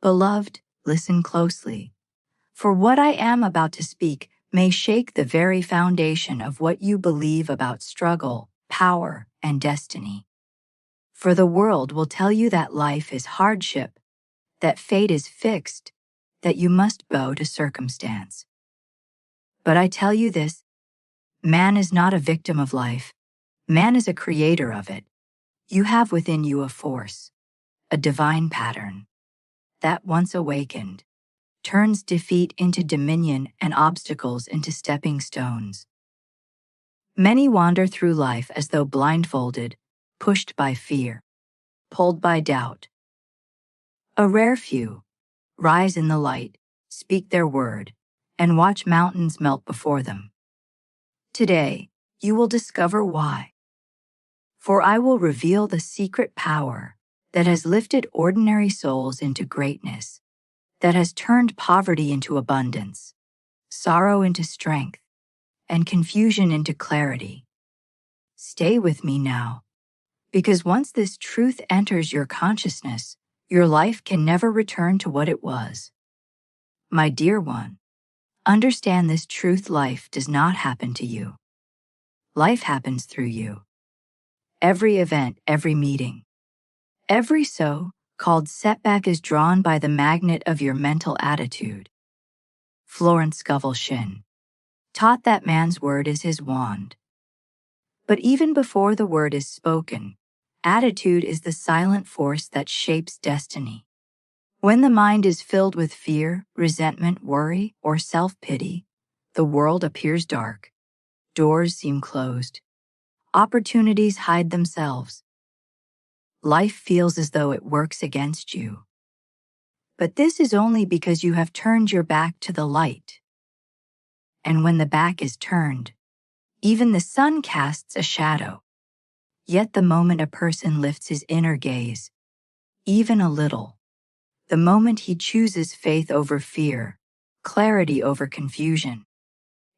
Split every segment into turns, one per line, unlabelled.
Beloved, listen closely, for what I am about to speak may shake the very foundation of what you believe about struggle, power, and destiny. For the world will tell you that life is hardship, that fate is fixed, that you must bow to circumstance. But I tell you this, man is not a victim of life. Man is a creator of it. You have within you a force, a divine pattern, that once awakened, turns defeat into dominion and obstacles into stepping stones. Many wander through life as though blindfolded, pushed by fear, pulled by doubt. A rare few rise in the light, speak their word, and watch mountains melt before them. Today, you will discover why. For I will reveal the secret power that has lifted ordinary souls into greatness, that has turned poverty into abundance, sorrow into strength, and confusion into clarity. Stay with me now, because once this truth enters your consciousness, your life can never return to what it was. My dear one, understand this truth: life does not happen to you. Life happens through you. Every event, every meeting, every so-called setback is drawn by the magnet of your mental attitude. Florence Scovel Shinn taught that man's word is his wand. But even before the word is spoken, attitude is the silent force that shapes destiny. When the mind is filled with fear, resentment, worry, or self-pity, the world appears dark. Doors seem closed. Opportunities hide themselves. Life feels as though it works against you. But this is only because you have turned your back to the light. And when the back is turned, even the sun casts a shadow. Yet the moment a person lifts his inner gaze, even a little, the moment he chooses faith over fear, clarity over confusion,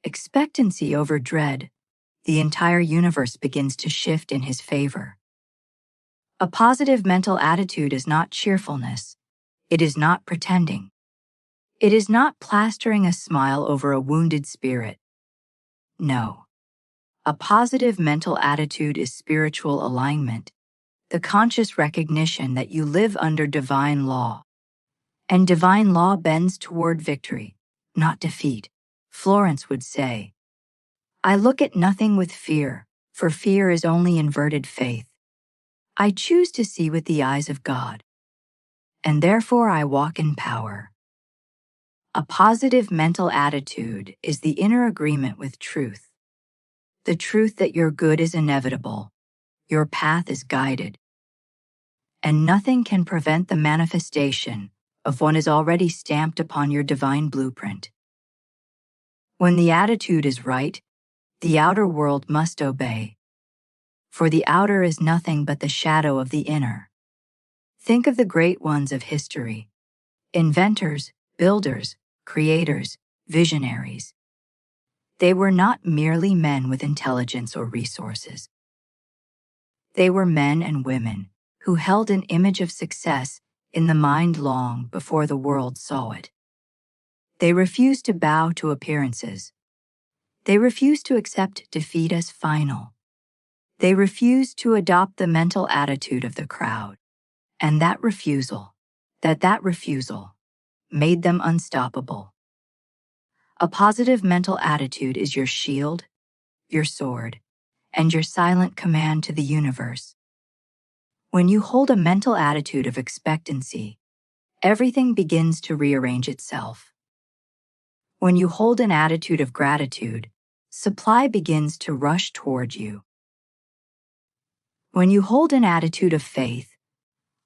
expectancy over dread, the entire universe begins to shift in his favor. A positive mental attitude is not cheerfulness. It is not pretending. It is not plastering a smile over a wounded spirit. No. A positive mental attitude is spiritual alignment, the conscious recognition that you live under divine law. And divine law bends toward victory, not defeat. Florence would say, I look at nothing with fear, for fear is only inverted faith. I choose to see with the eyes of God, and therefore I walk in power. A positive mental attitude is the inner agreement with truth. The truth that your good is inevitable, your path is guided, and nothing can prevent the manifestation of what is already stamped upon your divine blueprint. When the attitude is right, the outer world must obey. For the outer is nothing but the shadow of the inner. Think of the great ones of history: inventors, builders, creators, visionaries. They were not merely men with intelligence or resources. They were men and women who held an image of success in the mind long before the world saw it. They refused to bow to appearances. They refused to accept defeat as final. They refused to adopt the mental attitude of the crowd. And that refusal made them unstoppable. A positive mental attitude is your shield, your sword, and your silent command to the universe. When you hold a mental attitude of expectancy, everything begins to rearrange itself. When you hold an attitude of gratitude, supply begins to rush toward you. When you hold an attitude of faith,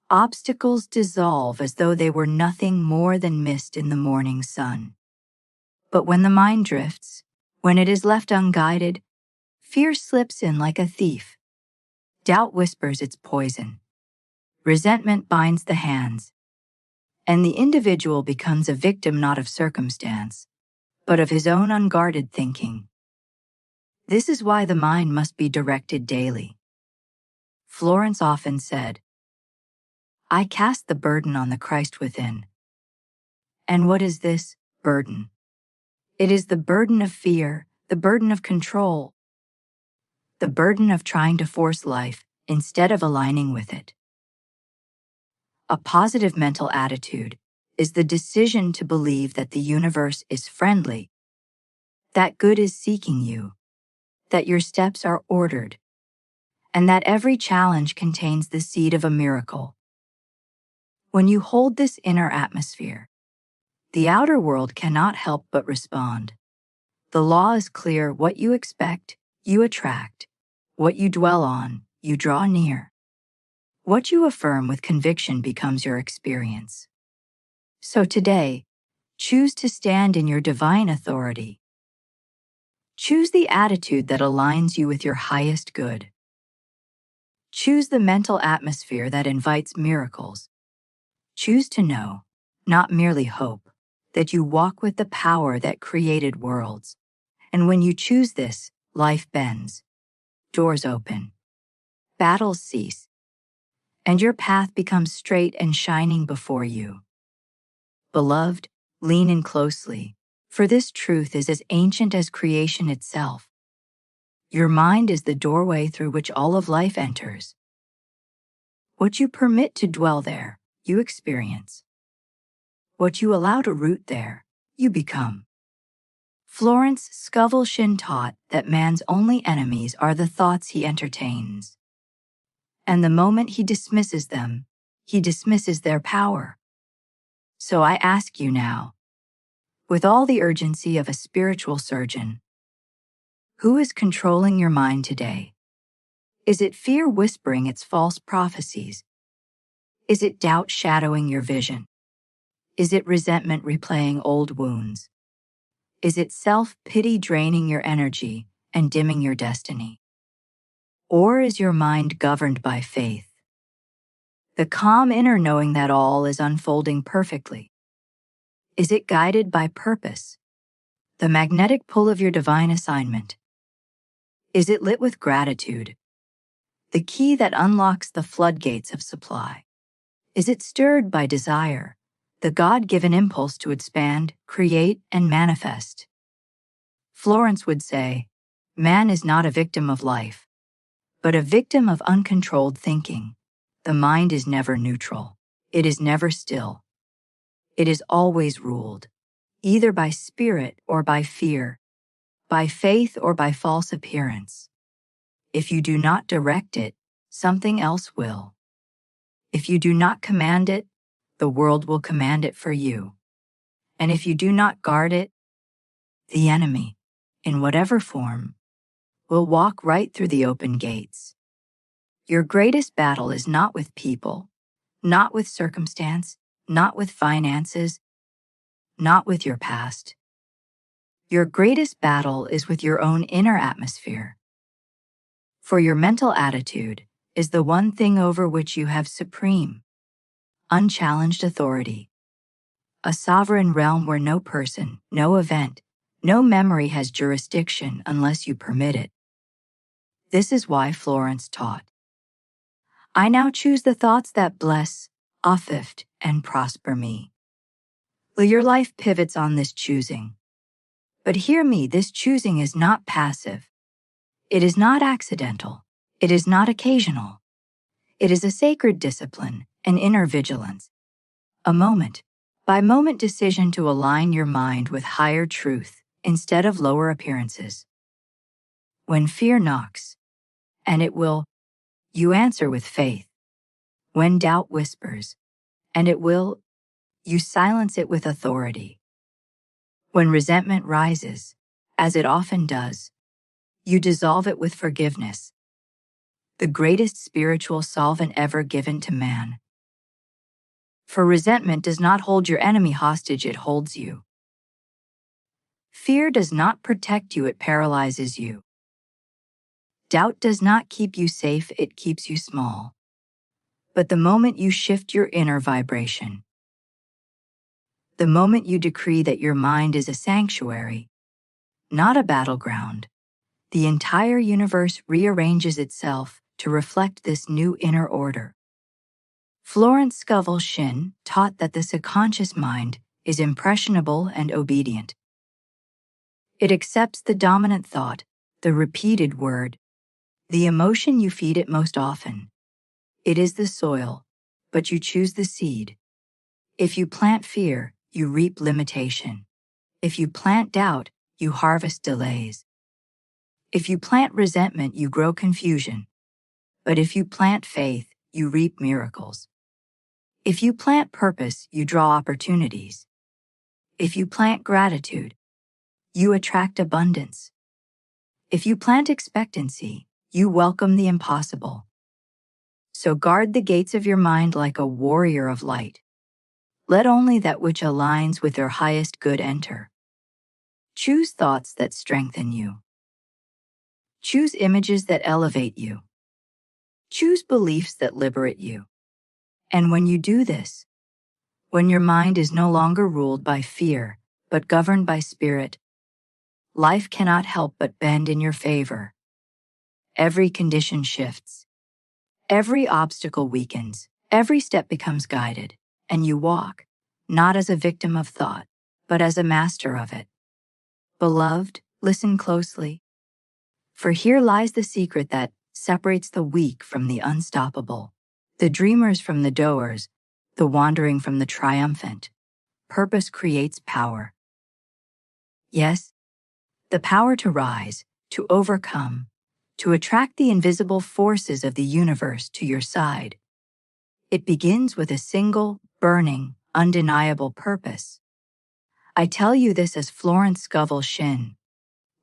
obstacles dissolve as though they were nothing more than mist in the morning sun. But when the mind drifts, when it is left unguided, fear slips in like a thief. Doubt whispers its poison. Resentment binds the hands. And the individual becomes a victim not of circumstance, but of his own unguarded thinking. This is why the mind must be directed daily. Florence often said, I cast the burden on the Christ within, And what is this burden? It is the burden of fear, the burden of control, the burden of trying to force life instead of aligning with it. A positive mental attitude is the decision to believe that the universe is friendly, that good is seeking you, that your steps are ordered, and that every challenge contains the seed of a miracle. When you hold this inner atmosphere, the outer world cannot help but respond. The law is clear: what you expect, you attract. What you dwell on, you draw near. What you affirm with conviction becomes your experience. So today, choose to stand in your divine authority. Choose the attitude that aligns you with your highest good. Choose the mental atmosphere that invites miracles. Choose to know, not merely hope, that you walk with the power that created worlds. And when you choose this, life bends, doors open, battles cease, and your path becomes straight and shining before you. Beloved, lean in closely, for this truth is as ancient as creation itself. Your mind is the doorway through which all of life enters. What you permit to dwell there, you experience. What you allow to root there, you become. Florence Scovel Shinn taught that man's only enemies are the thoughts he entertains. And the moment he dismisses them, he dismisses their power. So I ask you now, with all the urgency of a spiritual surgeon, who is controlling your mind today? Is it fear whispering its false prophecies? Is it doubt shadowing your vision? Is it resentment replaying old wounds? Is it self-pity draining your energy and dimming your destiny? Or is your mind governed by faith? The calm inner knowing that all is unfolding perfectly. Is it guided by purpose? The magnetic pull of your divine assignment? Is it lit with gratitude? The key that unlocks the floodgates of supply? Is it stirred by desire? The God-given impulse to expand, create, and manifest? Florence would say, man is not a victim of life, but a victim of uncontrolled thinking. The mind is never neutral. It is never still. It is always ruled, either by spirit or by fear, by faith or by false appearance. If you do not direct it, something else will. If you do not command it, the world will command it for you. And if you do not guard it, the enemy, in whatever form, will walk right through the open gates. Your greatest battle is not with people, not with circumstance, not with finances, not with your past. Your greatest battle is with your own inner atmosphere. For your mental attitude is the one thing over which you have supreme, unchallenged authority. A sovereign realm where no person, no event, no memory has jurisdiction unless you permit it. This is why Florence taught. I now choose the thoughts that bless, uplift, and prosper me. Well, your life pivots on this choosing. But hear me, this choosing is not passive. It is not accidental. It is not occasional. It is a sacred discipline, an inner vigilance. A moment-by-moment decision to align your mind with higher truth instead of lower appearances. When fear knocks, and it will, you answer with faith. When doubt whispers, and it will, you silence it with authority. When resentment rises, as it often does, you dissolve it with forgiveness. The greatest spiritual solvent ever given to man. For resentment does not hold your enemy hostage, it holds you. Fear does not protect you, it paralyzes you. Doubt does not keep you safe, it keeps you small. But the moment you shift your inner vibration, the moment you decree that your mind is a sanctuary, not a battleground, the entire universe rearranges itself to reflect this new inner order. Florence Scovel Shinn taught that the subconscious mind is impressionable and obedient. It accepts the dominant thought, the repeated word, the emotion you feed it most often. It is the soil, but you choose the seed. If you plant fear, you reap limitation. If you plant doubt, you harvest delays. If you plant resentment, you grow confusion. But if you plant faith, you reap miracles. If you plant purpose, you draw opportunities. If you plant gratitude, you attract abundance. If you plant expectancy, you welcome the impossible. So guard the gates of your mind like a warrior of light. Let only that which aligns with your highest good enter. Choose thoughts that strengthen you. Choose images that elevate you. Choose beliefs that liberate you. And when you do this, when your mind is no longer ruled by fear, but governed by spirit, life cannot help but bend in your favor. Every condition shifts. Every obstacle weakens. Every step becomes guided, and you walk, not as a victim of thought, but as a master of it. Beloved, listen closely. For here lies the secret that separates the weak from the unstoppable, the dreamers from the doers, the wandering from the triumphant. Purpose creates power. Yes, the power to rise, to overcome, to attract the invisible forces of the universe to your side. It begins with a single, burning, undeniable purpose. I tell you this as Florence Scovel Shinn.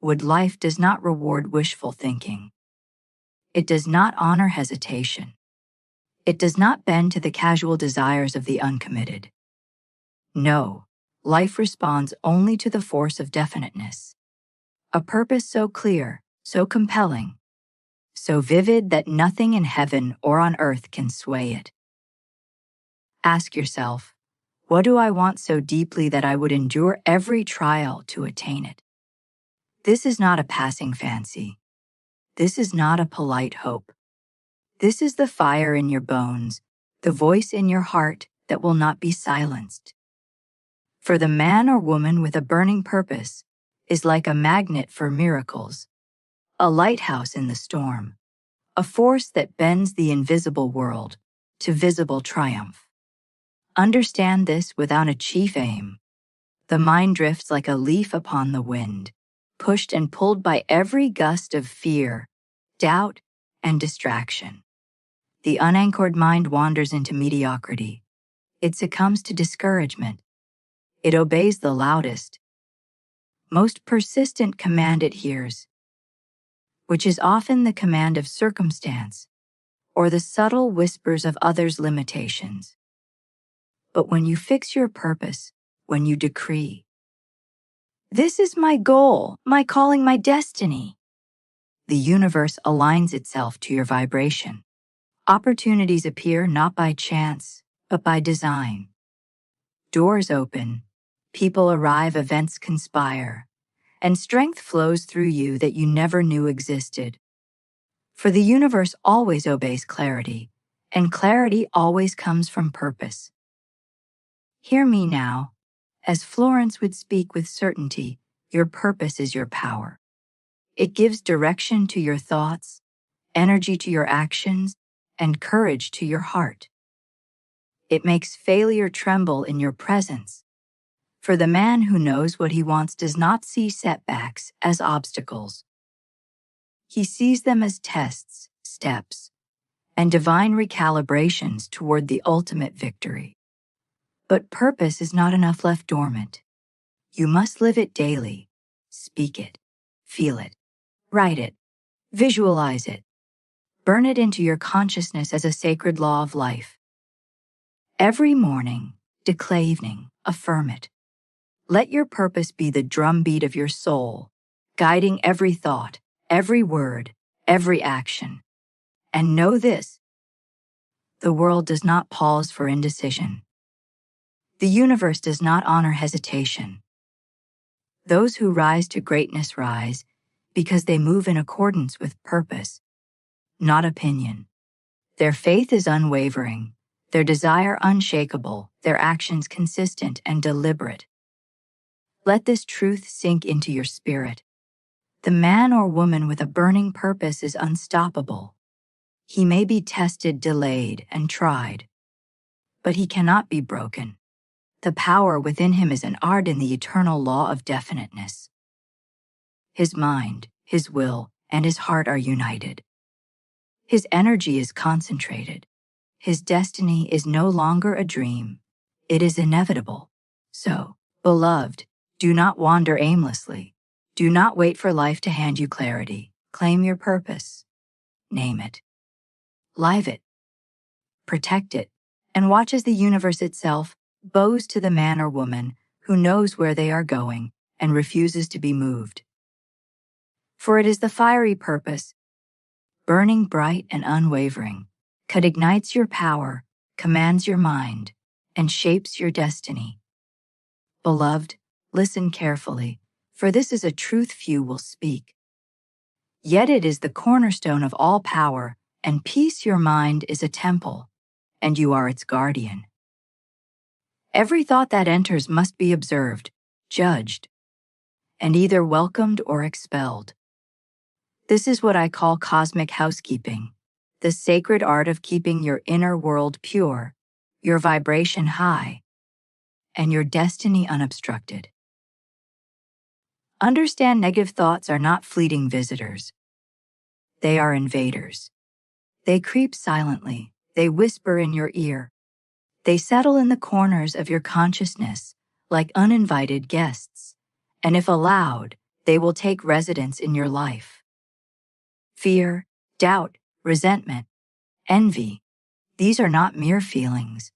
Wood life does not reward wishful thinking. It does not honor hesitation. It does not bend to the casual desires of the uncommitted. No, life responds only to the force of definiteness. A purpose so clear, so compelling, so vivid that nothing in heaven or on earth can sway it. Ask yourself, what do I want so deeply that I would endure every trial to attain it? This is not a passing fancy. This is not a polite hope. This is the fire in your bones, the voice in your heart that will not be silenced. For the man or woman with a burning purpose is like a magnet for miracles, a lighthouse in the storm, a force that bends the invisible world to visible triumph. Understand this without a chief aim. The mind drifts like a leaf upon the wind, pushed and pulled by every gust of fear, doubt, and distraction. The unanchored mind wanders into mediocrity. It succumbs to discouragement. It obeys the loudest, most persistent command it hears, which is often the command of circumstance or the subtle whispers of others' limitations. But when you fix your purpose, when you decree, "This is my goal, my calling, my destiny," the universe aligns itself to your vibration. Opportunities appear not by chance, but by design. Doors open, people arrive, events conspire, and strength flows through you that you never knew existed. For the universe always obeys clarity, and clarity always comes from purpose. Hear me now. As Florence would speak with certainty, your purpose is your power. It gives direction to your thoughts, energy to your actions, and courage to your heart. It makes failure tremble in your presence. For the man who knows what he wants does not see setbacks as obstacles. He sees them as tests, steps, and divine recalibrations toward the ultimate victory. But purpose is not enough left dormant. You must live it daily, speak it, feel it, write it, visualize it, burn it into your consciousness as a sacred law of life. Every morning, declare evening, affirm it. Let your purpose be the drumbeat of your soul, guiding every thought, every word, every action. And know this: the world does not pause for indecision. The universe does not honor hesitation. Those who rise to greatness rise because they move in accordance with purpose, not opinion. Their faith is unwavering, their desire unshakable, their actions consistent and deliberate. Let this truth sink into your spirit. The man or woman with a burning purpose is unstoppable. He may be tested, delayed, and tried, but he cannot be broken. The power within him is an art in the eternal law of definiteness. His mind, his will, and his heart are united. His energy is concentrated. His destiny is no longer a dream. It is inevitable. So, beloved, do not wander aimlessly. Do not wait for life to hand you clarity. Claim your purpose. Name it. Live it. Protect it. And watch as the universe itself bows to the man or woman who knows where they are going and refuses to be moved. For it is the fiery purpose, burning bright and unwavering, that ignites your power, commands your mind, and shapes your destiny. Beloved, listen carefully, for this is a truth few will speak. Yet it is the cornerstone of all power, and peace. Your mind is a temple, and you are its guardian. Every thought that enters must be observed, judged, and either welcomed or expelled. This is what I call cosmic housekeeping, the sacred art of keeping your inner world pure, your vibration high, and your destiny unobstructed. Understand, negative thoughts are not fleeting visitors. They are invaders. They creep silently, they whisper in your ear. They settle in the corners of your consciousness like uninvited guests, and if allowed, they will take residence in your life. Fear, doubt, resentment, envy, these are not mere feelings.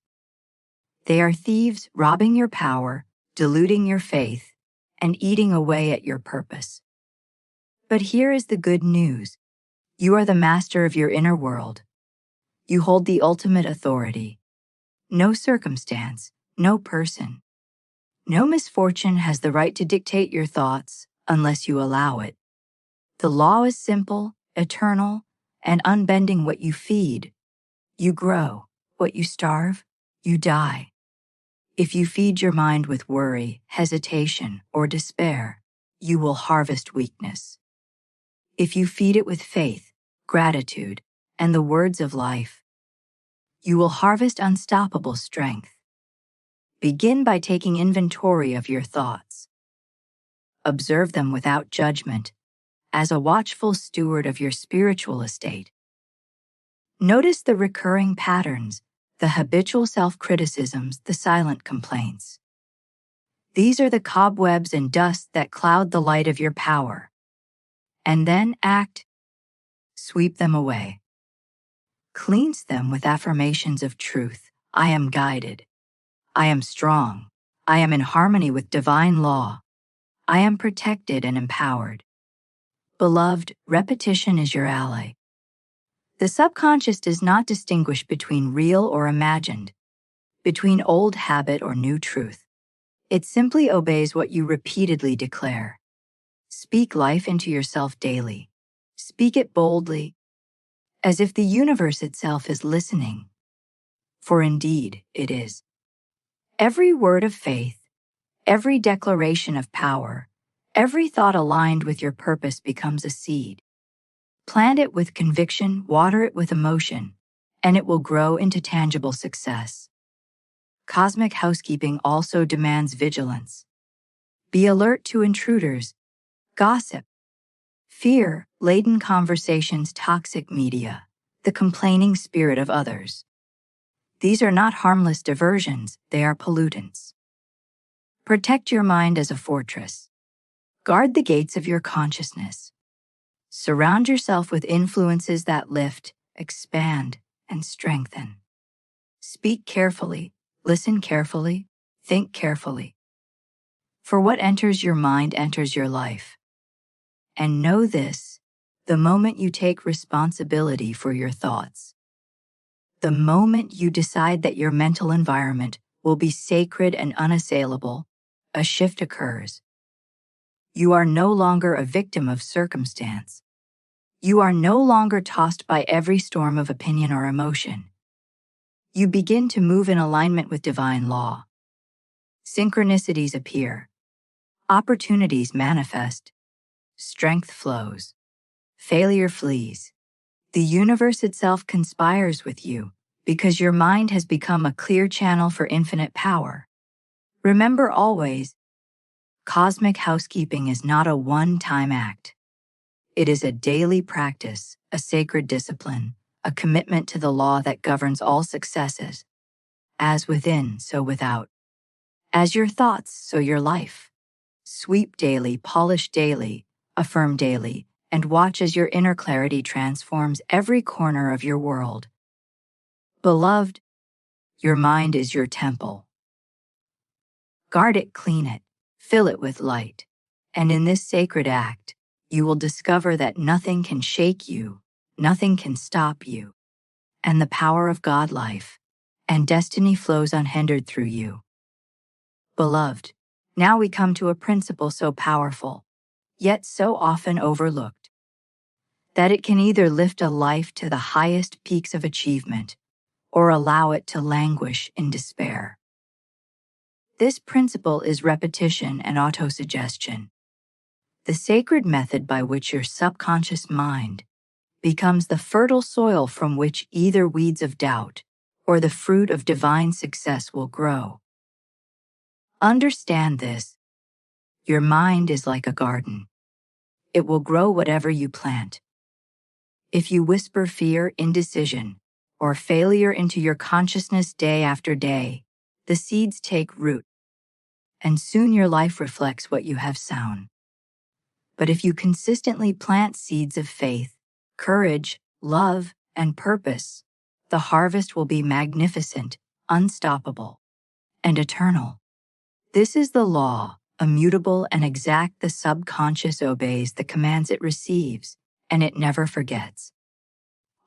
They are thieves robbing your power, diluting your faith, and eating away at your purpose. But here is the good news. You are the master of your inner world. You hold the ultimate authority. No circumstance, no person, no misfortune has the right to dictate your thoughts unless you allow it. The law is simple, eternal, and unbending. What you feed, you grow. What you starve, you die. If you feed your mind with worry, hesitation, or despair, you will harvest weakness. If you feed it with faith, gratitude, and the words of life, you will harvest unstoppable strength. Begin by taking inventory of your thoughts. Observe them without judgment, as a watchful steward of your spiritual estate. Notice the recurring patterns, the habitual self-criticisms, the silent complaints. These are the cobwebs and dust that cloud the light of your power. And then act. Sweep them away. Cleanse them with affirmations of truth. I am guided. I am strong. I am in harmony with divine law. I am protected and empowered. Beloved, repetition is your ally. The subconscious does not distinguish between real or imagined, between old habit or new truth. It simply obeys what you repeatedly declare. Speak life into yourself daily. Speak it boldly, as if the universe itself is listening. For indeed, it is. Every word of faith, every declaration of power, every thought aligned with your purpose becomes a seed. Plant it with conviction, water it with emotion, and it will grow into tangible success. Cosmic housekeeping also demands vigilance. Be alert to intruders, gossip, fear-laden conversations, toxic media, the complaining spirit of others. These are not harmless diversions, they are pollutants. Protect your mind as a fortress. Guard the gates of your consciousness. Surround yourself with influences that lift, expand, and strengthen. Speak carefully, listen carefully, think carefully. For what enters your mind enters your life. And know this, the moment you take responsibility for your thoughts, the moment you decide that your mental environment will be sacred and unassailable, a shift occurs. You are no longer a victim of circumstance. You are no longer tossed by every storm of opinion or emotion. You begin to move in alignment with divine law. Synchronicities appear. Opportunities manifest. Strength flows. Failure flees. The universe itself conspires with you because your mind has become a clear channel for infinite power. Remember always, cosmic housekeeping is not a one-time act. It is a daily practice, a sacred discipline, a commitment to the law that governs all successes. As within, so without. As your thoughts, so your life. Sweep daily, polish daily, affirm daily, and watch as your inner clarity transforms every corner of your world. Beloved, your mind is your temple. Guard it, clean it, fill it with light. And in this sacred act, you will discover that nothing can shake you, nothing can stop you. And the power of God life and destiny flows unhindered through you. Beloved, now we come to a principle so powerful, yet so often overlooked, that it can either lift a life to the highest peaks of achievement or allow it to languish in despair. This principle is repetition and autosuggestion, the sacred method by which your subconscious mind becomes the fertile soil from which either weeds of doubt or the fruit of divine success will grow. Understand this. Your mind is like a garden. It will grow whatever you plant. If you whisper fear, indecision, or failure into your consciousness day after day, the seeds take root, and soon your life reflects what you have sown. But if you consistently plant seeds of faith, courage, love, and purpose, the harvest will be magnificent, unstoppable, and eternal. This is the law, immutable and exact. The subconscious obeys the commands it receives, and it never forgets.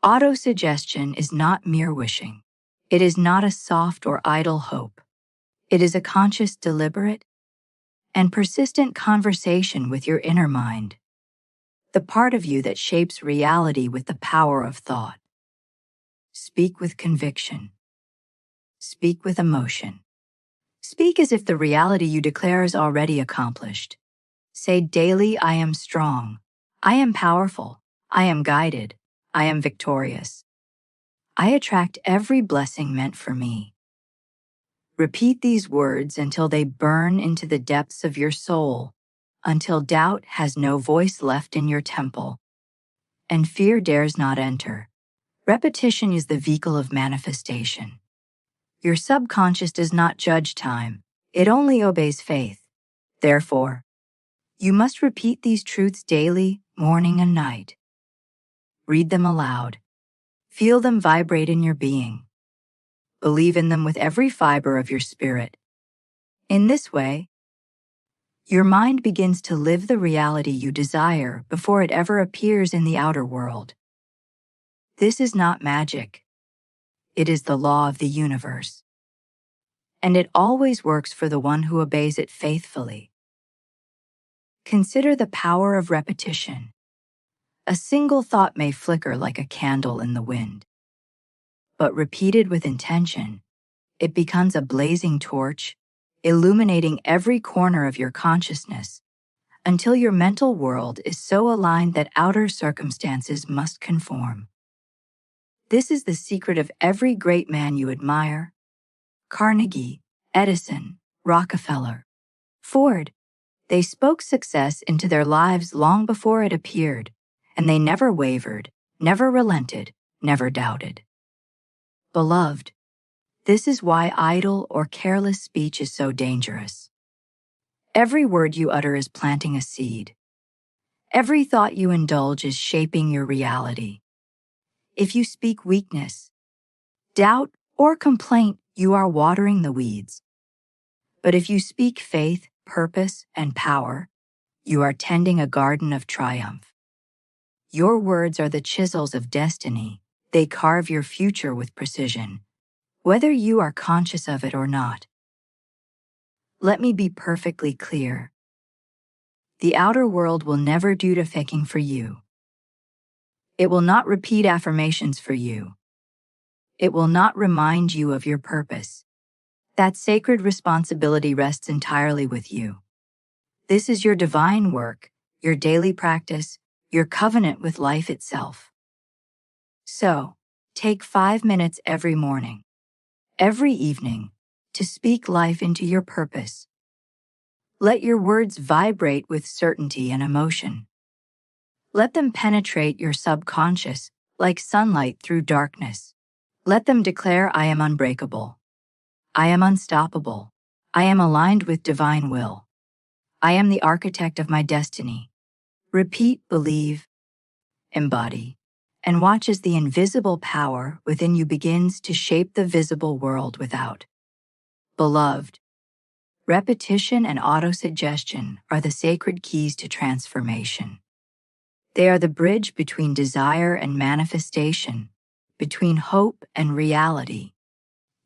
Autosuggestion is not mere wishing. It is not a soft or idle hope. It is a conscious, deliberate, and persistent conversation with your inner mind, the part of you that shapes reality with the power of thought. Speak with conviction. Speak with emotion. Speak as if the reality you declare is already accomplished. Say daily, I am strong. I am powerful. I am guided. I am victorious. I attract every blessing meant for me. Repeat these words until they burn into the depths of your soul, until doubt has no voice left in your temple, and fear dares not enter. Repetition is the vehicle of manifestation. Your subconscious does not judge time. It only obeys faith. Therefore, you must repeat these truths daily, morning and night. Read them aloud. Feel them vibrate in your being. Believe in them with every fiber of your spirit. In this way, your mind begins to live the reality you desire before it ever appears in the outer world. This is not magic. It is the law of the universe. And it always works for the one who obeys it faithfully. Consider the power of repetition. A single thought may flicker like a candle in the wind. But repeated with intention, it becomes a blazing torch, illuminating every corner of your consciousness, until your mental world is so aligned that outer circumstances must conform. This is the secret of every great man you admire: Carnegie, Edison, Rockefeller, Ford. They spoke success into their lives long before it appeared, and they never wavered, never relented, never doubted. Beloved, this is why idle or careless speech is so dangerous. Every word you utter is planting a seed. Every thought you indulge is shaping your reality. If you speak weakness, doubt, or complaint, you are watering the weeds. But if you speak faith, purpose, and power, you are tending a garden of triumph. Your words are the chisels of destiny. They carve your future with precision, whether you are conscious of it or not. Let me be perfectly clear. The outer world will never do the faking for you. It will not repeat affirmations for you. It will not remind you of your purpose. That sacred responsibility rests entirely with you. This is your divine work, your daily practice, your covenant with life itself. So, take 5 minutes every morning, every evening, to speak life into your purpose. Let your words vibrate with certainty and emotion. Let them penetrate your subconscious like sunlight through darkness. Let them declare, I am unbreakable. I am unstoppable. I am aligned with divine will. I am the architect of my destiny. Repeat, believe, embody, and watch as the invisible power within you begins to shape the visible world without. Beloved, repetition and autosuggestion are the sacred keys to transformation. They are the bridge between desire and manifestation, between hope and reality,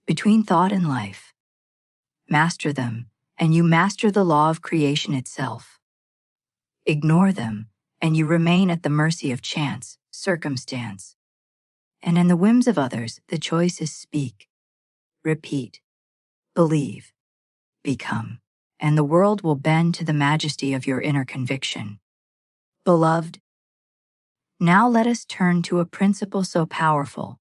between thought and life. Master them, and you master the law of creation itself. Ignore them, and you remain at the mercy of chance, circumstance. And in the whims of others, the choice is speak, repeat, believe, become, and the world will bend to the majesty of your inner conviction. Beloved, now let us turn to a principle so powerful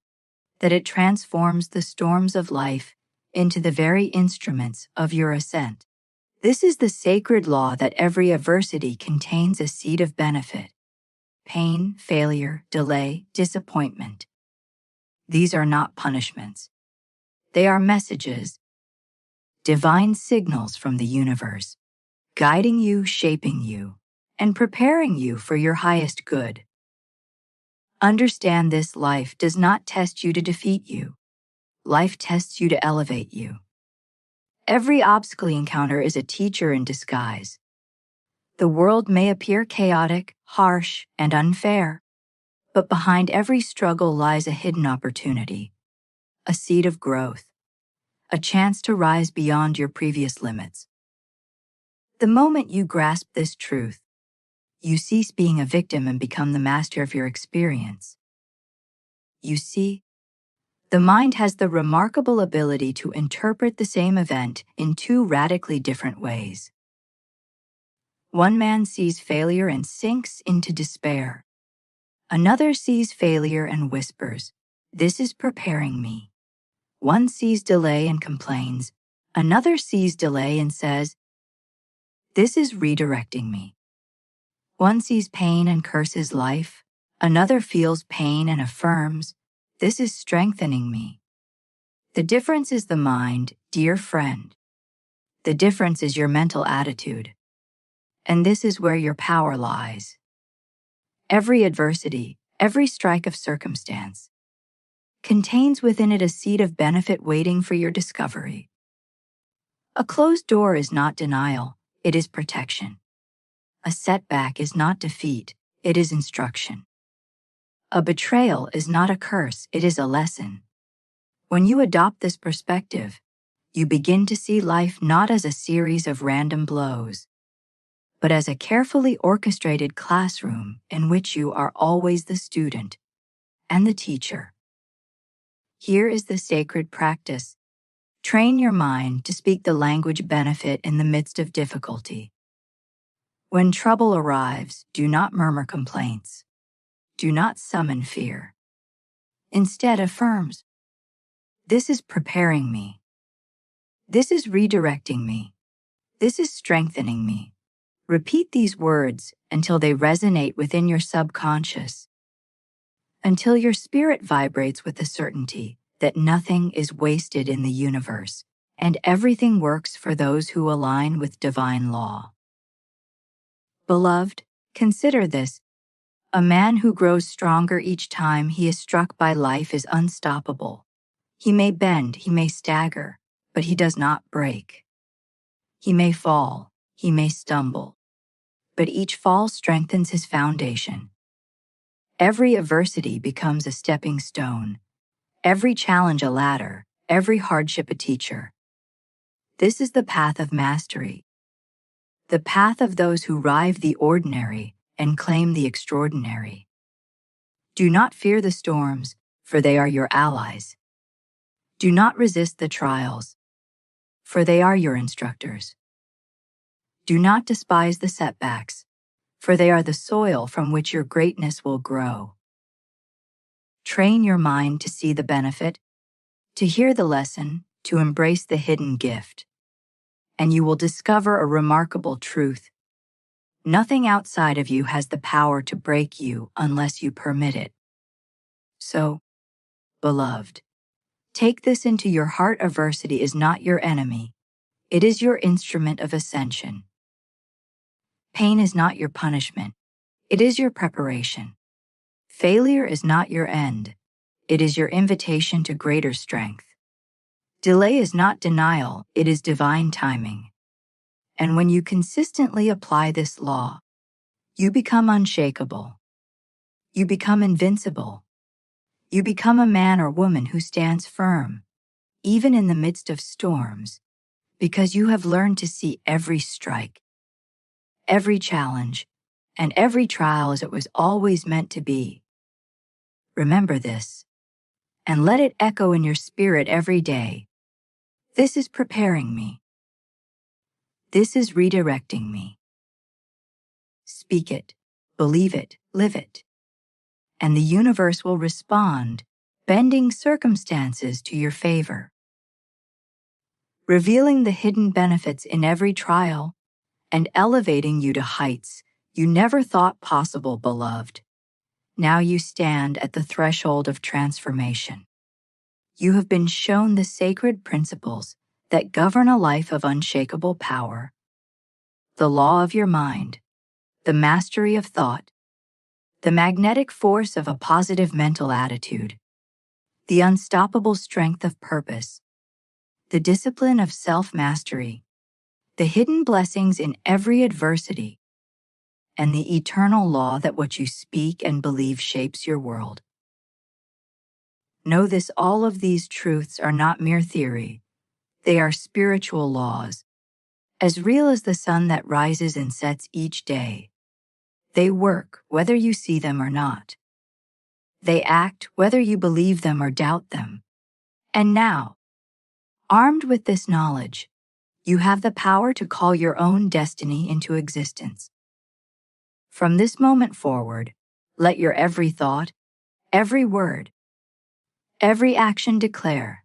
that it transforms the storms of life into the very instruments of your ascent. This is the sacred law that every adversity contains a seed of benefit. Pain, failure, delay, disappointment. These are not punishments. They are messages, divine signals from the universe, guiding you, shaping you, and preparing you for your highest good. Understand this: life does not test you to defeat you. Life tests you to elevate you. Every obstacle you encounter is a teacher in disguise. The world may appear chaotic, harsh, and unfair, but behind every struggle lies a hidden opportunity, a seed of growth, a chance to rise beyond your previous limits. The moment you grasp this truth, you cease being a victim and become the master of your experience. You see, the mind has the remarkable ability to interpret the same event in two radically different ways. One man sees failure and sinks into despair. Another sees failure and whispers, "This is preparing me." One sees delay and complains. Another sees delay and says, "This is redirecting me." One sees pain and curses life. Another feels pain and affirms, "This is strengthening me." The difference is the mind, dear friend. The difference is your mental attitude. And this is where your power lies. Every adversity, every strike of circumstance, contains within it a seed of benefit waiting for your discovery. A closed door is not denial, it is protection. A setback is not defeat, it is instruction. A betrayal is not a curse, it is a lesson. When you adopt this perspective, you begin to see life not as a series of random blows, but as a carefully orchestrated classroom in which you are always the student and the teacher. Here is the sacred practice. Train your mind to speak the language benefit in the midst of difficulty. When trouble arrives, do not murmur complaints. Do not summon fear. Instead, affirms, "This is preparing me. This is redirecting me. This is strengthening me." Repeat these words until they resonate within your subconscious, until your spirit vibrates with the certainty that nothing is wasted in the universe and everything works for those who align with divine law. Beloved, consider this. A man who grows stronger each time he is struck by life is unstoppable. He may bend, he may stagger, but he does not break. He may fall, he may stumble, but each fall strengthens his foundation. Every adversity becomes a stepping stone, every challenge a ladder, every hardship a teacher. This is the path of mastery, the path of those who rive the ordinary and claim the extraordinary. Do not fear the storms, for they are your allies. Do not resist the trials, for they are your instructors. Do not despise the setbacks, for they are the soil from which your greatness will grow. Train your mind to see the benefit, to hear the lesson, to embrace the hidden gift. And you will discover a remarkable truth. Nothing outside of you has the power to break you unless you permit it. So, beloved, take this into your heart: adversity is not your enemy. It is your instrument of ascension. Pain is not your punishment. It is your preparation. Failure is not your end. It is your invitation to greater strength. Delay is not denial. It is divine timing. And when you consistently apply this law, you become unshakable. You become invincible. You become a man or woman who stands firm, even in the midst of storms, because you have learned to see every strike, every challenge, and every trial as it was always meant to be. Remember this, and let it echo in your spirit every day. This is preparing me. This is redirecting me. Speak it, believe it, live it. And the universe will respond, bending circumstances to your favor, revealing the hidden benefits in every trial, and elevating you to heights you never thought possible, beloved. Now you stand at the threshold of transformation. You have been shown the sacred principles that govern a life of unshakable power: the law of your mind, the mastery of thought, the magnetic force of a positive mental attitude, the unstoppable strength of purpose, the discipline of self-mastery, the hidden blessings in every adversity, and the eternal law that what you speak and believe shapes your world. Know this: all of these truths are not mere theory. They are spiritual laws, as real as the sun that rises and sets each day. They work whether you see them or not. They act whether you believe them or doubt them. And now, armed with this knowledge, you have the power to call your own destiny into existence. From this moment forward, let your every thought, every word, every action declare,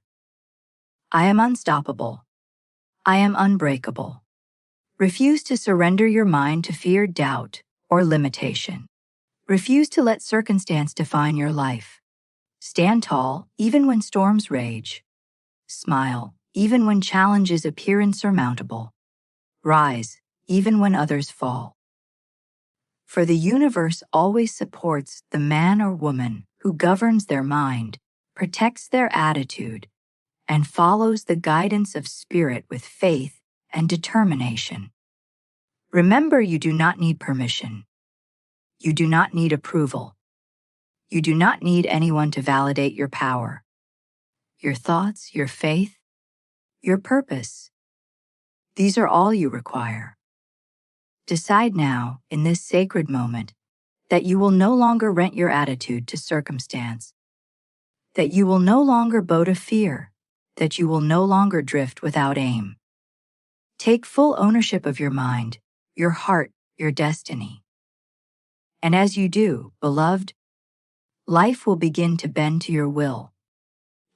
I am unstoppable. I am unbreakable. Refuse to surrender your mind to fear, doubt, or limitation. Refuse to let circumstance define your life. Stand tall even when storms rage. Smile even when challenges appear insurmountable. Rise even when others fall. For the universe always supports the man or woman who governs their mind, protects their attitude, and follows the guidance of spirit with faith and determination. Remember, you do not need permission. You do not need approval. You do not need anyone to validate your power, your thoughts, your faith, your purpose. These are all you require. Decide now, in this sacred moment, that you will no longer rent your attitude to circumstance, that you will no longer bow to fear, that you will no longer drift without aim. Take full ownership of your mind, your heart, your destiny. And as you do, beloved, life will begin to bend to your will.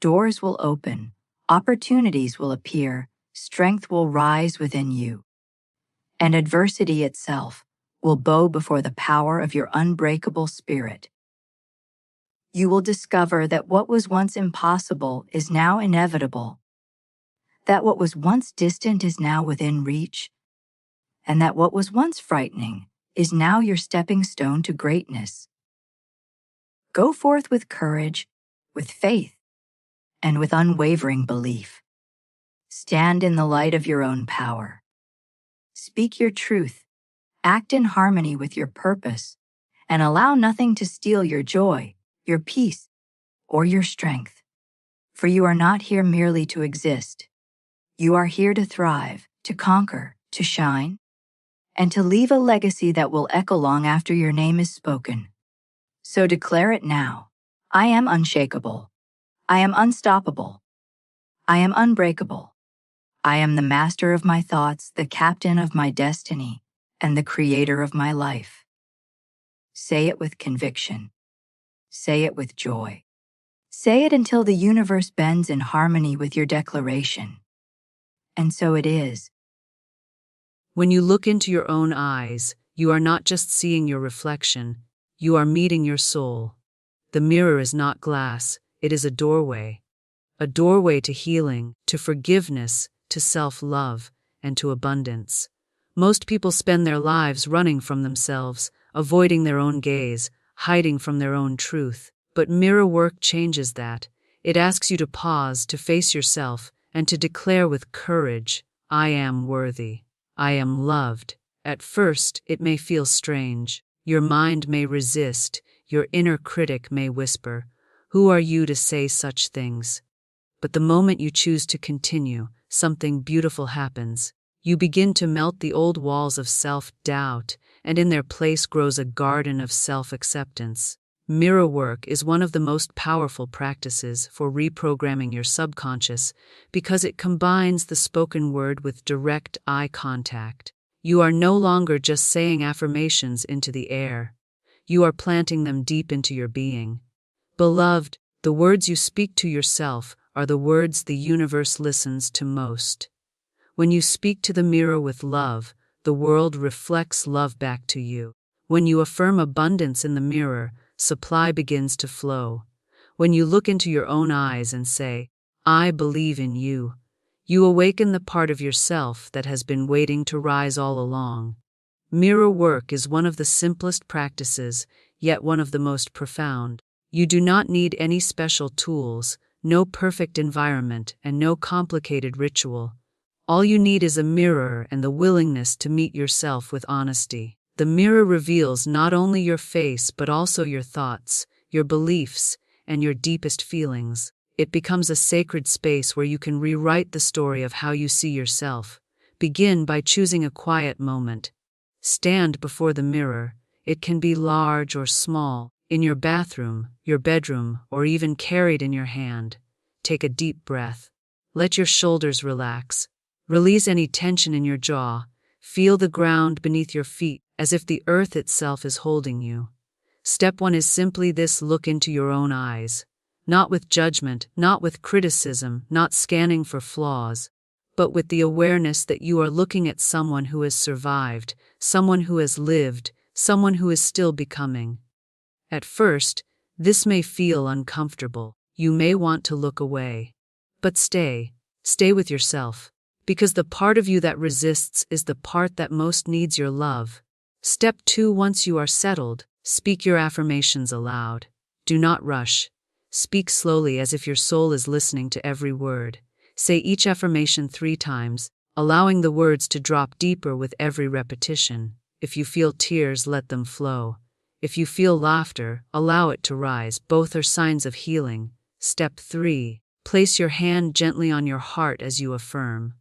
Doors will open, opportunities will appear, strength will rise within you, and adversity itself will bow before the power of your unbreakable spirit. You will discover that what was once impossible is now inevitable, that what was once distant is now within reach, and that what was once frightening is now your stepping stone to greatness. Go forth with courage, with faith, and with unwavering belief. Stand in the light of your own power. Speak your truth, act in harmony with your purpose, and allow nothing to steal your joy, your peace, or your strength. For you are not here merely to exist. You are here to thrive, to conquer, to shine, and to leave a legacy that will echo long after your name is spoken. So declare it now. I am unshakable. I am unstoppable. I am unbreakable. I am the master of my thoughts, the captain of my destiny, and the creator of my life. Say it with conviction. Say it with joy. Say it until the universe bends in harmony with your declaration. And so it is.
When you look into your own eyes, you are not just seeing your reflection, you are meeting your soul. The mirror is not glass, it is a doorway to healing, to forgiveness, to self-love, and to abundance. Most people spend their lives running from themselves, avoiding their own gaze, hiding from their own truth. But mirror work changes that. It asks you to pause, to face yourself, and to declare with courage, I am worthy. I am loved. At first, it may feel strange. Your mind may resist. Your inner critic may whisper, who are you to say such things? But the moment you choose to continue, something beautiful happens. You begin to melt the old walls of self-doubt, and in their place grows a garden of self-acceptance. Mirror work is one of the most powerful practices for reprogramming your subconscious because it combines the spoken word with direct eye contact. You are no longer just saying affirmations into the air. You are planting them deep into your being. Beloved, the words you speak to yourself are the words the universe listens to most. When you speak to the mirror with love, the world reflects love back to you. When you affirm abundance in the mirror, supply begins to flow. When you look into your own eyes and say, I believe in you, you awaken the part of yourself that has been waiting to rise all along. Mirror work is one of the simplest practices, yet one of the most profound. You do not need any special tools, no perfect environment, and no complicated ritual. All you need is a mirror and the willingness to meet yourself with honesty. The mirror reveals not only your face but also your thoughts, your beliefs, and your deepest feelings. It becomes a sacred space where you can rewrite the story of how you see yourself. Begin by choosing a quiet moment. Stand before the mirror. It can be large or small, in your bathroom, your bedroom, or even carried in your hand. Take a deep breath. Let your shoulders relax. Release any tension in your jaw. Feel the ground beneath your feet as if the earth itself is holding you. Step 1 is simply this: look into your own eyes. Not with judgment, not with criticism, not scanning for flaws, but with the awareness that you are looking at someone who has survived, someone who has lived, someone who is still becoming. At first, this may feel uncomfortable. You may want to look away. But stay with yourself, because the part of you that resists is the part that most needs your love. Step 2: once you are settled, speak your affirmations aloud. Do not rush. Speak slowly as if your soul is listening to every word. Say each affirmation 3 times, allowing the words to drop deeper with every repetition. If you feel tears, let them flow. If you feel laughter, allow it to rise. Both are signs of healing. Step 3. Place your hand gently on your heart as you affirm.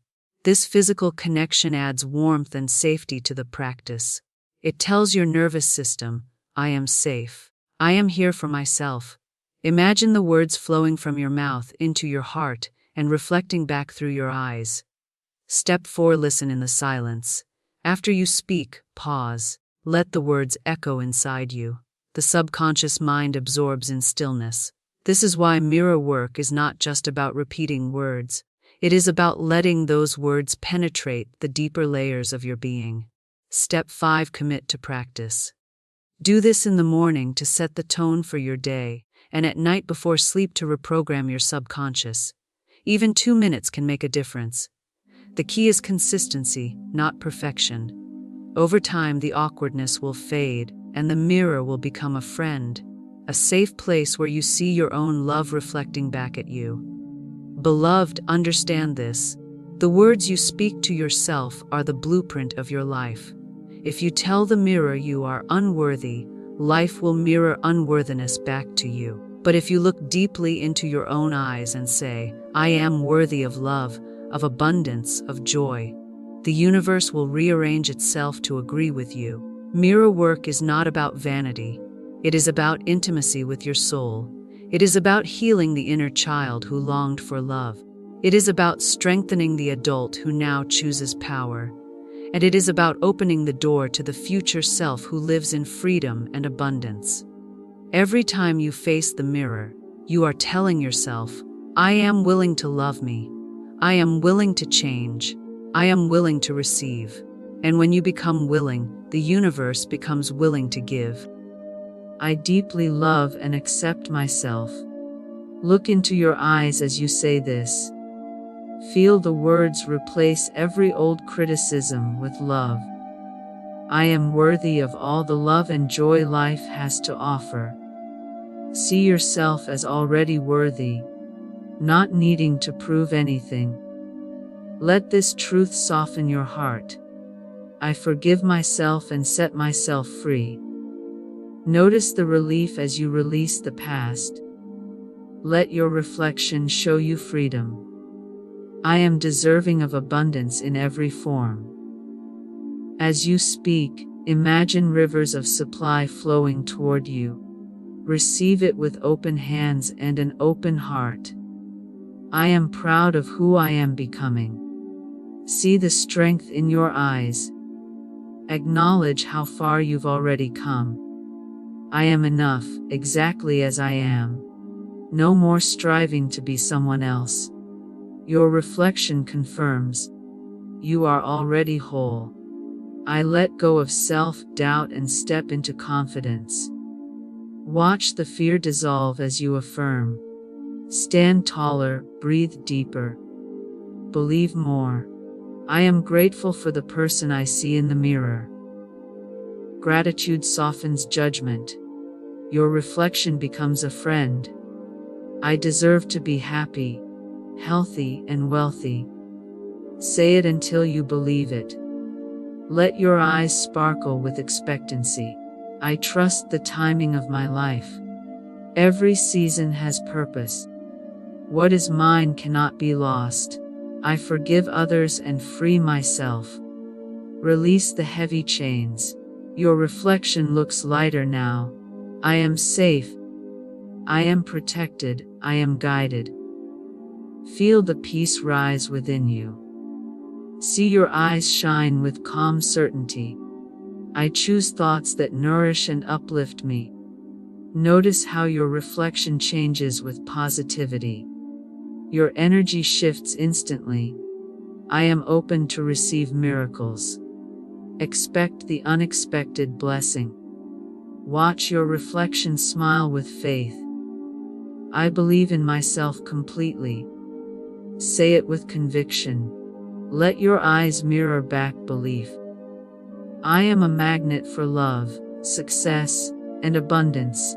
This physical connection adds warmth and safety to the practice. It tells your nervous system, I am safe. I am here for myself. Imagine the words flowing from your mouth into your heart and reflecting back through your eyes. Step 4. Listen in the silence. After you speak, pause. Let the words echo inside you. The subconscious mind absorbs in stillness. This is why mirror work is not just about repeating words. It is about letting those words penetrate the deeper layers of your being. Step 5. Commit to practice. Do this in the morning to set the tone for your day, and at night before sleep to reprogram your subconscious. Even 2 minutes can make a difference. The key is consistency, not perfection. Over time, the awkwardness will fade, and the mirror will become a friend, a safe place where you see your own love reflecting back at you. Beloved, understand this. The words you speak to yourself are the blueprint of your life. If you tell the mirror you are unworthy, life will mirror unworthiness back to you. But if you look deeply into your own eyes and say, I am worthy of love, of abundance, of joy, the universe will rearrange itself to agree with you. Mirror work is not about vanity. It is about intimacy with your soul. It is about healing the inner child who longed for love. It is about strengthening the adult who now chooses power, and it is about opening the door to the future self who lives in freedom and abundance. Every time you face the mirror, you are telling yourself, I am willing to love me. I am willing to change. I am willing to receive. And when you become willing, the universe becomes willing to give. I deeply love and accept myself. Look into your eyes as you say this. Feel the words replace every old criticism with love. I am worthy of all the love and joy life has to offer. See yourself as already worthy, not needing to prove anything. Let this truth soften your heart. I forgive myself and set myself free. Notice the relief as you release the past. Let your reflection show you freedom. I am deserving of abundance in every form. As you speak, imagine rivers of supply flowing toward you. Receive it with open hands and an open heart. I am proud of who I am becoming. See the strength in your eyes. Acknowledge how far you've already come. I am enough, exactly as I am. No more striving to be someone else. Your reflection confirms, you are already whole. I let go of self-doubt and step into confidence. Watch the fear dissolve as you affirm. Stand taller, breathe deeper. Believe more. I am grateful for the person I see in the mirror. Gratitude softens judgment. Your reflection becomes a friend. I deserve to be happy, healthy, and wealthy. Say it until you believe it. Let your eyes sparkle with expectancy. I trust the timing of my life. Every season has purpose. What is mine cannot be lost. I forgive others and free myself. Release the heavy chains. Your reflection looks lighter now. I am safe. I am protected. I am guided. Feel the peace rise within you. See your eyes shine with calm certainty. I choose thoughts that nourish and uplift me. Notice how your reflection changes with positivity. Your energy shifts instantly. I am open to receive miracles. Expect the unexpected blessing. Watch your reflection smile with faith. I believe in myself completely. Say it with conviction. Let your eyes mirror back belief. I am a magnet for love, success, and abundance.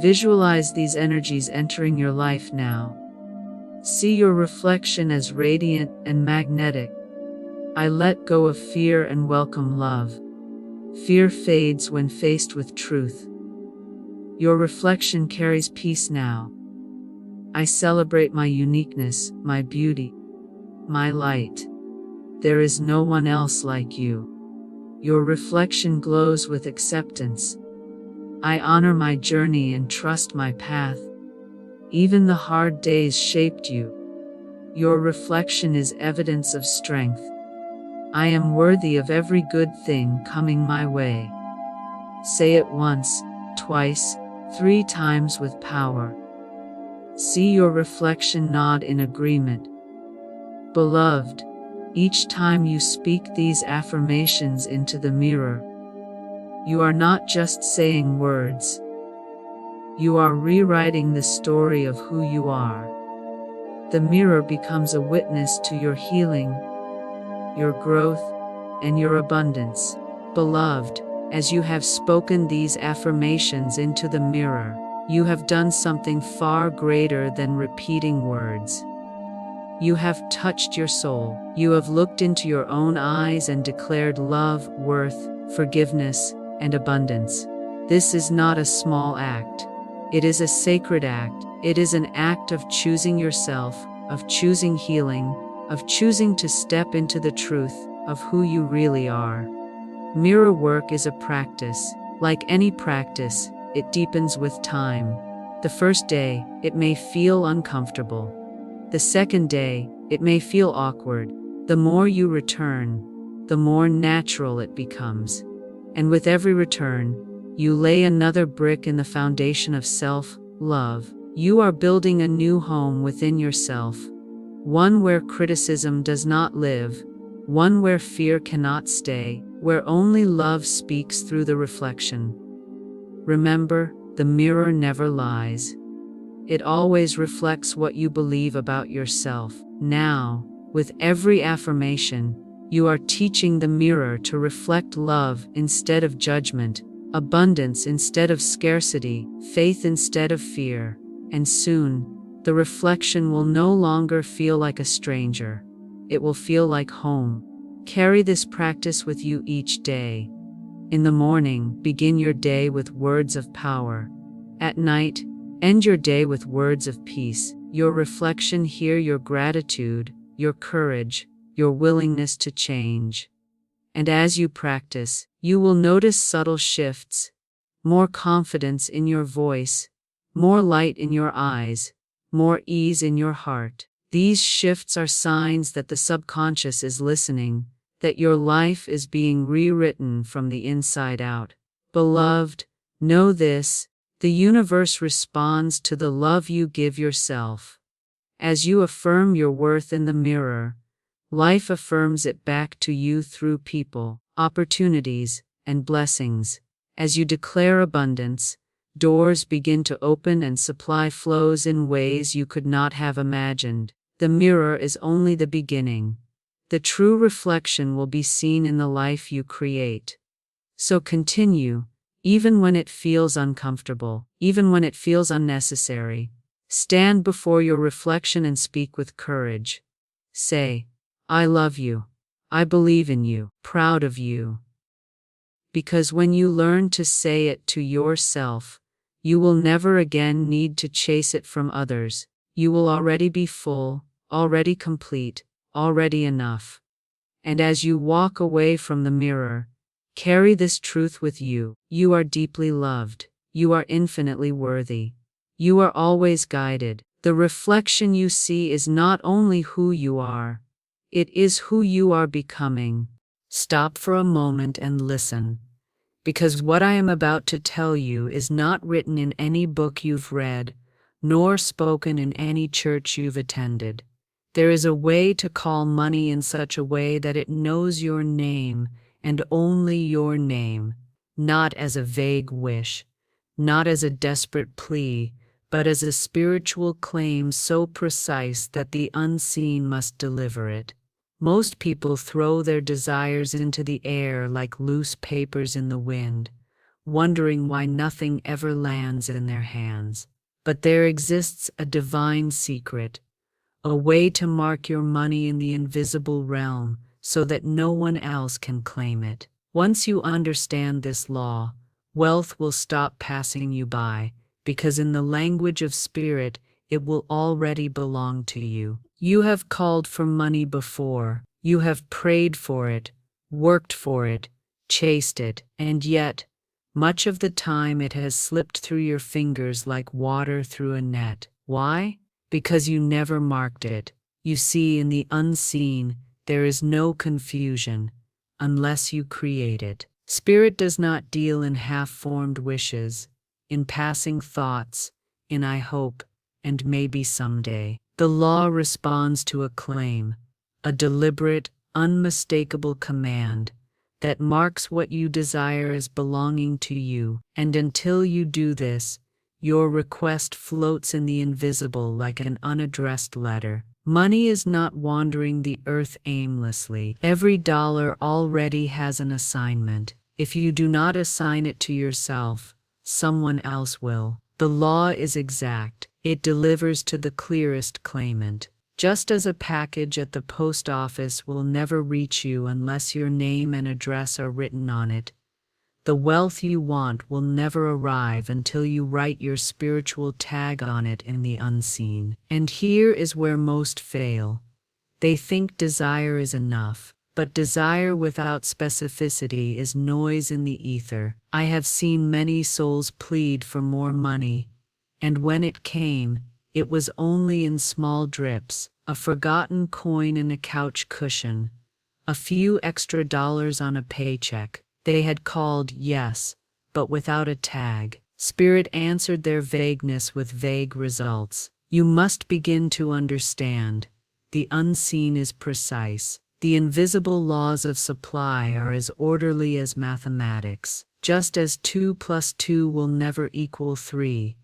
Visualize these energies entering your life now. See your reflection as radiant and magnetic. I let go of fear and welcome love. Fear fades when faced with truth. Your reflection carries peace now. I celebrate my uniqueness, my beauty, my light. There is no one else like you. Your reflection glows with acceptance. I honor my journey and trust my path. Even the hard days shaped you. Your reflection is evidence of strength. I am worthy of every good thing coming my way. Say it once, twice, 3 times with power. See your reflection nod in agreement. Beloved, each time you speak these affirmations into the mirror, you are not just saying words. You are rewriting the story of who you are. The mirror becomes a witness to your healing, your growth, and your abundance. Beloved, as you have spoken these affirmations into the mirror, you have done something far greater than repeating words. You have touched your soul. You have looked into your own eyes and declared love, worth, forgiveness, and abundance. This is not a small act. It is a sacred act. It is an act of choosing yourself, of choosing healing, of choosing to step into the truth of who you really are. Mirror work is a practice. Like any practice, it deepens with time. The first day, it may feel uncomfortable. The second day, it may feel awkward. The more you return, the more natural it becomes. And with every return, you lay another brick in the foundation of self-love. You are building a new home within yourself, one where criticism does not live, one where fear cannot stay, where only love speaks through the reflection. Remember, the mirror never lies. It always reflects what you believe about yourself. Now, with every affirmation, you are teaching the mirror to reflect love instead of judgment, abundance instead of scarcity, faith instead of fear. And soon, the reflection will no longer feel like a stranger. It will feel like home. Carry this practice with you each day. In the morning, begin your day with words of power. At night, end your day with words of peace. Your reflection hear your gratitude, your courage, your willingness to change. And as you practice, you will notice subtle shifts, more confidence in your voice, more light in your eyes, more ease in your heart. These shifts are signs that the subconscious is listening, that your life is being rewritten from the inside out. Beloved, know this, the universe responds to the love you give yourself. As you affirm your worth in the mirror, life affirms it back to you through people, opportunities, and blessings. As you declare abundance, doors begin to open and supply flows in ways you could not have imagined. The mirror is only the beginning. The true reflection will be seen in the life you create. So continue, even when it feels uncomfortable, even when it feels unnecessary. Stand before your reflection and speak with courage. Say, I love you. I believe in you. Proud of you. Because when you learn to say it to yourself, you will never again need to chase it from others. You will already be full, already complete, already enough. And as you walk away from the mirror, carry this truth with you. You are deeply loved. You are infinitely worthy. You are always guided. The reflection you see is not only who you are, it is who you are becoming. Stop for a moment and listen. Because what I am about to tell you is not written in any book you've read, nor spoken in any church you've attended. There is a way to call money in such a way that it knows your name, and only your name, not as a vague wish, not as a desperate plea, but as a spiritual claim so precise that the unseen must deliver it. Most people throw their desires into the air like loose papers in the wind, wondering why nothing ever lands in their hands. But there exists a divine secret, a way to mark your money in the invisible realm so that no one else can claim it. Once you understand this law, wealth will stop passing you by, because in the language of spirit, it will already belong to you. You have called for money before. You have prayed for it, worked for it, chased it, and yet, much of the time it has slipped through your fingers like water through a net. Why? Because you never marked it. You see, in the unseen, there is no confusion, unless you create it. Spirit does not deal in half-formed wishes, in passing thoughts, in I hope, and maybe someday. The law responds to a claim, a deliberate, unmistakable command that marks what you desire as belonging to you, and until you do this, your request floats in the invisible like an unaddressed letter. Money is not wandering the earth aimlessly. Every dollar already has an assignment. If you do not assign it to yourself, someone else will. The law is exact. It delivers to the clearest claimant. Just as a package at the post office will never reach you unless your name and address are written on it, the wealth you want will never arrive until you write your spiritual tag on it in the unseen. And here is where most fail. They think desire is enough, but desire without specificity is noise in the ether. I have seen many souls plead for more money, and when it came, It was only in small drips, a forgotten coin in a couch cushion, a few extra dollars on a paycheck. They had called, yes, but without a tag. Spirit answered their vagueness with vague results. You must begin to understand. The unseen is precise. The invisible laws of supply are as orderly as mathematics. Just as 2 plus 2 will never equal 3,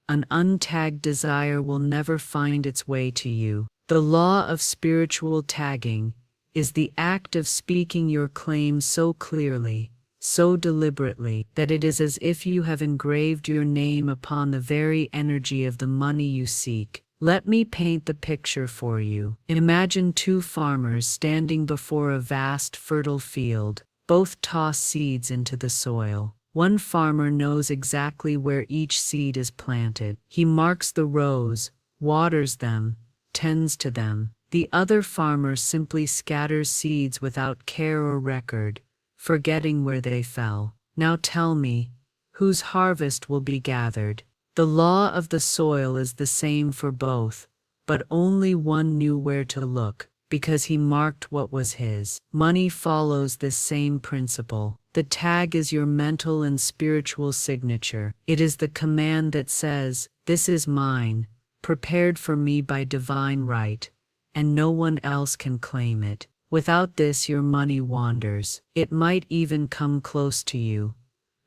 an untagged desire will never find its way to you. The law of spiritual tagging is the act of speaking your claim so clearly, so deliberately, that it is as if you have engraved your name upon the very energy of the money you seek. Let me paint the picture for you. Imagine two farmers standing before a vast, fertile field. Both toss seeds into the soil. One farmer knows exactly where each seed is planted. He marks the rows, waters them, tends to them. The other farmer simply scatters seeds without care or record, forgetting where they fell. Now tell me, whose harvest will be gathered? The law of the soil is the same for both, but only one knew where to look, because he marked what was his. Money follows this same principle. The tag is your mental and spiritual signature. It is the command that says, "This is mine, prepared for me by divine right, and no one else can claim it." Without this, your money wanders. It might even come close to you,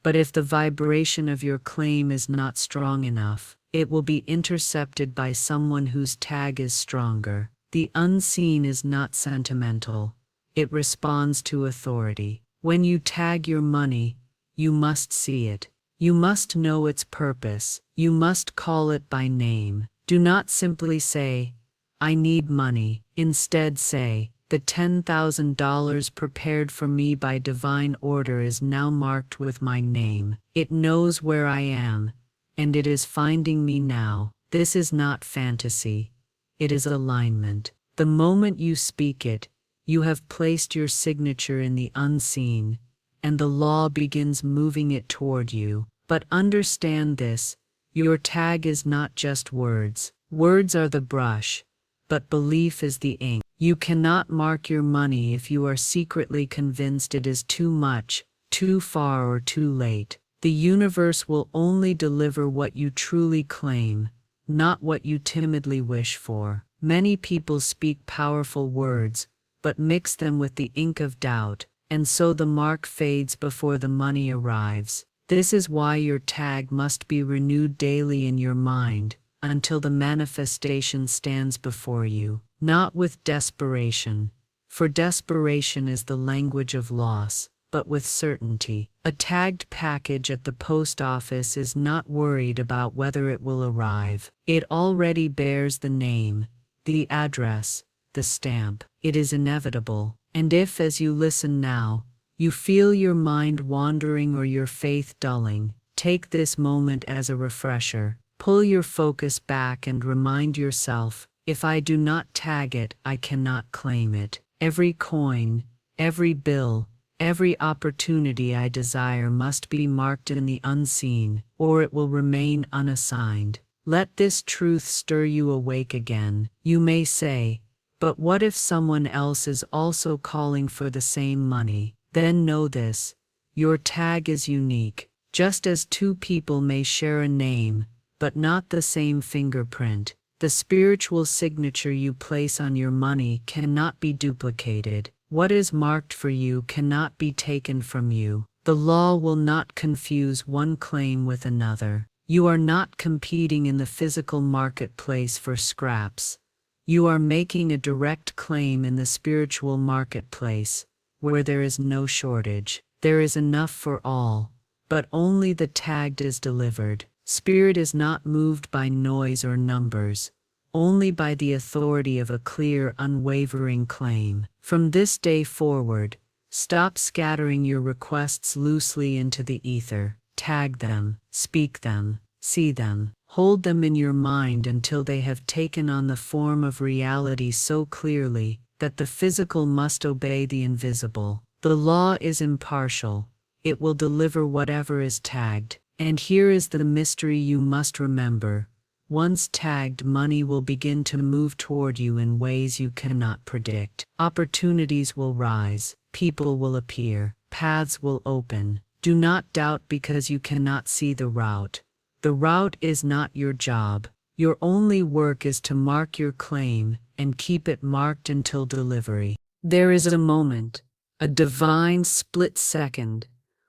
but if the vibration of your claim is not strong enough, it will be intercepted by someone whose tag is stronger. The unseen is not sentimental. It responds to authority. When you tag your money, you must see it. You must know its purpose. You must call it by name. Do not simply say, "I need money." Instead say, "The $10,000 prepared for me by divine order is now marked with my name. It knows where I am, and it is finding me now." This is not fantasy. It is alignment. The moment you speak it, you have placed your signature in the unseen, and the law begins moving it toward you. But understand this, your tag is not just words. Words are the brush, but belief is the ink. You cannot mark your money if you are secretly convinced it is too much, too far, or too late. The universe will only deliver what you truly claim, not what you timidly wish for. Many people speak powerful words, but mix them with the ink of doubt, and so the mark fades before the money arrives. This is why your tag must be renewed daily in your mind, until the manifestation stands before you. Not with desperation, for desperation is the language of loss, but with certainty. A tagged package at the post office is not worried about whether it will arrive. It already bears the name, the address, the stamp. It is inevitable. And if, as you listen now, you feel your mind wandering or your faith dulling, take this moment as a refresher. Pull your focus back and remind yourself, if I do not tag it, I cannot claim it. Every coin, every bill, every opportunity I desire must be marked in the unseen, or it will remain unassigned. Let this truth stir you awake again. You may say, "But what if someone else is also calling for the same money?" Then know this, your tag is unique. Just as two people may share a name, but not the same fingerprint, the spiritual signature you place on your money cannot be duplicated. What is marked for you cannot be taken from you. The law will not confuse one claim with another. You are not competing in the physical marketplace for scraps. You are making a direct claim in the spiritual marketplace, where there is no shortage. There is enough for all, but only the tagged is delivered. Spirit is not moved by noise or numbers, only by the authority of a clear, unwavering claim. From this day forward, stop scattering your requests loosely into the ether. Tag them, speak them, see them, hold them in your mind until they have taken on the form of reality so clearly that the physical must obey the invisible. The law is impartial. It will deliver whatever is tagged. And here is the mystery you must remember. Once tagged, money will begin to move toward you in ways you cannot predict. Opportunities will rise, people will appear, paths will open. Do not doubt because you cannot see the route. The route is not your job. Your only work is to mark your claim and keep it marked until delivery. There is a moment, a divine split second,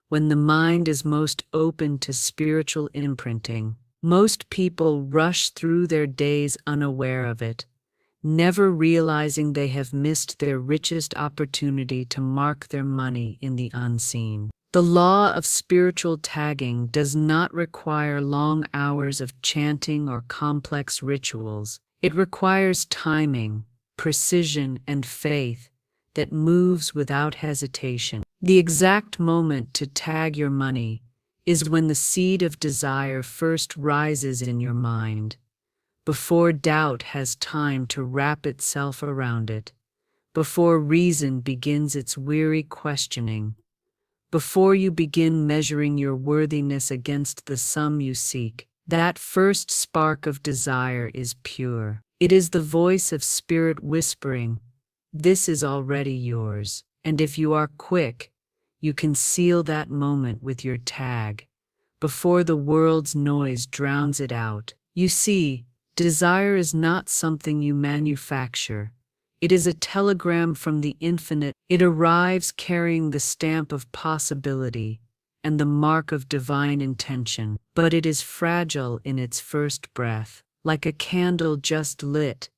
when the mind is most open to spiritual imprinting. Most people rush through their days unaware of it, never realizing they have missed their richest opportunity to mark their money in the unseen. The law of spiritual tagging does not require long hours of chanting or complex rituals. It requires timing, precision, and faith that moves without hesitation. The exact moment to tag your money is when the seed of desire first rises in your mind, before doubt has time to wrap itself around it, before reason begins its weary questioning, before you begin measuring your worthiness against the sum you seek. That first spark of desire is pure. It is the voice of spirit whispering, "This is already yours." And if you are quick, you can seal that moment with your tag, before the world's noise drowns it out. You see, desire is not something you manufacture. It is a telegram from the infinite. It arrives carrying the stamp of possibility and the mark of divine intention. But it is fragile in its first breath. Like a candle just lit,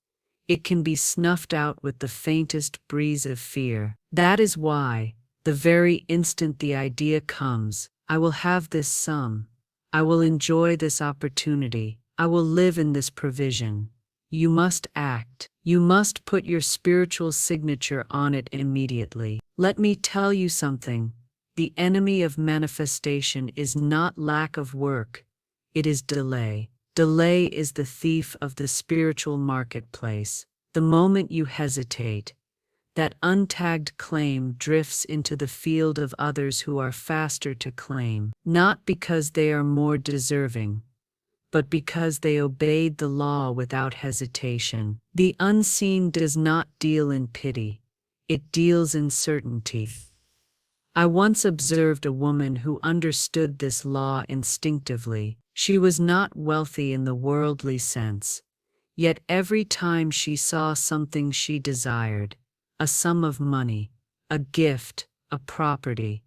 it can be snuffed out with the faintest breeze of fear. That is why, the very instant the idea comes, I will have this sum, I will enjoy this opportunity, I will live in this provision, you must act. You must put your spiritual signature on it immediately. Let me tell you something. The enemy of manifestation is not lack of work, it is delay. Delay is the thief of the spiritual marketplace. The moment you hesitate, that untagged claim drifts into the field of others who are faster to claim, not because they are more deserving, but because they obeyed the law without hesitation. The unseen does not deal in pity, it deals in certainty. I once observed a woman who understood this law instinctively. She was not wealthy in the worldly sense, yet every time she saw something she desired, a sum of money, a gift, a property,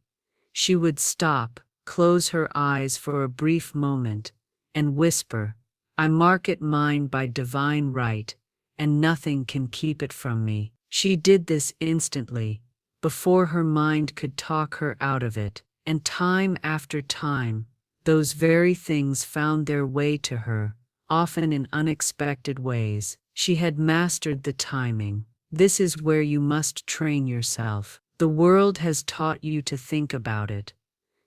she would stop, close her eyes for a brief moment, and whisper, "I mark it mine by divine right, and nothing can keep it from me." She did this instantly, before her mind could talk her out of it, and time after time, those very things found their way to her, often in unexpected ways. She had mastered the timing. This is where you must train yourself. The world has taught you to think about it,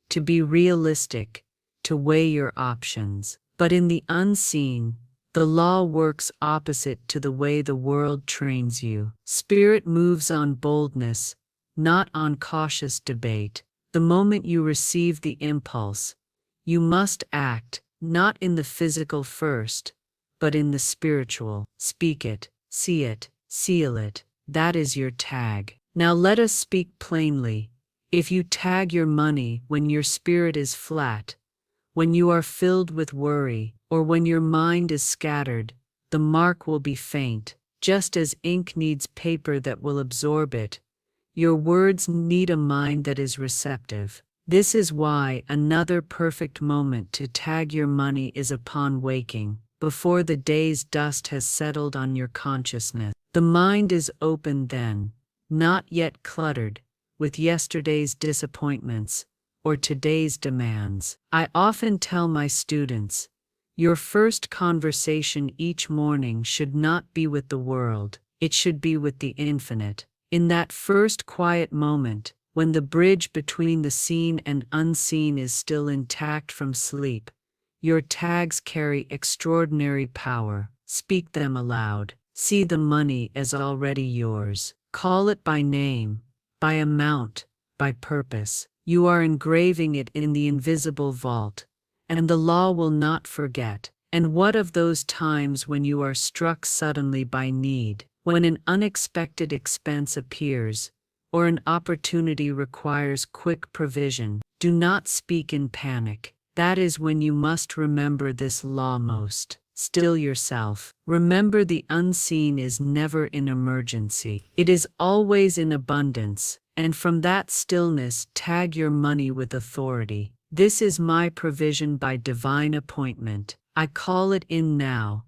to be realistic, to weigh your options. But in the unseen, the law works opposite to the way the world trains you. Spirit moves on boldness, not on cautious debate. The moment you receive the impulse, you must act, not in the physical first, but in the spiritual. Speak it, see it, seal it. That is your tag. Now let us speak plainly. If you tag your money when your spirit is flat, when you are filled with worry, or when your mind is scattered, the mark will be faint. Just as ink needs paper that will absorb it, your words need a mind that is receptive. This is why another perfect moment to tag your money is upon waking, before the day's dust has settled on your consciousness. The mind is open then, not yet cluttered with yesterday's disappointments or today's demands. I often tell my students, your first conversation each morning should not be with the world, it should be with the infinite. In that first quiet moment, when the bridge between the seen and unseen is still intact from sleep, your tags carry extraordinary power. Speak them aloud. See the money as already yours. Call it by name, by amount, by purpose. You are engraving it in the invisible vault, and the law will not forget. And what of those times when you are struck suddenly by need, when an unexpected expense appears, or an opportunity requires quick provision? Do not speak in panic. That is when you must remember this law most. Still yourself. Remember, the unseen is never in emergency. It is always in abundance, and from that stillness tag your money with authority. This is my provision by divine appointment. I call it in now,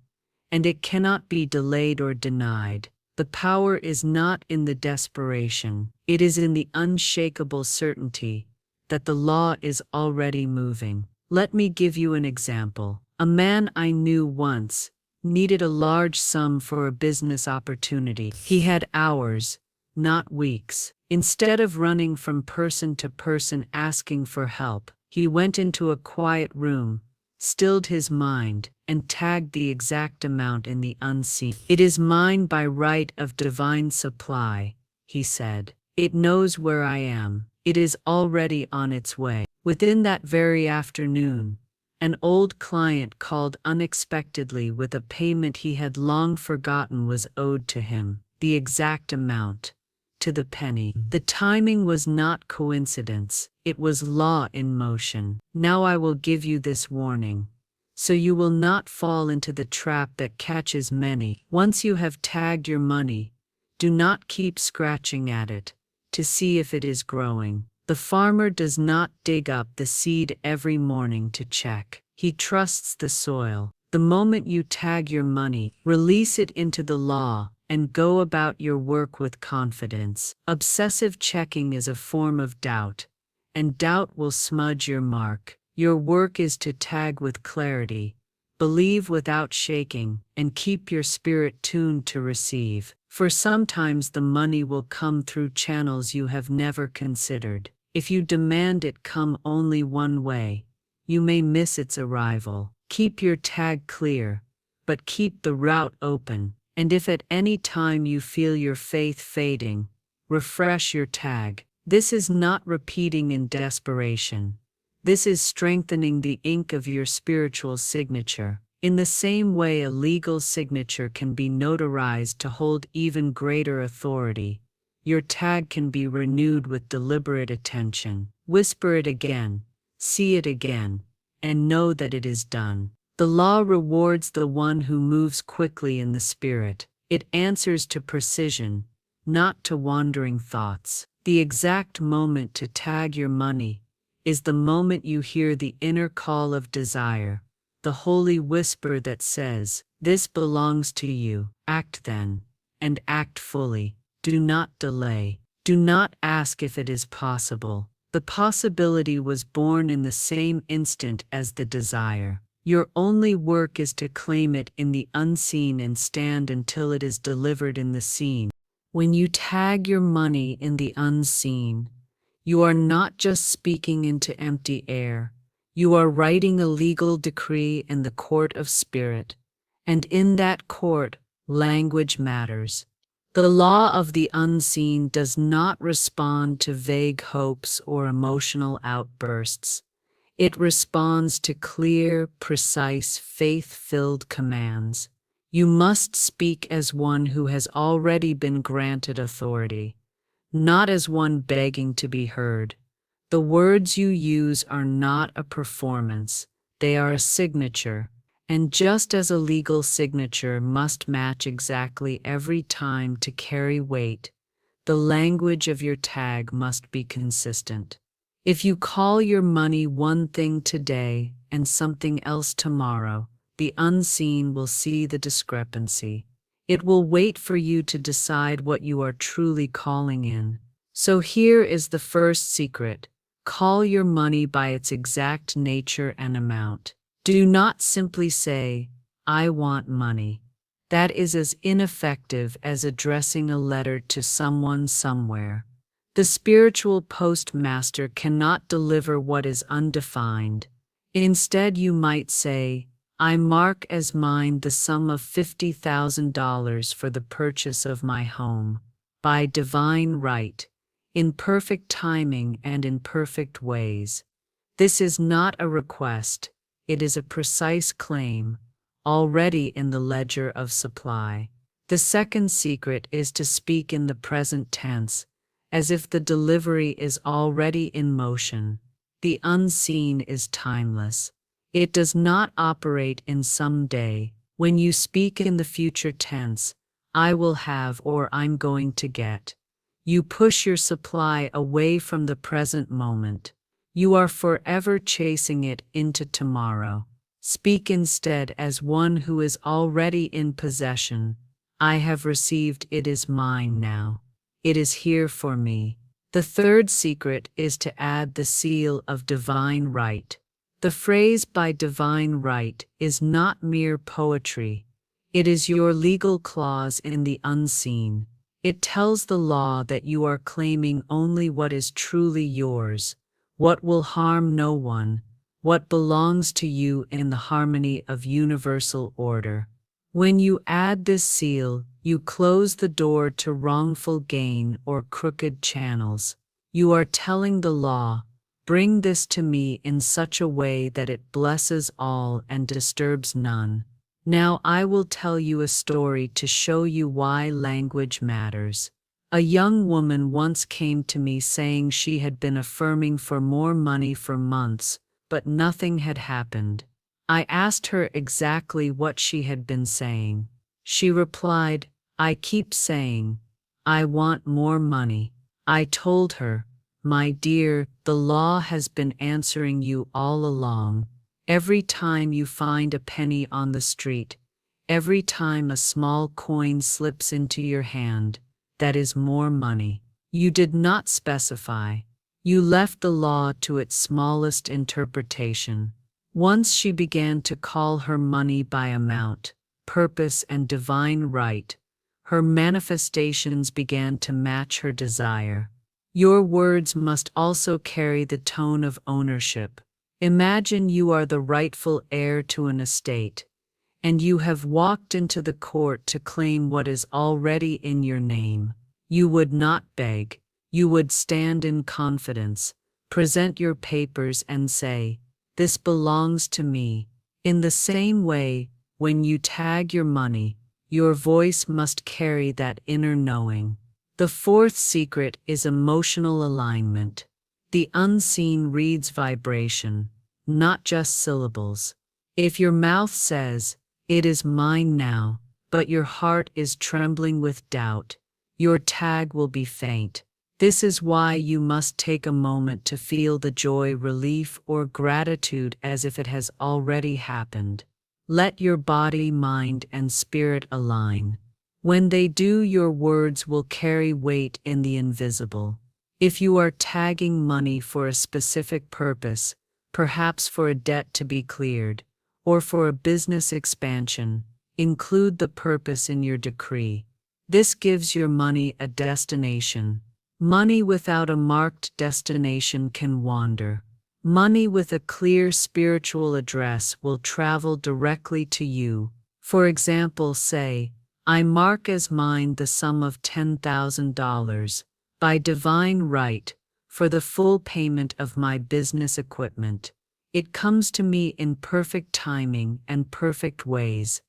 and it cannot be delayed or denied. The power is not in the desperation, it is in the unshakable certainty that the law is already moving. Let me give you an example. A man I knew once needed a large sum for a business opportunity. He had hours, not weeks. Instead of running from person to person asking for help, he went into a quiet room, stilled his mind, and tagged the exact amount in the unseen. It is mine by right of divine supply, he said. It knows where I am. It is already on its way. Within that very afternoon, an old client called unexpectedly with a payment he had long forgotten was owed to him, the exact amount, to the penny. The timing was not coincidence, it was law in motion. Now I will give you this warning, so you will not fall into the trap that catches many. Once you have tagged your money, do not keep scratching at it to see if it is growing. The farmer does not dig up the seed every morning to check. He trusts the soil. The moment you tag your money, release it into the law and go about your work with confidence. Obsessive checking is a form of doubt, and doubt will smudge your mark. Your work is to tag with clarity, believe without shaking, and keep your spirit tuned to receive. For sometimes the money will come through channels you have never considered. If you demand it come only one way, you may miss its arrival. Keep your tag clear, but keep the route open. And if at any time you feel your faith fading, refresh your tag. This is not repeating in desperation. This is strengthening the ink of your spiritual signature. In the same way a legal signature can be notarized to hold even greater authority, your tag can be renewed with deliberate attention. Whisper it again, see it again, and know that it is done. The law rewards the one who moves quickly in the spirit. It answers to precision, not to wandering thoughts. The exact moment to tag your money is the moment you hear the inner call of desire, the holy whisper that says, "This belongs to you." Act then, and act fully. Do not delay. Do not ask if it is possible. The possibility was born in the same instant as the desire. Your only work is to claim it in the unseen and stand until it is delivered in the seen. When you tag your money in the unseen, you are not just speaking into empty air. You are writing a legal decree in the court of spirit. And in that court, language matters. The law of the unseen does not respond to vague hopes or emotional outbursts. It responds to clear, precise, faith-filled commands. You must speak as one who has already been granted authority, not as one begging to be heard. The words you use are not a performance, they are a signature. And just as a legal signature must match exactly every time to carry weight, the language of your tag must be consistent. If you call your money one thing today and something else tomorrow, the unseen will see the discrepancy. It will wait for you to decide what you are truly calling in. So here is the first secret. Call your money by its exact nature and amount. Do not simply say, "I want money." That is as ineffective as addressing a letter to someone somewhere. The spiritual postmaster cannot deliver what is undefined. Instead, you might say, "I mark as mine the sum of $50,000 for the purchase of my home, by divine right, in perfect timing and in perfect ways." This is not a request. It is a precise claim, already in the ledger of supply. The second secret is to speak in the present tense, as if the delivery is already in motion. The unseen is timeless. It does not operate in someday. When you speak in the future tense, I will have or I'm going to get, you push your supply away from the present moment. You are forever chasing it into tomorrow. Speak instead as one who is already in possession. I have received, it is mine now. It is here for me. The third secret is to add the seal of divine right. The phrase "by divine right" is not mere poetry. It is your legal clause in the unseen. It tells the law that you are claiming only what is truly yours, what will harm no one, what belongs to you in the harmony of universal order. When you add this seal, you close the door to wrongful gain or crooked channels. You are telling the law, bring this to me in such a way that it blesses all and disturbs none. Now I will tell you a story to show you why language matters. A young woman once came to me saying she had been affirming for more money for months, but nothing had happened. I asked her exactly what she had been saying. She replied, I keep saying, I want more money. I told her, my dear, the law has been answering you all along. Every time you find a penny on the street, every time a small coin slips into your hand, that is more money. You did not specify. You left the law to its smallest interpretation. Once she began to call her money by amount, purpose, and divine right, her manifestations began to match her desire. Your words must also carry the tone of ownership. Imagine you are the rightful heir to an estate, and you have walked into the court to claim what is already in your name. You would not beg. You would stand in confidence, present your papers and say, this belongs to me. In the same way, when you tag your money, your voice must carry that inner knowing. The fourth secret is emotional alignment. The unseen reads vibration, not just syllables. If your mouth says, it is mine now, but your heart is trembling with doubt, your tag will be faint. This is why you must take a moment to feel the joy, relief, or gratitude as if it has already happened. Let your body, mind, and spirit align. When they do, your words will carry weight in the invisible. If you are tagging money for a specific purpose, perhaps for a debt to be cleared, or for a business expansion, include the purpose in your decree. This gives your money a destination. Money without a marked destination can wander. Money with a clear spiritual address will travel directly to you. For example, say, I mark as mine the sum of $10,000, by divine right, for the full payment of my business equipment. It comes to me in perfect timing and perfect ways,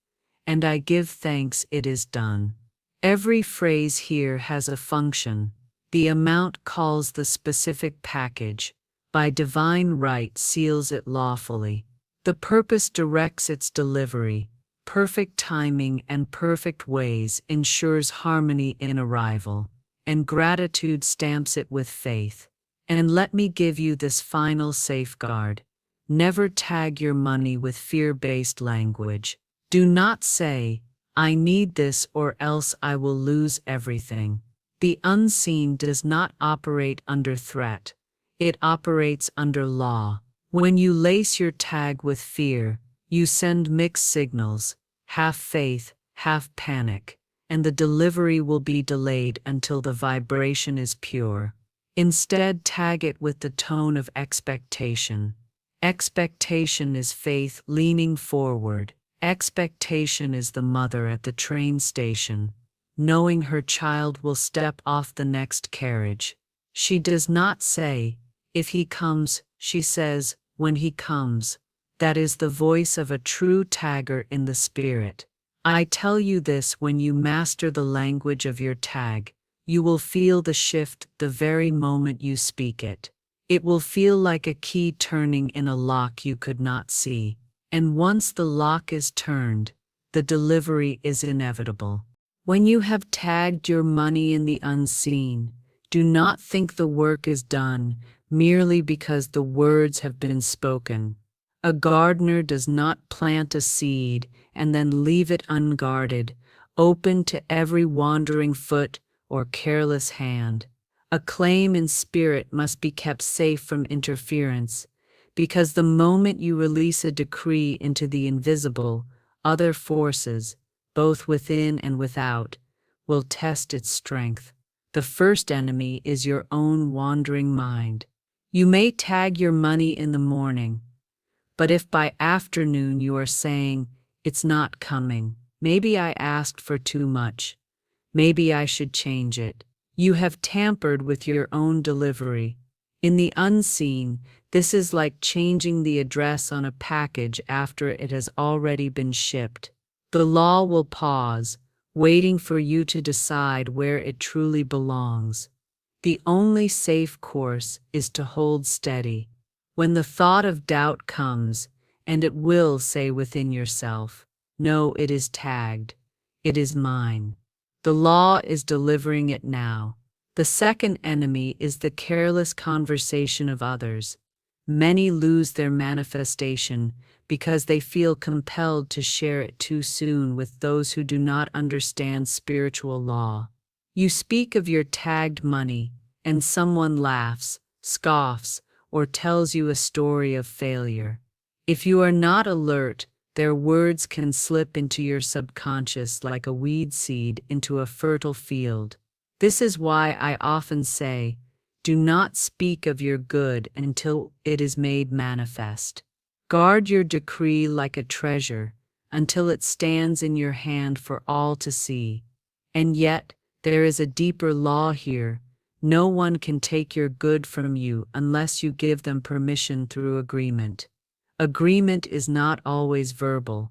and I give thanks it is done. Every phrase here has a function. The amount calls the specific package. By divine right seals it lawfully. The purpose directs its delivery. Perfect timing and perfect ways ensures harmony in arrival, and gratitude stamps it with faith. And let me give you this final safeguard. Never tag your money with fear-based language. Do not say, I need this or else I will lose everything. The unseen does not operate under threat. It operates under law. When you lace your tag with fear, you send mixed signals, half faith, half panic, and the delivery will be delayed until the vibration is pure. Instead, tag it with the tone of expectation. Expectation is faith leaning forward. Expectation is the mother at the train station, knowing her child will step off the next carriage. She does not say, if he comes, she says, when he comes. That is the voice of a true tagger in the spirit. I tell you this, when you master the language of your tag, you will feel the shift the very moment you speak it. It will feel like a key turning in a lock you could not see. And once the lock is turned, the delivery is inevitable. When you have tagged your money in the unseen, do not think the work is done merely because the words have been spoken. A gardener does not plant a seed and then leave it unguarded, open to every wandering foot or careless hand. A claim in spirit must be kept safe from interference, because the moment you release a decree into the invisible, other forces, both within and without, will test its strength. The first enemy is your own wandering mind. You may tag your money in the morning, but if by afternoon you are saying, "It's not coming, maybe I asked for too much, maybe I should change it," you have tampered with your own delivery. In the unseen, this is like changing the address on a package after it has already been shipped. The law will pause, waiting for you to decide where it truly belongs. The only safe course is to hold steady. When the thought of doubt comes, and it will, say within yourself, "No, it is tagged. It is mine." The law is delivering it now. The second enemy is the careless conversation of others. Many lose their manifestation because they feel compelled to share it too soon with those who do not understand spiritual law. You speak of your tagged money, and someone laughs, scoffs, or tells you a story of failure. If you are not alert, their words can slip into your subconscious like a weed seed into a fertile field. This is why I often say, do not speak of your good until it is made manifest. Guard your decree like a treasure until it stands in your hand for all to see. And yet, there is a deeper law here. No one can take your good from you unless you give them permission through agreement. Agreement is not always verbal.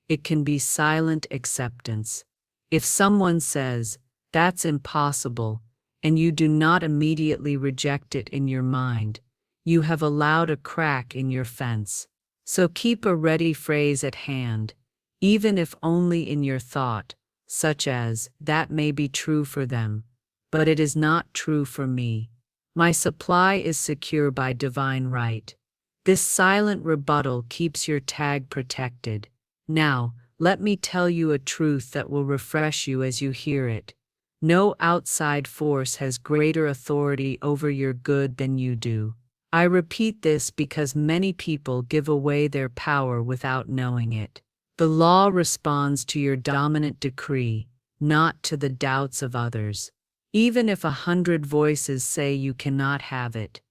It can be silent acceptance. If someone says, "That's impossible," and you do not immediately reject it in your mind, you have allowed a crack in your fence. So keep a ready phrase at hand, even if only in your thought, such as, "That may be true for them, but it is not true for me. My supply is secure by divine right." This silent rebuttal keeps your tag protected. Now, let me tell you a truth that will refresh you as you hear it. No outside force has greater authority over your good than you do. I repeat this because many people give away their power without knowing it. The law responds to your dominant decree, not to the doubts of others. Even if 100 voices say you cannot have it,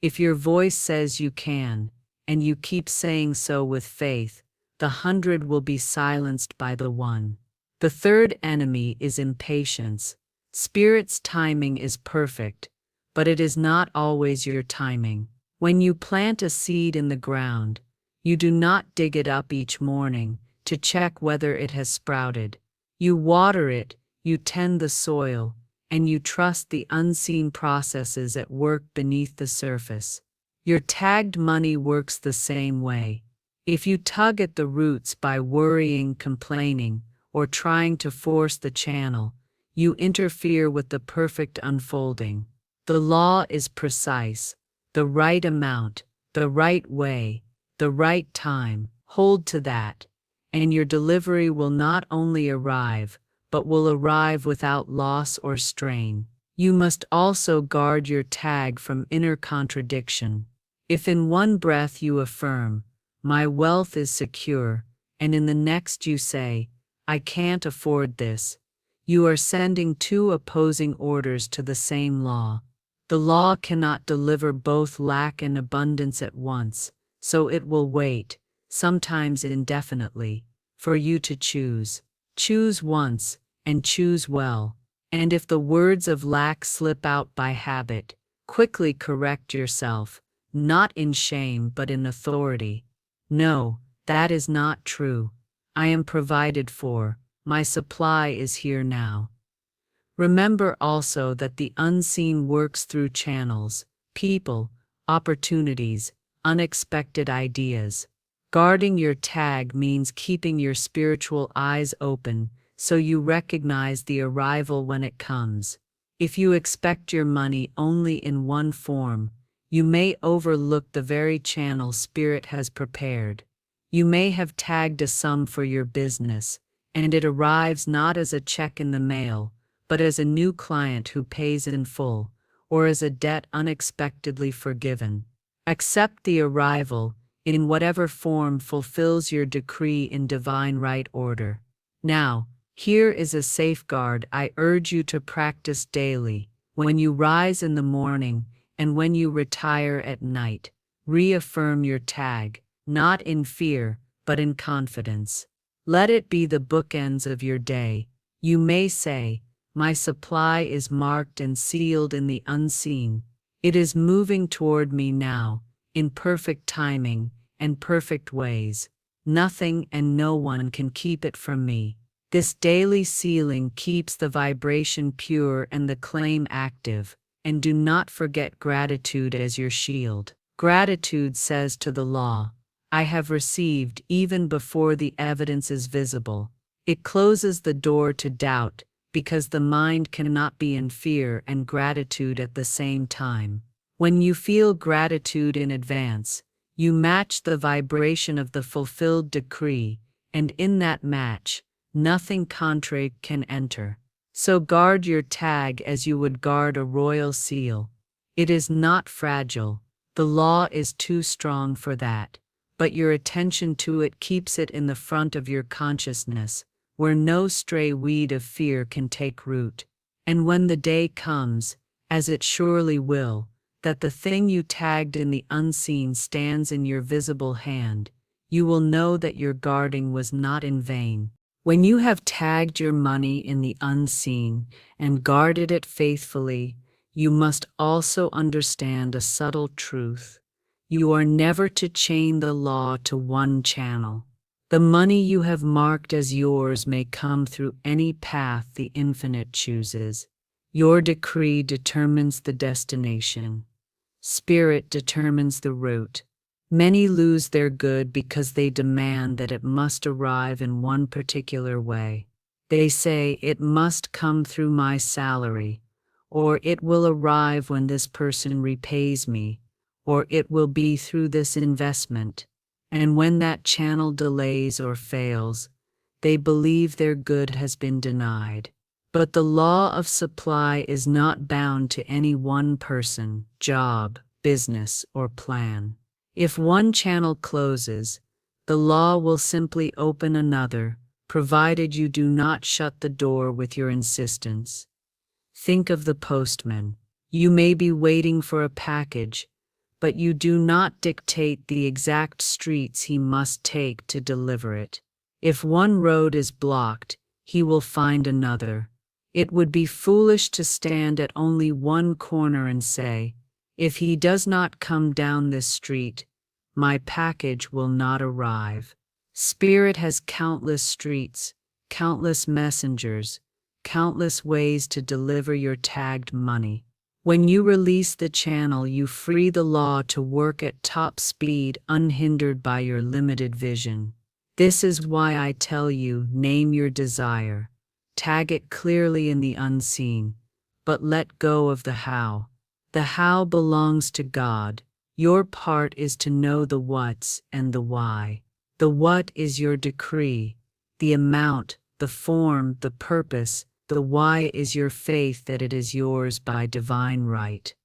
if your voice says you can, and you keep saying so with faith, the 100 will be silenced by the one. The third enemy is impatience. Spirit's timing is perfect, but it is not always your timing. When you plant a seed in the ground, you do not dig it up each morning to check whether it has sprouted. You water it, you tend the soil, and you trust the unseen processes at work beneath the surface. Your tagged money works the same way. If you tug at the roots by worrying, complaining, or trying to force the channel, you interfere with the perfect unfolding. The law is precise. The right amount, the right way, the right time. Hold to that, and your delivery will not only arrive, but will arrive without loss or strain. You must also guard your tag from inner contradiction. If in one breath you affirm, "My wealth is secure," and in the next you say, "I can't afford this," you are sending two opposing orders to the same law. The law cannot deliver both lack and abundance at once, so it will wait, sometimes indefinitely, for you to choose. Choose once, and choose well. And if the words of lack slip out by habit, quickly correct yourself, not in shame but in authority. No, that is not true. I am provided for. My supply is here now. Remember also that the unseen works through channels, people, opportunities, unexpected ideas. Guarding your tag means keeping your spiritual eyes open so you recognize the arrival when it comes. If you expect your money only in one form, you may overlook the very channel Spirit has prepared. You may have tagged a sum for your business, and it arrives not as a check in the mail, but as a new client who pays in full, or as a debt unexpectedly forgiven. Accept the arrival, in whatever form fulfills your decree in divine right order. Now, here is a safeguard I urge you to practice daily. When you rise in the morning and when you retire at night, reaffirm your tag, not in fear, but in confidence. Let it be the bookends of your day. You may say, "My supply is marked and sealed in the unseen. It is moving toward me now, in perfect timing and perfect ways. Nothing and no one can keep it from me." This daily sealing keeps the vibration pure and the claim active, and do not forget gratitude as your shield. Gratitude says to the law, "I have received even before the evidence is visible." It closes the door to doubt, because the mind cannot be in fear and gratitude at the same time. When you feel gratitude in advance, you match the vibration of the fulfilled decree, and in that match, nothing contrary can enter. So guard your tag as you would guard a royal seal. It is not fragile. The law is too strong for that. But your attention to it keeps it in the front of your consciousness, where no stray weed of fear can take root. And when the day comes, as it surely will, that the thing you tagged in the unseen stands in your visible hand, you will know that your guarding was not in vain. When you have tagged your money in the unseen and guarded it faithfully, you must also understand a subtle truth. You are never to chain the law to one channel. The money you have marked as yours may come through any path the infinite chooses. Your decree determines the destination. Spirit determines the route. Many lose their good because they demand that it must arrive in one particular way. They say, "It must come through my salary," or "It will arrive when this person repays me," or "It will be through this investment." And when that channel delays or fails, they believe their good has been denied. But the law of supply is not bound to any one person, job, business, or plan. If one channel closes, the law will simply open another, provided you do not shut the door with your insistence. Think of the postman. You may be waiting for a package, but you do not dictate the exact streets he must take to deliver it. If one road is blocked, he will find another. It would be foolish to stand at only one corner and say, "If he does not come down this street, my package will not arrive." Spirit has countless streets, countless messengers, countless ways to deliver your tagged money. When you release the channel, you free the law to work at top speed, unhindered by your limited vision. This is why I tell you, name your desire. Tag it clearly in the unseen, but let go of the how. The how belongs to God. Your part is to know the what's and the why. The what is your decree, the amount, the form, the purpose. The why is your faith that it is yours by divine right.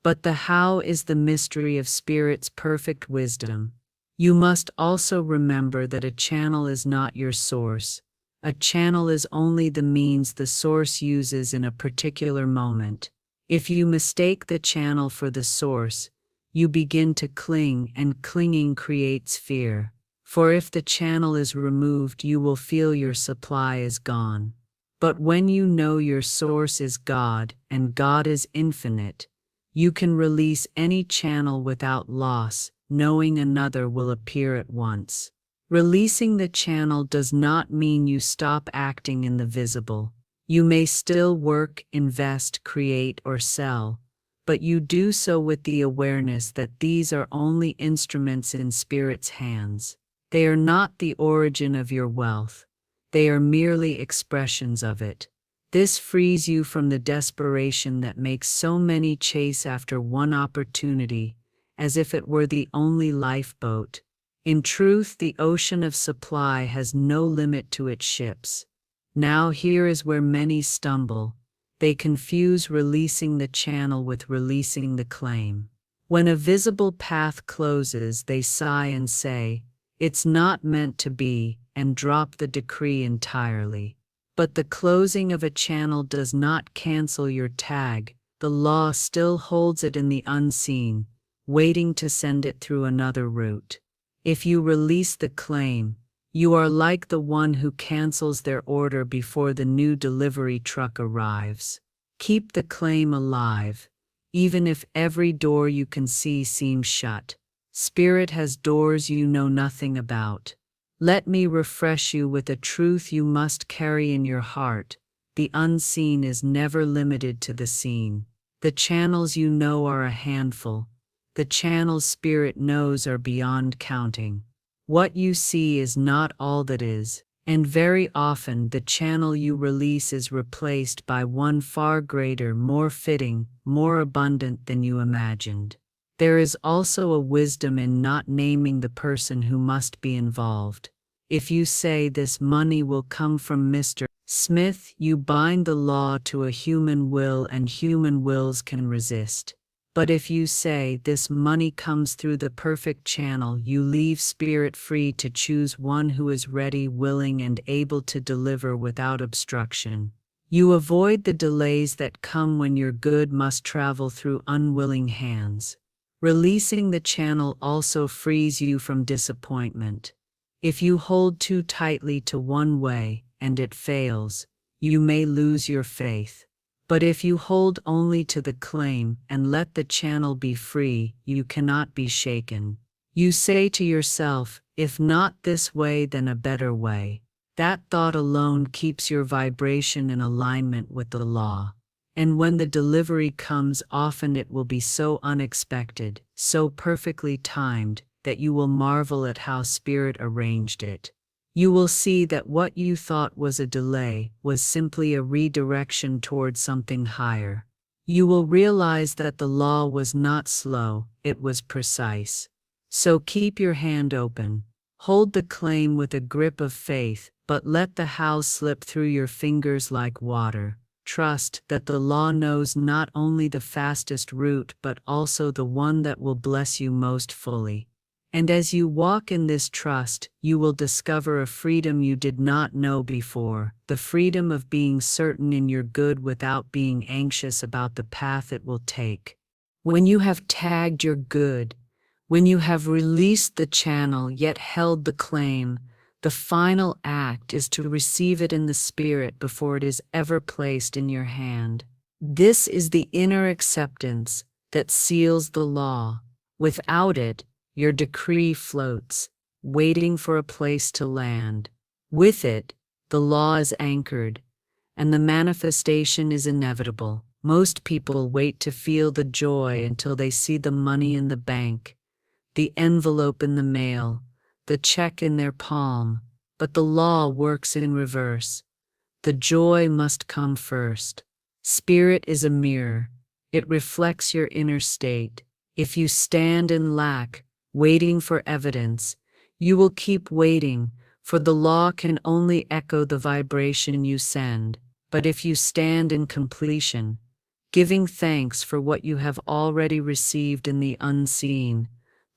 But the how is the mystery of Spirit's perfect wisdom. You must also remember that a channel is not your source. A channel is only the means the source uses in a particular moment. If you mistake the channel for the source, you begin to cling, and clinging creates fear. For if the channel is removed, you will feel your supply is gone. But when you know your source is God, and God is infinite, you can release any channel without loss, knowing another will appear at once. Releasing the channel does not mean you stop acting in the visible. You may still work, invest, create, or sell, but you do so with the awareness that these are only instruments in Spirit's hands. They are not the origin of your wealth. They are merely expressions of it. This frees you from the desperation that makes so many chase after one opportunity, as if it were the only lifeboat. In truth, the ocean of supply has no limit to its ships. Now here is where many stumble. They confuse releasing the channel with releasing the claim. When a visible path closes, they sigh and say, "It's not meant to be," and drop the decree entirely. But the closing of a channel does not cancel your tag. The law still holds it in the unseen, waiting to send it through another route. If you release the claim, you are like the one who cancels their order before the new delivery truck arrives. Keep the claim alive, even if every door you can see seems shut. Spirit has doors you know nothing about. Let me refresh you with a truth you must carry in your heart. The unseen is never limited to the seen. The channels you know are a handful. The channels Spirit knows are beyond counting. What you see is not all that is, and very often the channel you release is replaced by one far greater, more fitting, more abundant than you imagined. There is also a wisdom in not naming the person who must be involved. If you say this money will come from Mr. Smith, you bind the law to a human will, and human wills can resist. But if you say this money comes through the perfect channel, you leave Spirit free to choose one who is ready, willing, and able to deliver without obstruction. You avoid the delays that come when your good must travel through unwilling hands. Releasing the channel also frees you from disappointment. If you hold too tightly to one way and it fails, you may lose your faith. But if you hold only to the claim and let the channel be free, you cannot be shaken. You say to yourself, if not this way, then a better way. That thought alone keeps your vibration in alignment with the law. And when the delivery comes, often it will be so unexpected, so perfectly timed, that you will marvel at how Spirit arranged it. You will see that what you thought was a delay was simply a redirection toward something higher. You will realize that the law was not slow, it was precise. So keep your hand open. Hold the claim with a grip of faith, but let the house slip through your fingers like water. Trust that the law knows not only the fastest route but also the one that will bless you most fully. And as you walk in this trust, you will discover a freedom you did not know before, the freedom of being certain in your good without being anxious about the path it will take. When you have tagged your good, when you have released the channel yet held the claim, the final act is to receive it in the Spirit before it is ever placed in your hand. This is the inner acceptance that seals the law. Without it, your decree floats, waiting for a place to land. With it, the law is anchored, and the manifestation is inevitable. Most people wait to feel the joy until they see the money in the bank, the envelope in the mail, the check in their palm, but the law works in reverse. The joy must come first. Spirit is a mirror. It reflects your inner state. If you stand in lack, waiting for evidence, you will keep waiting, for the law can only echo the vibration you send. But if you stand in completion, giving thanks for what you have already received in the unseen,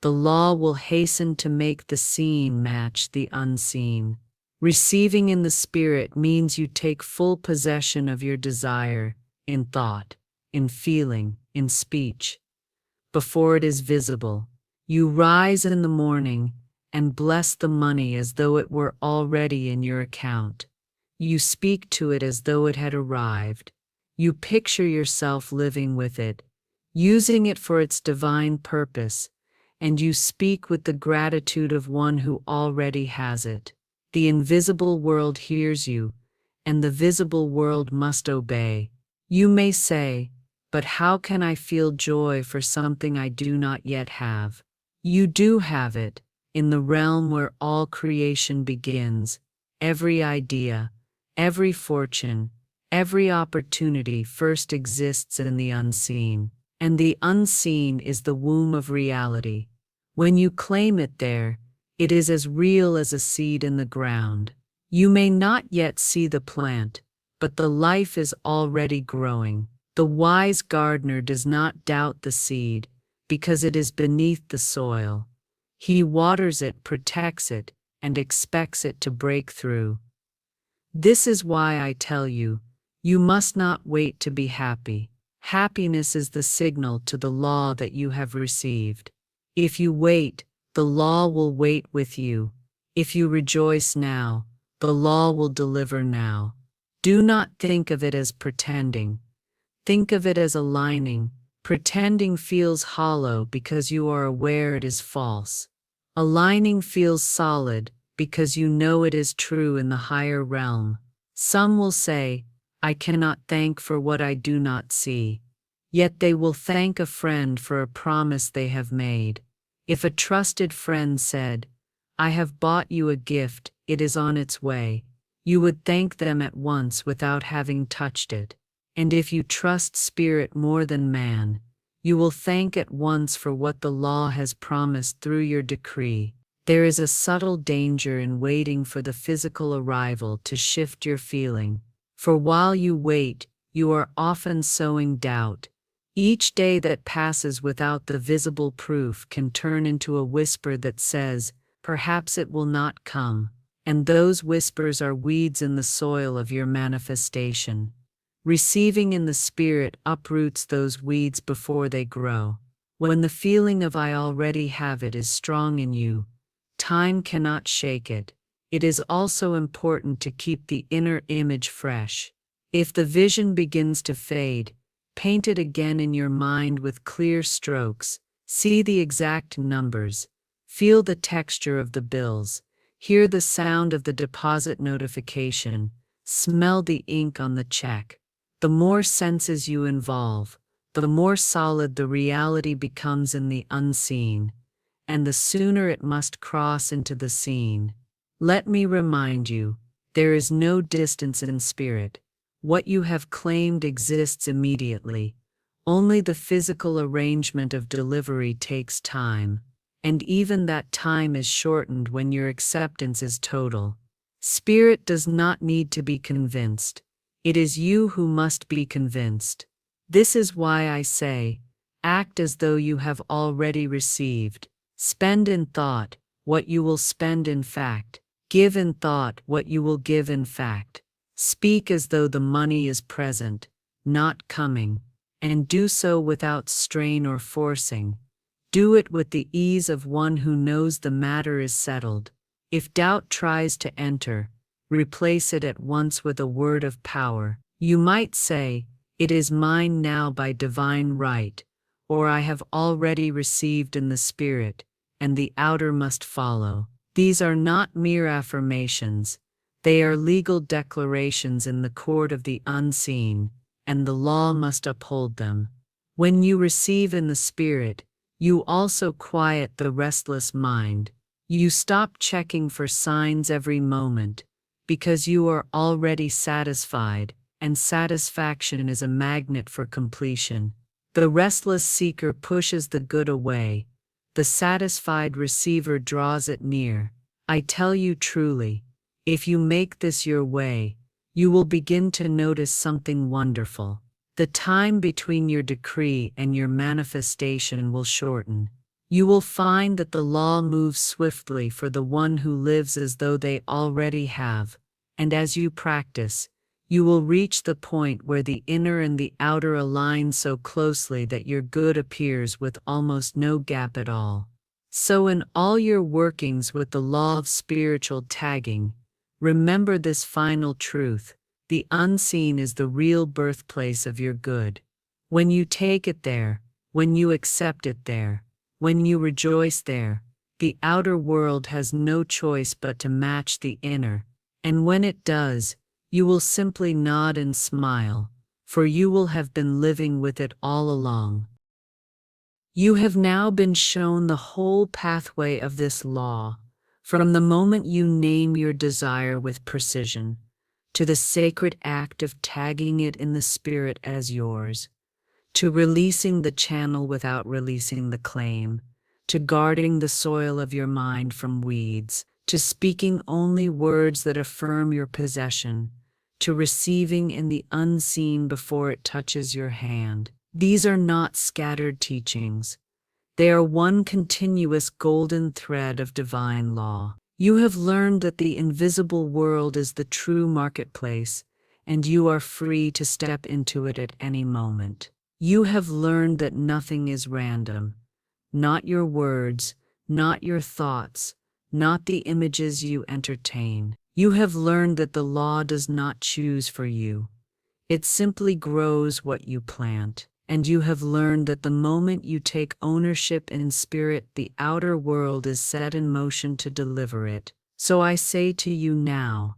the law will hasten to make the seen match the unseen. Receiving in the Spirit means you take full possession of your desire, in thought, in feeling, in speech. Before it is visible, you rise in the morning and bless the money as though it were already in your account. You speak to it as though it had arrived. You picture yourself living with it, using it for its divine purpose, and you speak with the gratitude of one who already has it. The invisible world hears you, and the visible world must obey. You may say, "But how can I feel joy for something I do not yet have?" You do have it, in the realm where all creation begins. Every idea, every fortune, every opportunity first exists in the unseen, and the unseen is the womb of reality. When you claim it there, it is as real as a seed in the ground. You may not yet see the plant, but the life is already growing. The wise gardener does not doubt the seed, because it is beneath the soil. He waters it, protects it, and expects it to break through. This is why I tell you, you must not wait to be happy. Happiness is the signal to the law that you have received. If you wait, the law will wait with you. If you rejoice now, the law will deliver now. Do not think of it as pretending. Think of it as aligning. Pretending feels hollow because you are aware it is false. Aligning feels solid because you know it is true in the higher realm. Some will say, "I cannot thank for what I do not see." Yet they will thank a friend for a promise they have made. If a trusted friend said, "I have bought you a gift, it is on its way," you would thank them at once without having touched it. And if you trust spirit more than man, you will thank at once for what the law has promised through your decree. There is a subtle danger in waiting for the physical arrival to shift your feeling. For while you wait, you are often sowing doubt. Each day that passes without the visible proof can turn into a whisper that says, "Perhaps it will not come." And those whispers are weeds in the soil of your manifestation. Receiving in the Spirit uproots those weeds before they grow. When the feeling of "I already have it" is strong in you, time cannot shake it. It is also important to keep the inner image fresh. If the vision begins to fade, paint it again in your mind with clear strokes. See the exact numbers. Feel the texture of the bills. Hear the sound of the deposit notification. Smell the ink on the check. The more senses you involve, the more solid the reality becomes in the unseen, and the sooner it must cross into the seen. Let me remind you, there is no distance in spirit. What you have claimed exists immediately. Only the physical arrangement of delivery takes time, and even that time is shortened when your acceptance is total. Spirit does not need to be convinced. It is you who must be convinced. This is why I say, act as though you have already received. Spend in thought what you will spend in fact. Give in thought what you will give in fact. Speak as though the money is present, not coming, and do so without strain or forcing. Do it with the ease of one who knows the matter is settled. If doubt tries to enter, replace it at once with a word of power. You might say, "It is mine now by divine right," or "I have already received in the Spirit, and the outer must follow." These are not mere affirmations. They are legal declarations in the court of the unseen, and the law must uphold them. When you receive in the Spirit, you also quiet the restless mind. You stop checking for signs every moment, because you are already satisfied, and satisfaction is a magnet for completion. The restless seeker pushes the good away. The satisfied receiver draws it near. I tell you truly, if you make this your way, you will begin to notice something wonderful. The time between your decree and your manifestation will shorten. You will find that the law moves swiftly for the one who lives as though they already have, and as you practice, you will reach the point where the inner and the outer align so closely that your good appears with almost no gap at all. So in all your workings with the law of spiritual tagging, remember this final truth: the unseen is the real birthplace of your good. When you take it there, when you accept it there, When you rejoice there, the outer world has no choice but to match the inner, and when it does, you will simply nod and smile, for you will have been living with it all along. You have now been shown the whole pathway of this law, from the moment you name your desire with precision, to the sacred act of tagging it in the spirit as yours, to releasing the channel without releasing the claim, to guarding the soil of your mind from weeds, to speaking only words that affirm your possession, to receiving in the unseen before it touches your hand. These are not scattered teachings. They are one continuous golden thread of divine law. You have learned that the invisible world is the true marketplace, and you are free to step into it at any moment. You have learned that nothing is random. Not your words, not your thoughts, not the images you entertain. You have learned that the law does not choose for you. It simply grows what you plant. And you have learned that the moment you take ownership in spirit, the outer world is set in motion to deliver it. So I say to you now,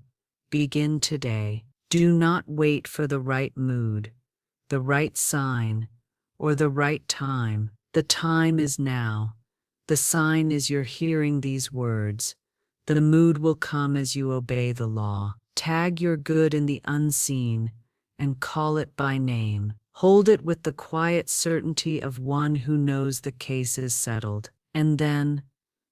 begin today. Do not wait for the right mood, the right sign, or the right time. The time is now. The sign is you're hearing these words. The mood will come as you obey the law. Tag your good in the unseen and call it by name. Hold it with the quiet certainty of one who knows the case is settled. And then,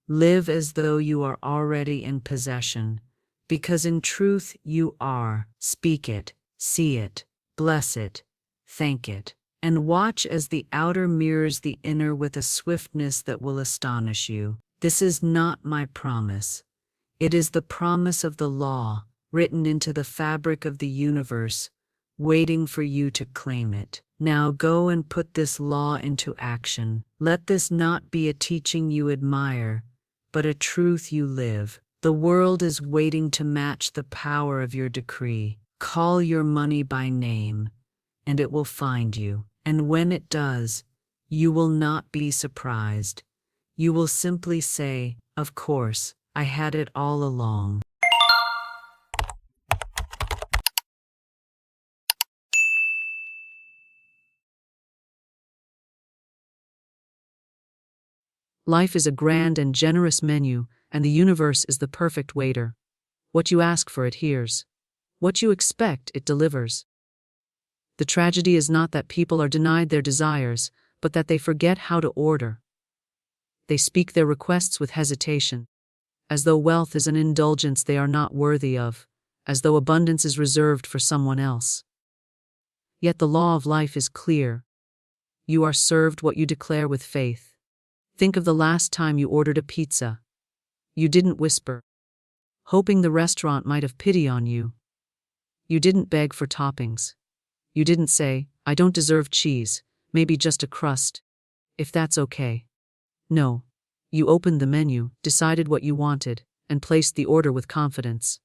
live as though you are already in possession, because in truth you are. Speak it, see it, bless it, thank it, and watch as the outer mirrors the inner with a swiftness that will astonish you. This is not my promise. It is the promise of the law, written into the fabric of the universe, waiting for you to claim it. Now go and put this law into action. Let this not be a teaching you admire, but a truth you live. The world is waiting to match the power of your decree. Call your money by name, and it will find you. And when it does, you will not be surprised. You will simply say, "Of course, I had it all along." Life is a grand and generous menu, and the universe is the perfect waiter. What you ask for, it hears. What you expect, it delivers. The tragedy is not that people are denied their desires, but that they forget how to order. They speak their requests with hesitation, as though wealth is an indulgence they are not worthy of, as though abundance is reserved for someone else. Yet the law of life is clear. You are served what you declare with faith. Think of the last time you ordered a pizza. You didn't whisper, hoping the restaurant might have pity on you. You didn't beg for toppings. You didn't say, "I don't deserve cheese, maybe just a crust, if that's okay." No. You opened the menu, decided what you wanted, and placed the order with confidence.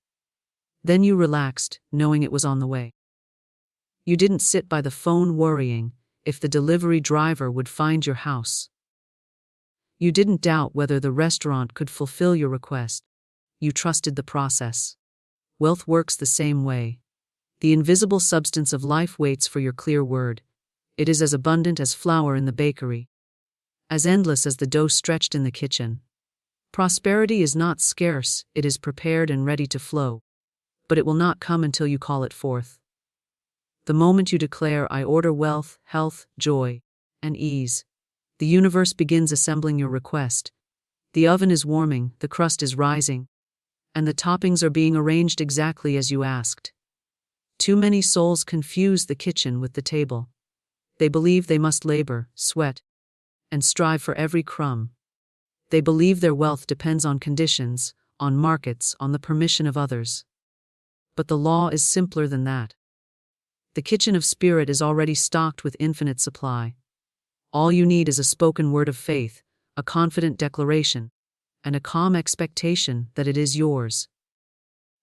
Then you relaxed, knowing it was on the way. You didn't sit by the phone worrying if the delivery driver would find your house. You didn't doubt whether the restaurant could fulfill your request. You trusted the process. Wealth works the same way. The invisible substance of life waits for your clear word. It is as abundant as flour in the bakery, as endless as the dough stretched in the kitchen. Prosperity is not scarce, it is prepared and ready to flow. But it will not come until you call it forth. The moment you declare, "I order wealth, health, joy, and ease," the universe begins assembling your request. The oven is warming, the crust is rising, and the toppings are being arranged exactly as you asked. Too many souls confuse the kitchen with the table. They believe they must labor, sweat, and strive for every crumb. They believe their wealth depends on conditions, on markets, on the permission of others. But the law is simpler than that. The kitchen of spirit is already stocked with infinite supply. All you need is a spoken word of faith, a confident declaration, and a calm expectation that it is yours.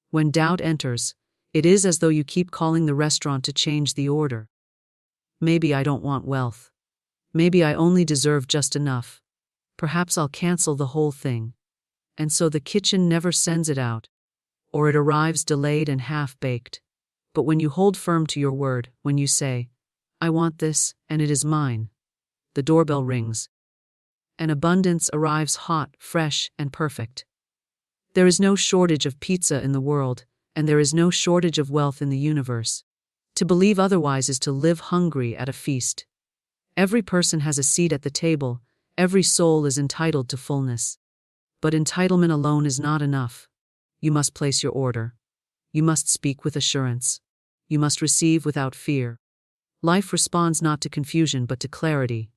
When doubt enters, it is as though you keep calling the restaurant to change the order. Maybe I don't want wealth. Maybe I only deserve just enough. Perhaps I'll cancel the whole thing. And so the kitchen never sends it out. Or it arrives delayed and half-baked. But when you hold firm to your word, when you say, I want this, and it is mine, the doorbell rings. And abundance arrives hot, fresh, and perfect. There is no shortage of pizza in the world, and there is no shortage of wealth in the universe. To believe otherwise is to live hungry at a feast. Every person has a seat at the table, every soul is entitled to fullness. But entitlement alone is not enough. You must place your order. You must speak with assurance. You must receive without fear. Life responds not to confusion but to clarity.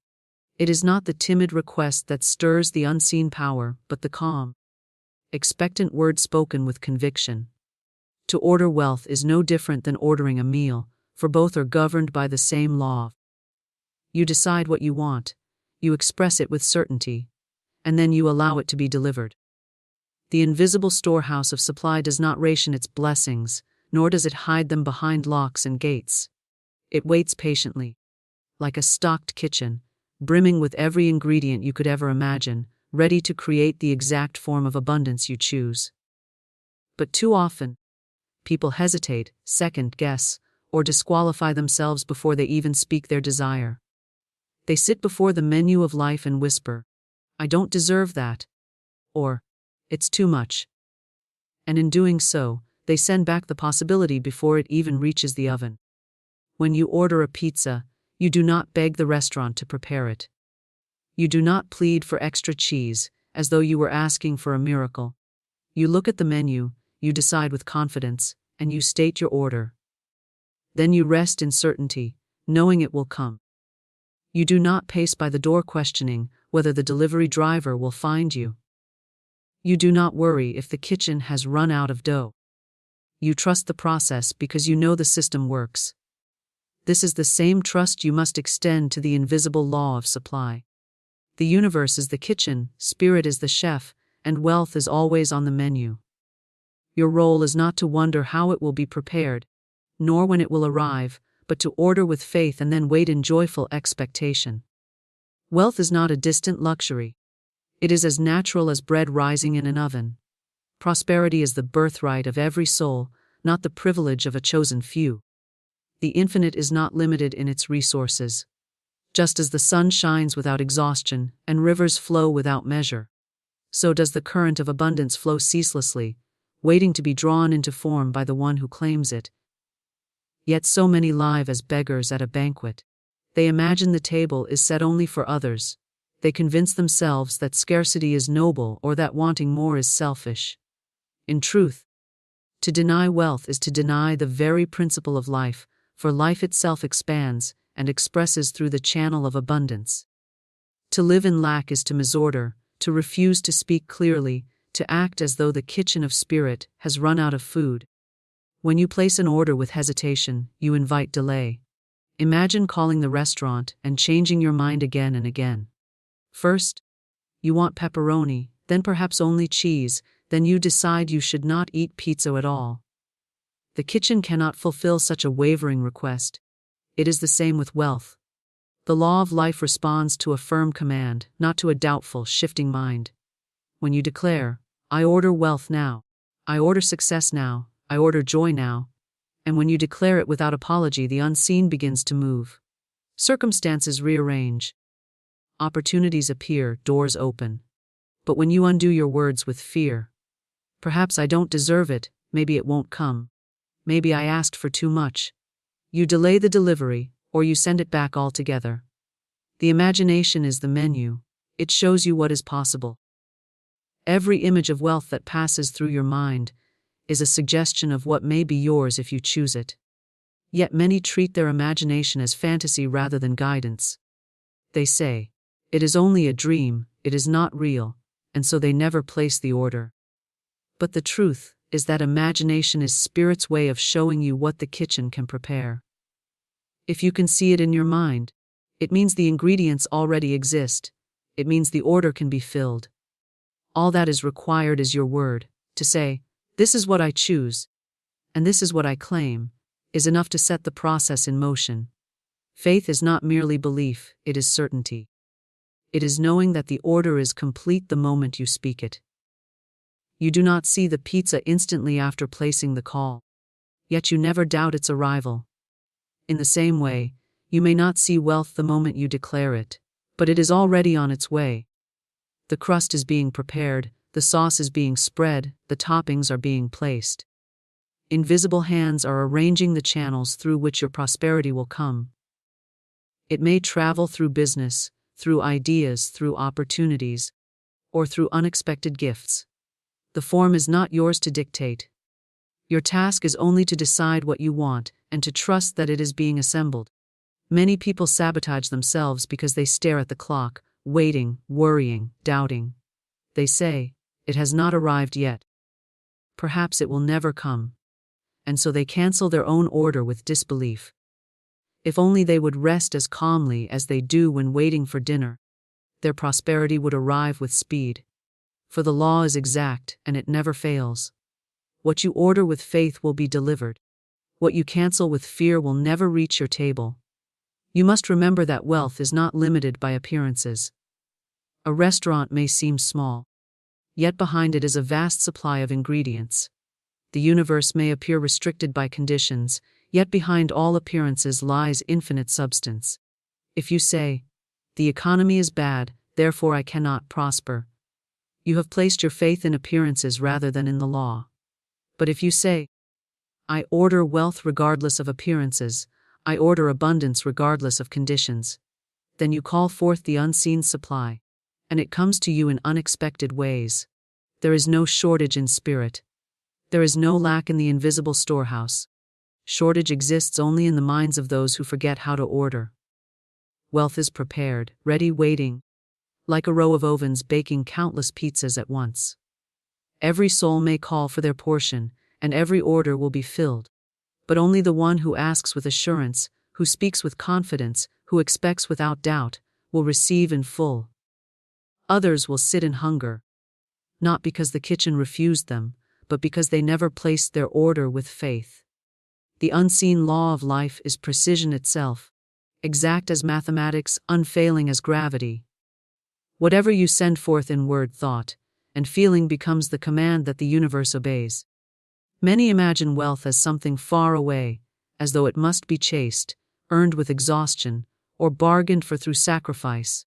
It is not the timid request that stirs the unseen power, but the calm, expectant word spoken with conviction. To order wealth is no different than ordering a meal, for both are governed by the same law. You decide what you want, you express it with certainty, and then you allow it to be delivered. The invisible storehouse of supply does not ration its blessings, nor does it hide them behind locks and gates. It waits patiently, like a stocked kitchen, brimming with every ingredient you could ever imagine, ready to create the exact form of abundance you choose. But too often, people hesitate, second-guess, or disqualify themselves before they even speak their desire. They sit before the menu of life and whisper, I don't deserve that, or, it's too much. And in doing so, they send back the possibility before it even reaches the oven. When you order a pizza, you do not beg the restaurant to prepare it. You do not plead for extra cheese, as though you were asking for a miracle. You look at the menu, you decide with confidence, and you state your order. Then you rest in certainty, knowing it will come. You do not pace by the door questioning whether the delivery driver will find you. You do not worry if the kitchen has run out of dough. You trust the process because you know the system works. This is the same trust you must extend to the invisible law of supply. The universe is the kitchen, spirit is the chef, and wealth is always on the menu. Your role is not to wonder how it will be prepared, nor when it will arrive, but to order with faith and then wait in joyful expectation. Wealth is not a distant luxury. It is as natural as bread rising in an oven. Prosperity is the birthright of every soul, not the privilege of a chosen few. The infinite is not limited in its resources. Just as the sun shines without exhaustion and rivers flow without measure, so does the current of abundance flow ceaselessly, waiting to be drawn into form by the one who claims it. Yet so many live as beggars at a banquet. They imagine the table is set only for others. They convince themselves that scarcity is noble or that wanting more is selfish. In truth, to deny wealth is to deny the very principle of life, for life itself expands and expresses through the channel of abundance. To live in lack is to misorder, to refuse to speak clearly, to act as though the kitchen of spirit has run out of food. When you place an order with hesitation, you invite delay. Imagine calling the restaurant and changing your mind again and again. First, you want pepperoni, then perhaps only cheese, then you decide you should not eat pizza at all. The kitchen cannot fulfill such a wavering request. It is the same with wealth. The law of life responds to a firm command, not to a doubtful, shifting mind. When you declare, I order wealth now, I order success now, I order joy now, and when you declare it without apology, the unseen begins to move. Circumstances rearrange. Opportunities appear, doors open. But when you undo your words with fear, perhaps I don't deserve it, maybe it won't come, maybe I asked for too much, you delay the delivery, or you send it back altogether. The imagination is the menu. It shows you what is possible. Every image of wealth that passes through your mind is a suggestion of what may be yours if you choose it. Yet many treat their imagination as fantasy rather than guidance. They say, it is only a dream, it is not real, and so they never place the order. But the truth is that imagination is spirit's way of showing you what the kitchen can prepare. If you can see it in your mind, it means the ingredients already exist. It means the order can be filled. All that is required is your word, to say, this is what I choose, and this is what I claim, is enough to set the process in motion. Faith is not merely belief, it is certainty. It is knowing that the order is complete the moment you speak it. You do not see the pizza instantly after placing the call, yet you never doubt its arrival. In the same way, you may not see wealth the moment you declare it, but it is already on its way. The crust is being prepared, the sauce is being spread, the toppings are being placed. Invisible hands are arranging the channels through which your prosperity will come. It may travel through business, through ideas, through opportunities, or through unexpected gifts. The form is not yours to dictate. Your task is only to decide what you want and to trust that it is being assembled. Many people sabotage themselves because they stare at the clock, waiting, worrying, doubting. They say, "It has not arrived yet. Perhaps it will never come." And so they cancel their own order with disbelief. If only they would rest as calmly as they do when waiting for dinner, their prosperity would arrive with speed. For the law is exact and it never fails. What you order with faith will be delivered. What you cancel with fear will never reach your table. You must remember that wealth is not limited by appearances. A restaurant may seem small, yet behind it is a vast supply of ingredients. The universe may appear restricted by conditions, yet behind all appearances lies infinite substance. If you say, "The economy is bad, therefore I cannot prosper," you have placed your faith in appearances rather than in the law. But if you say, "I order wealth regardless of appearances, I order abundance regardless of conditions," then you call forth the unseen supply, and it comes to you in unexpected ways. There is no shortage in spirit. There is no lack in the invisible storehouse. Shortage exists only in the minds of those who forget how to order. Wealth is prepared, ready, waiting, like a row of ovens baking countless pizzas at once. Every soul may call for their portion, and every order will be filled. But only the one who asks with assurance, who speaks with confidence, who expects without doubt, will receive in full. Others will sit in hunger, not because the kitchen refused them, but because they never placed their order with faith. The unseen law of life is precision itself, exact as mathematics, unfailing as gravity. Whatever you send forth in word, thought, and feeling becomes the command that the universe obeys. Many imagine wealth as something far away, as though it must be chased, earned with exhaustion, or bargained for through sacrifice.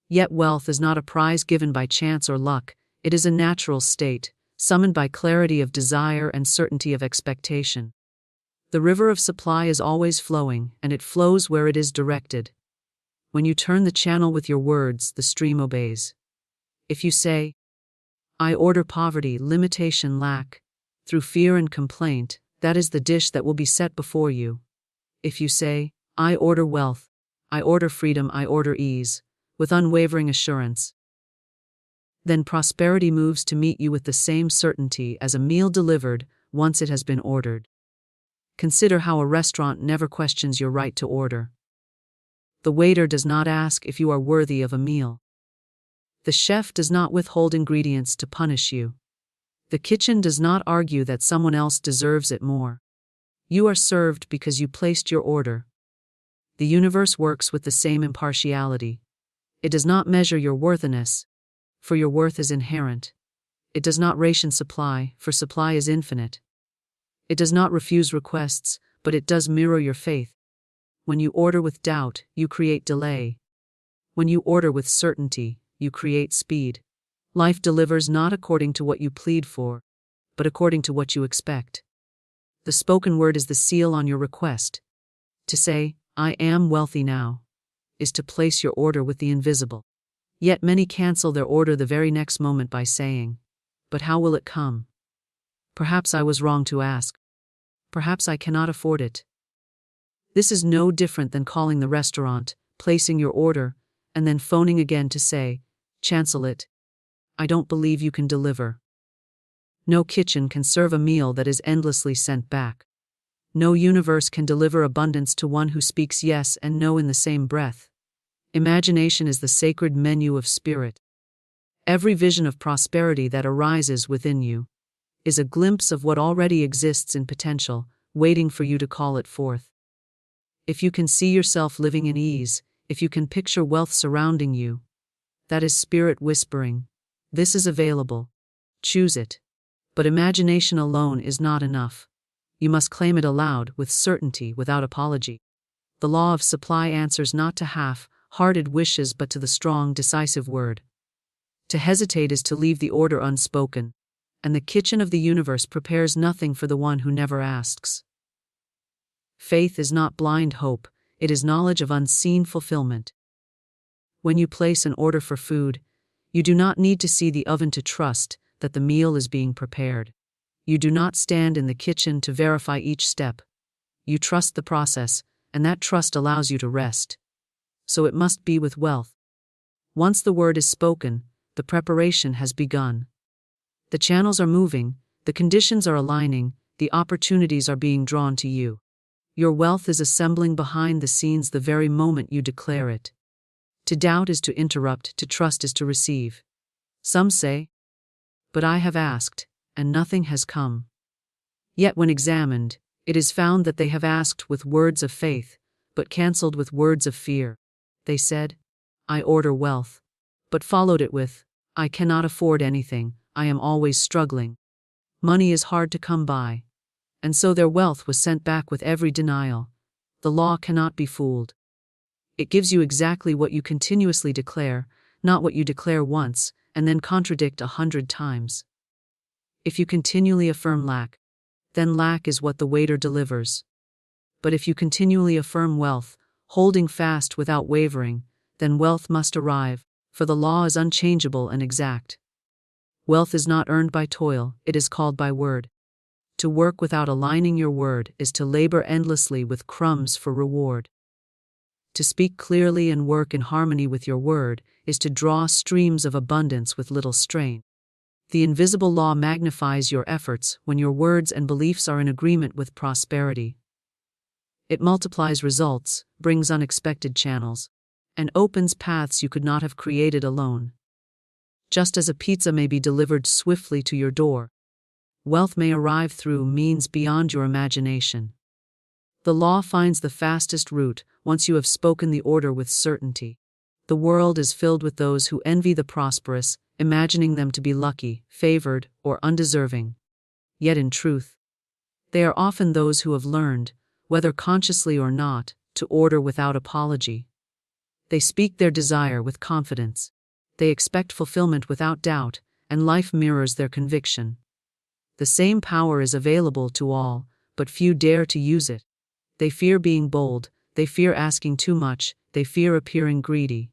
Yet wealth is not a prize given by chance or luck, it is a natural state, summoned by clarity of desire and certainty of expectation. The river of supply is always flowing, and it flows where it is directed. When you turn the channel with your words, the stream obeys. If you say, "I order poverty, limitation, lack," through fear and complaint, that is the dish that will be set before you. If you say, "I order wealth, I order freedom, I order ease," with unwavering assurance, then prosperity moves to meet you with the same certainty as a meal delivered once it has been ordered. Consider how a restaurant never questions your right to order. The waiter does not ask if you are worthy of a meal. The chef does not withhold ingredients to punish you. The kitchen does not argue that someone else deserves it more. You are served because you placed your order. The universe works with the same impartiality. It does not measure your worthiness, for your worth is inherent. It does not ration supply, for supply is infinite. It does not refuse requests, but it does mirror your faith. When you order with doubt, you create delay. When you order with certainty, you create speed. Life delivers not according to what you plead for, but according to what you expect. The spoken word is the seal on your request. To say, "I am wealthy now," is to place your order with the invisible. Yet many cancel their order the very next moment by saying, "But how will it come? Perhaps I was wrong to ask. Perhaps I cannot afford it." This is no different than calling the restaurant, placing your order, and then phoning again to say, "Cancel it. I don't believe you can deliver." No kitchen can serve a meal that is endlessly sent back. No universe can deliver abundance to one who speaks yes and no in the same breath. Imagination is the sacred menu of spirit. Every vision of prosperity that arises within you is a glimpse of what already exists in potential, waiting for you to call it forth. If you can see yourself living in ease, if you can picture wealth surrounding you, That is spirit whispering. This is available. Choose it. But imagination alone is not enough. You must claim it aloud, with certainty, without apology. The law of supply answers not to half-hearted wishes but to the strong, decisive word. To hesitate is to leave the order unspoken, and the kitchen of the universe prepares nothing for the one who never asks. Faith is not blind hope, it is knowledge of unseen fulfillment. When you place an order for food, you do not need to see the oven to trust that the meal is being prepared. You do not stand in the kitchen to verify each step. You trust the process, and that trust allows you to rest. So it must be with wealth. Once the word is spoken, the preparation has begun. The channels are moving, the conditions are aligning, the opportunities are being drawn to you. Your wealth is assembling behind the scenes the very moment you declare it. To doubt is to interrupt, to trust is to receive. Some say, "But I have asked, and nothing has come." Yet when examined, it is found that they have asked with words of faith, but cancelled with words of fear. They said, "I order wealth," but followed it with, "I cannot afford anything, I am always struggling. Money is hard to come by." And so their wealth was sent back with every denial. The law cannot be fooled. It gives you exactly what you continuously declare, not what you declare once, and then contradict 100 times. If you continually affirm lack, then lack is what the waiter delivers. But if you continually affirm wealth, holding fast without wavering, then wealth must arrive, for the law is unchangeable and exact. Wealth is not earned by toil, it is called by word. To work without aligning your word is to labor endlessly with crumbs for reward. To speak clearly and work in harmony with your word is to draw streams of abundance with little strain. The invisible law magnifies your efforts when your words and beliefs are in agreement with prosperity. It multiplies results, brings unexpected channels, and opens paths you could not have created alone. Just as a pizza may be delivered swiftly to your door, wealth may arrive through means beyond your imagination. The law finds the fastest route once you have spoken the order with certainty. The world is filled with those who envy the prosperous, imagining them to be lucky, favored, or undeserving. Yet in truth, they are often those who have learned, whether consciously or not, to order without apology. They speak their desire with confidence. They expect fulfillment without doubt, and life mirrors their conviction. The same power is available to all, but few dare to use it. They fear being bold, they fear asking too much, they fear appearing greedy.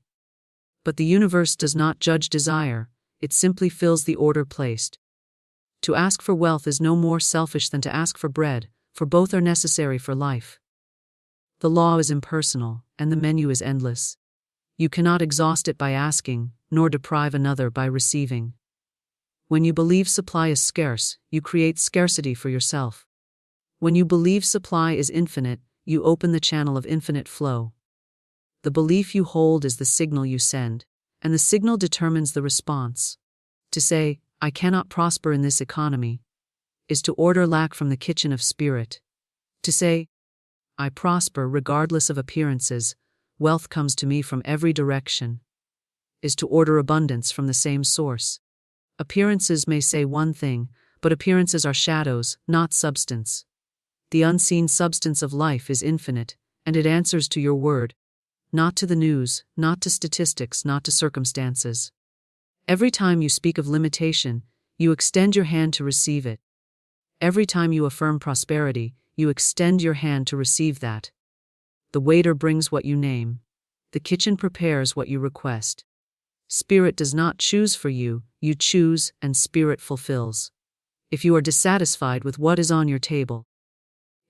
But the universe does not judge desire, it simply fills the order placed. To ask for wealth is no more selfish than to ask for bread, for both are necessary for life. The law is impersonal, and the menu is endless. You cannot exhaust it by asking, nor deprive another by receiving. When you believe supply is scarce, you create scarcity for yourself. When you believe supply is infinite, you open the channel of infinite flow. The belief you hold is the signal you send, and the signal determines the response. To say, "I cannot prosper in this economy," is to order lack from the kitchen of spirit. To say, "I prosper regardless of appearances, wealth comes to me from every direction," is to order abundance from the same source. Appearances may say one thing, but appearances are shadows, not substance. The unseen substance of life is infinite, and it answers to your word, not to the news, not to statistics, not to circumstances. Every time you speak of limitation, you extend your hand to receive it. Every time you affirm prosperity, you extend your hand to receive that. The waiter brings what you name. The kitchen prepares what you request. Spirit does not choose for you, you choose, and spirit fulfills. If you are dissatisfied with what is on your table,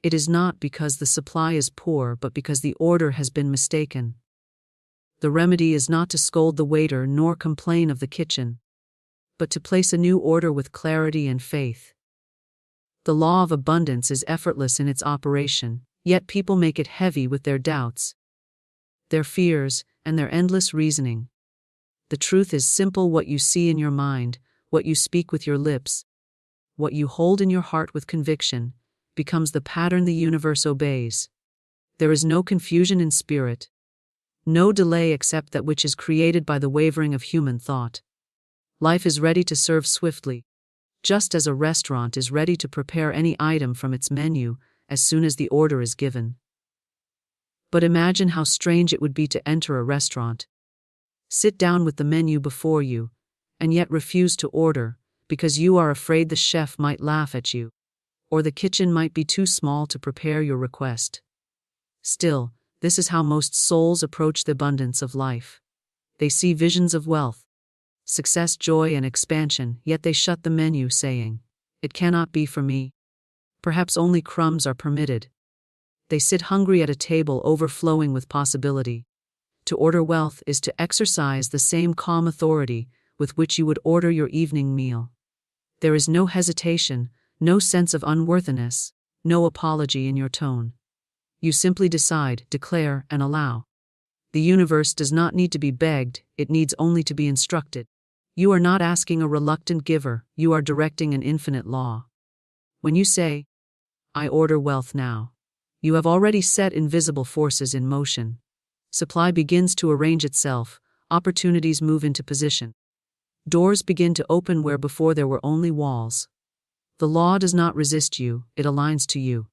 it is not because the supply is poor but because the order has been mistaken. The remedy is not to scold the waiter nor complain of the kitchen, but to place a new order with clarity and faith. The law of abundance is effortless in its operation, yet people make it heavy with their doubts, their fears, and their endless reasoning. The truth is simple: what you see in your mind, what you speak with your lips, what you hold in your heart with conviction, becomes the pattern the universe obeys. There is no confusion in spirit. No delay except that which is created by the wavering of human thought. Life is ready to serve swiftly, just as a restaurant is ready to prepare any item from its menu as soon as the order is given. But imagine how strange it would be to enter a restaurant, sit down with the menu before you, and yet refuse to order because you are afraid the chef might laugh at you, or the kitchen might be too small to prepare your request. Still, this is how most souls approach the abundance of life. They see visions of wealth, success, joy, and expansion, yet they shut the menu, saying, "It cannot be for me." Perhaps only crumbs are permitted. They sit hungry at a table overflowing with possibility. To order wealth is to exercise the same calm authority with which you would order your evening meal. There is no hesitation, no sense of unworthiness, no apology in your tone. You simply decide, declare, and allow. The universe does not need to be begged, it needs only to be instructed. You are not asking a reluctant giver, you are directing an infinite law. When you say, "I order wealth now," you have already set invisible forces in motion. Supply begins to arrange itself, opportunities move into position. Doors begin to open where before there were only walls. The law does not resist you, it aligns to you.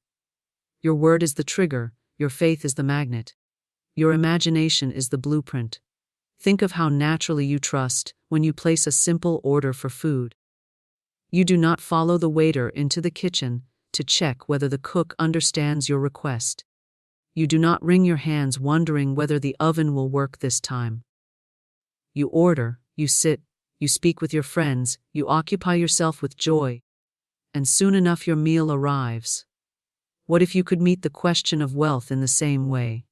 Your word is the trigger, your faith is the magnet. Your imagination is the blueprint. Think of how naturally you trust when you place a simple order for food. You do not follow the waiter into the kitchen to check whether the cook understands your request. You do not wring your hands wondering whether the oven will work this time. You order, you sit, you speak with your friends, you occupy yourself with joy, and soon enough your meal arrives. What if you could meet the question of wealth in the same way?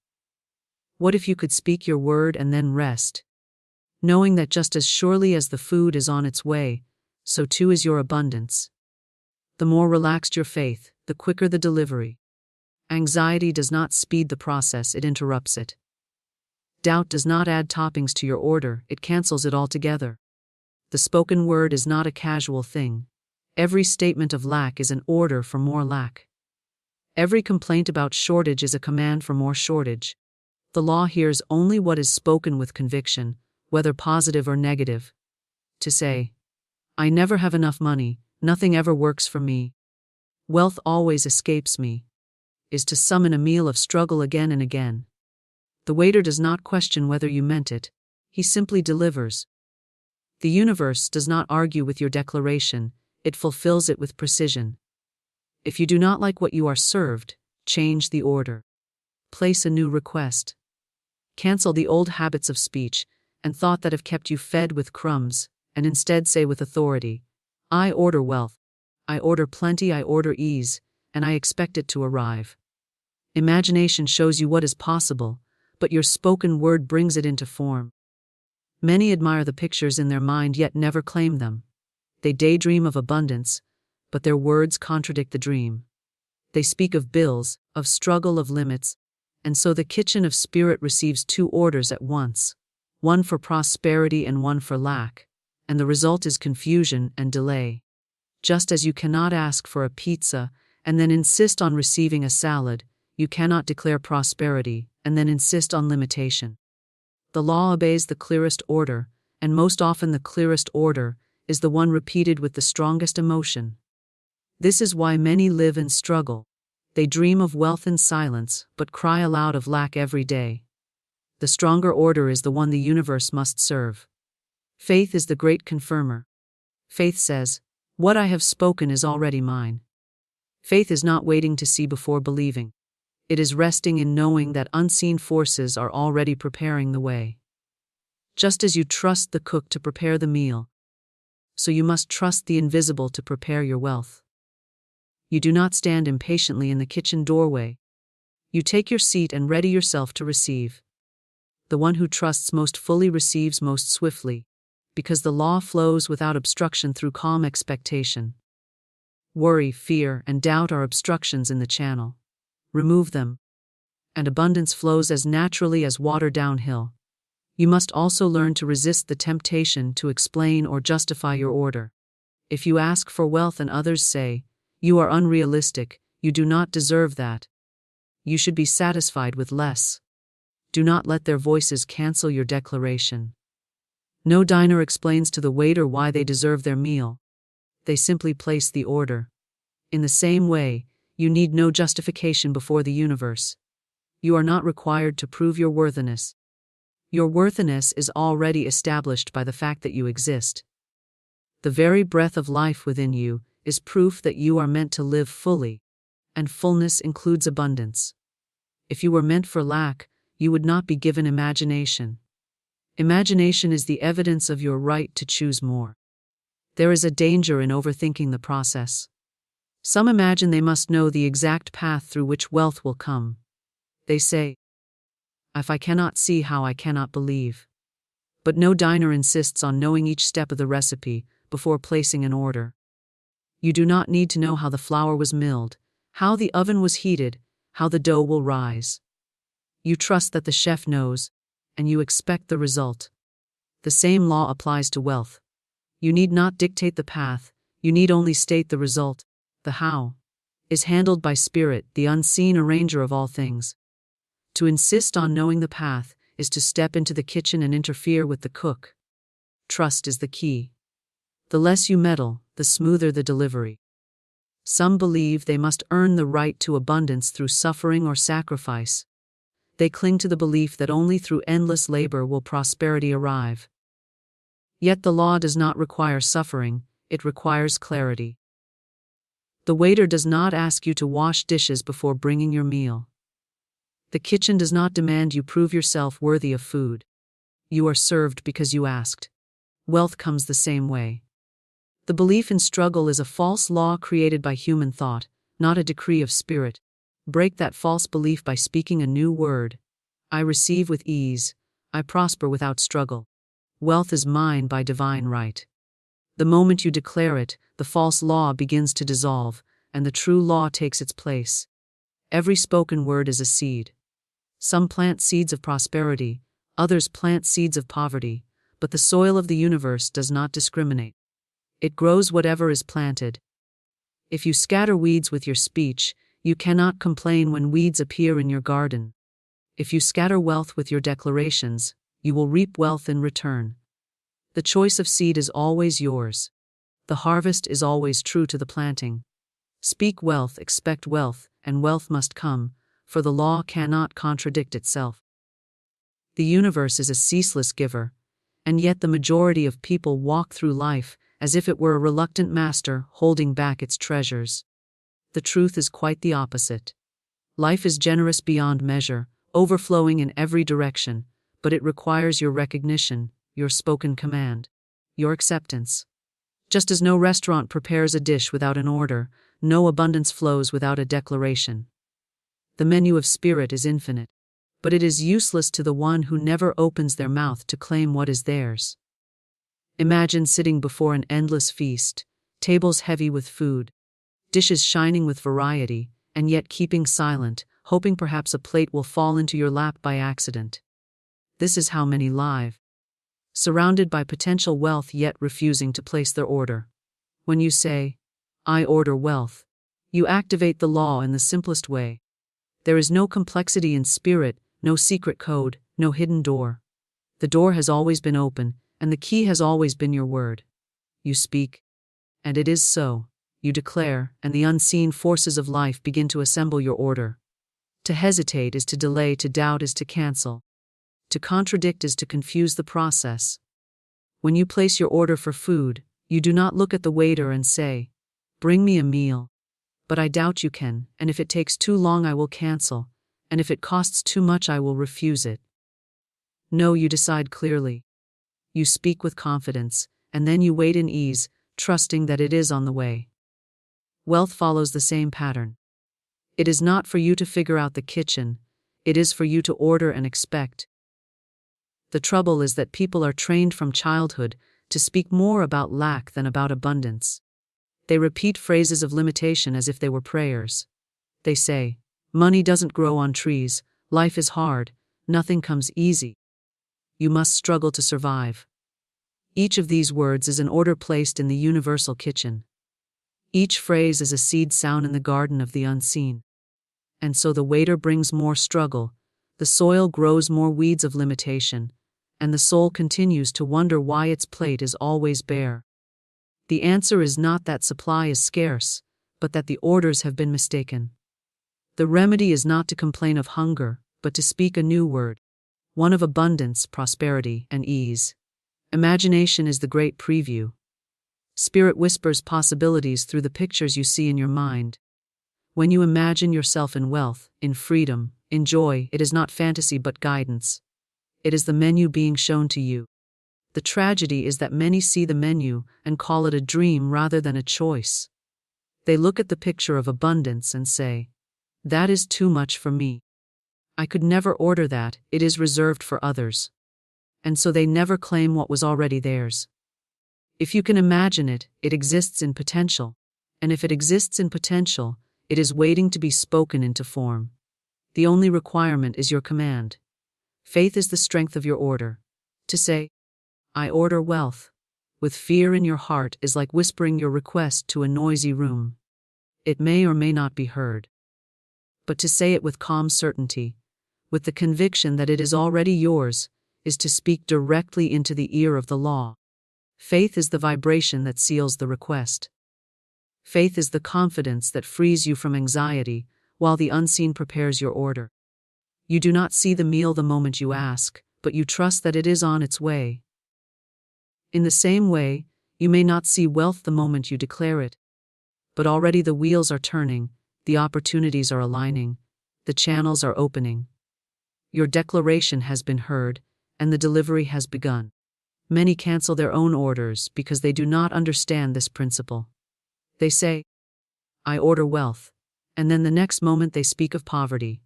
What if you could speak your word and then rest, knowing that just as surely as the food is on its way, so too is your abundance? The more relaxed your faith, the quicker the delivery. Anxiety does not speed the process, it interrupts it. Doubt does not add toppings to your order, it cancels it altogether. The spoken word is not a casual thing. Every statement of lack is an order for more lack. Every complaint about shortage is a command for more shortage. The law hears only what is spoken with conviction, whether positive or negative. To say, "I never have enough money, nothing ever works for me, wealth always escapes me," is to summon a meal of struggle again and again. The waiter does not question whether you meant it, he simply delivers. The universe does not argue with your declaration, it fulfills it with precision. If you do not like what you are served, change the order. Place a new request. Cancel the old habits of speech and thought that have kept you fed with crumbs, and instead say with authority, "I order wealth, I order plenty, I order ease, and I expect it to arrive." Imagination shows you what is possible, but your spoken word brings it into form. Many admire the pictures in their mind yet never claim them. They daydream of abundance, but their words contradict the dream. They speak of bills, of struggle, of limits, and so the kitchen of spirit receives two orders at once, one for prosperity and one for lack, and the result is confusion and delay. Just as you cannot ask for a pizza and then insist on receiving a salad, you cannot declare prosperity and then insist on limitation. The law obeys the clearest order, and most often the clearest order is the one repeated with the strongest emotion. This is why many live and struggle. They dream of wealth in silence, but cry aloud of lack every day. The stronger order is the one the universe must serve. Faith is the great confirmer. Faith says, "What I have spoken is already mine." Faith is not waiting to see before believing. It is resting in knowing that unseen forces are already preparing the way. Just as you trust the cook to prepare the meal, so you must trust the invisible to prepare your wealth. You do not stand impatiently in the kitchen doorway. You take your seat and ready yourself to receive. The one who trusts most fully receives most swiftly, because the law flows without obstruction through calm expectation. Worry, fear, and doubt are obstructions in the channel. Remove them, and abundance flows as naturally as water downhill. You must also learn to resist the temptation to explain or justify your order. If you ask for wealth and others say, "You are unrealistic, you do not deserve that," you should be satisfied with less. Do not let their voices cancel your declaration. No diner explains to the waiter why they deserve their meal. They simply place the order. In the same way, you need no justification before the universe. You are not required to prove your worthiness. Your worthiness is already established by the fact that you exist. The very breath of life within you is proof that you are meant to live fully, and fullness includes abundance. If you were meant for lack, you would not be given imagination. Imagination is the evidence of your right to choose more. There is a danger in overthinking the process. Some imagine they must know the exact path through which wealth will come. They say, "If I cannot see how, I cannot believe." But no diner insists on knowing each step of the recipe before placing an order. You do not need to know how the flour was milled, how the oven was heated, how the dough will rise. You trust that the chef knows, and you expect the result. The same law applies to wealth. You need not dictate the path, you need only state the result. The how is handled by Spirit, the unseen arranger of all things. To insist on knowing the path is to step into the kitchen and interfere with the cook. Trust is the key. The less you meddle, the smoother the delivery. Some believe they must earn the right to abundance through suffering or sacrifice. They cling to the belief that only through endless labor will prosperity arrive. Yet the law does not require suffering, it requires clarity. The waiter does not ask you to wash dishes before bringing your meal. The kitchen does not demand you prove yourself worthy of food. You are served because you asked. Wealth comes the same way. The belief in struggle is a false law created by human thought, not a decree of Spirit. Break that false belief by speaking a new word. I receive with ease, I prosper without struggle. Wealth is mine by divine right. The moment you declare it, the false law begins to dissolve, and the true law takes its place. Every spoken word is a seed. Some plant seeds of prosperity, others plant seeds of poverty, but the soil of the universe does not discriminate. It grows whatever is planted. If you scatter weeds with your speech, you cannot complain when weeds appear in your garden. If you scatter wealth with your declarations, you will reap wealth in return. The choice of seed is always yours. The harvest is always true to the planting. Speak wealth, expect wealth, and wealth must come, for the law cannot contradict itself. The universe is a ceaseless giver, and yet the majority of people walk through life as if it were a reluctant master holding back its treasures. The truth is quite the opposite. Life is generous beyond measure, overflowing in every direction, but it requires your recognition, your spoken command, your acceptance. Just as no restaurant prepares a dish without an order, no abundance flows without a declaration. The menu of Spirit is infinite, but it is useless to the one who never opens their mouth to claim what is theirs. Imagine sitting before an endless feast, tables heavy with food, dishes shining with variety, and yet keeping silent, hoping perhaps a plate will fall into your lap by accident. This is how many live. Surrounded by potential wealth yet refusing to place their order. When you say, "I order wealth," you activate the law in the simplest way. There is no complexity in Spirit, no secret code, no hidden door. The door has always been open, and the key has always been your word. You speak, and it is so. You declare, and the unseen forces of life begin to assemble your order. To hesitate is to delay, to doubt is to cancel. To contradict is to confuse the process. When you place your order for food, you do not look at the waiter and say, "Bring me a meal." But I doubt you can, and if it takes too long I will cancel, and if it costs too much I will refuse it. No, you decide clearly. You speak with confidence, and then you wait in ease, trusting that it is on the way. Wealth follows the same pattern. It is not for you to figure out the kitchen, it is for you to order and expect. The trouble is that people are trained from childhood to speak more about lack than about abundance. They repeat phrases of limitation as if they were prayers. They say, "Money doesn't grow on trees, life is hard, nothing comes easy. You must struggle to survive." Each of these words is an order placed in the universal kitchen. Each phrase is a seed sown in the garden of the unseen. And so the waiter brings more struggle, The soil grows more weeds of limitation, and the soul continues to wonder why its plate is always bare. The answer is not that supply is scarce, but that the orders have been mistaken. The remedy is not to complain of hunger, but to speak a new word, one of abundance, prosperity, and ease. Imagination is the great preview. Spirit whispers possibilities through the pictures you see in your mind. When you imagine yourself in wealth, in freedom, in joy, it is not fantasy but guidance. It is the menu being shown to you. The tragedy is that many see the menu and call it a dream rather than a choice. They look at the picture of abundance and say, "That is too much for me. I could never order that, it is reserved for others." And so they never claim what was already theirs. If you can imagine it, it exists in potential. And if it exists in potential, it is waiting to be spoken into form. The only requirement is your command. Faith is the strength of your order. To say, "I order wealth," with fear in your heart is like whispering your request to a noisy room. It may or may not be heard. But to say it with calm certainty, with the conviction that it is already yours, is to speak directly into the ear of the law. Faith is the vibration that seals the request. Faith is the confidence that frees you from anxiety, while the unseen prepares your order. You do not see the meal the moment you ask, but you trust that it is on its way. In the same way, you may not see wealth the moment you declare it, but already the wheels are turning, the opportunities are aligning, the channels are opening. Your declaration has been heard, and the delivery has begun. Many cancel their own orders because they do not understand this principle. They say, "I order wealth," and then the next moment they speak of poverty.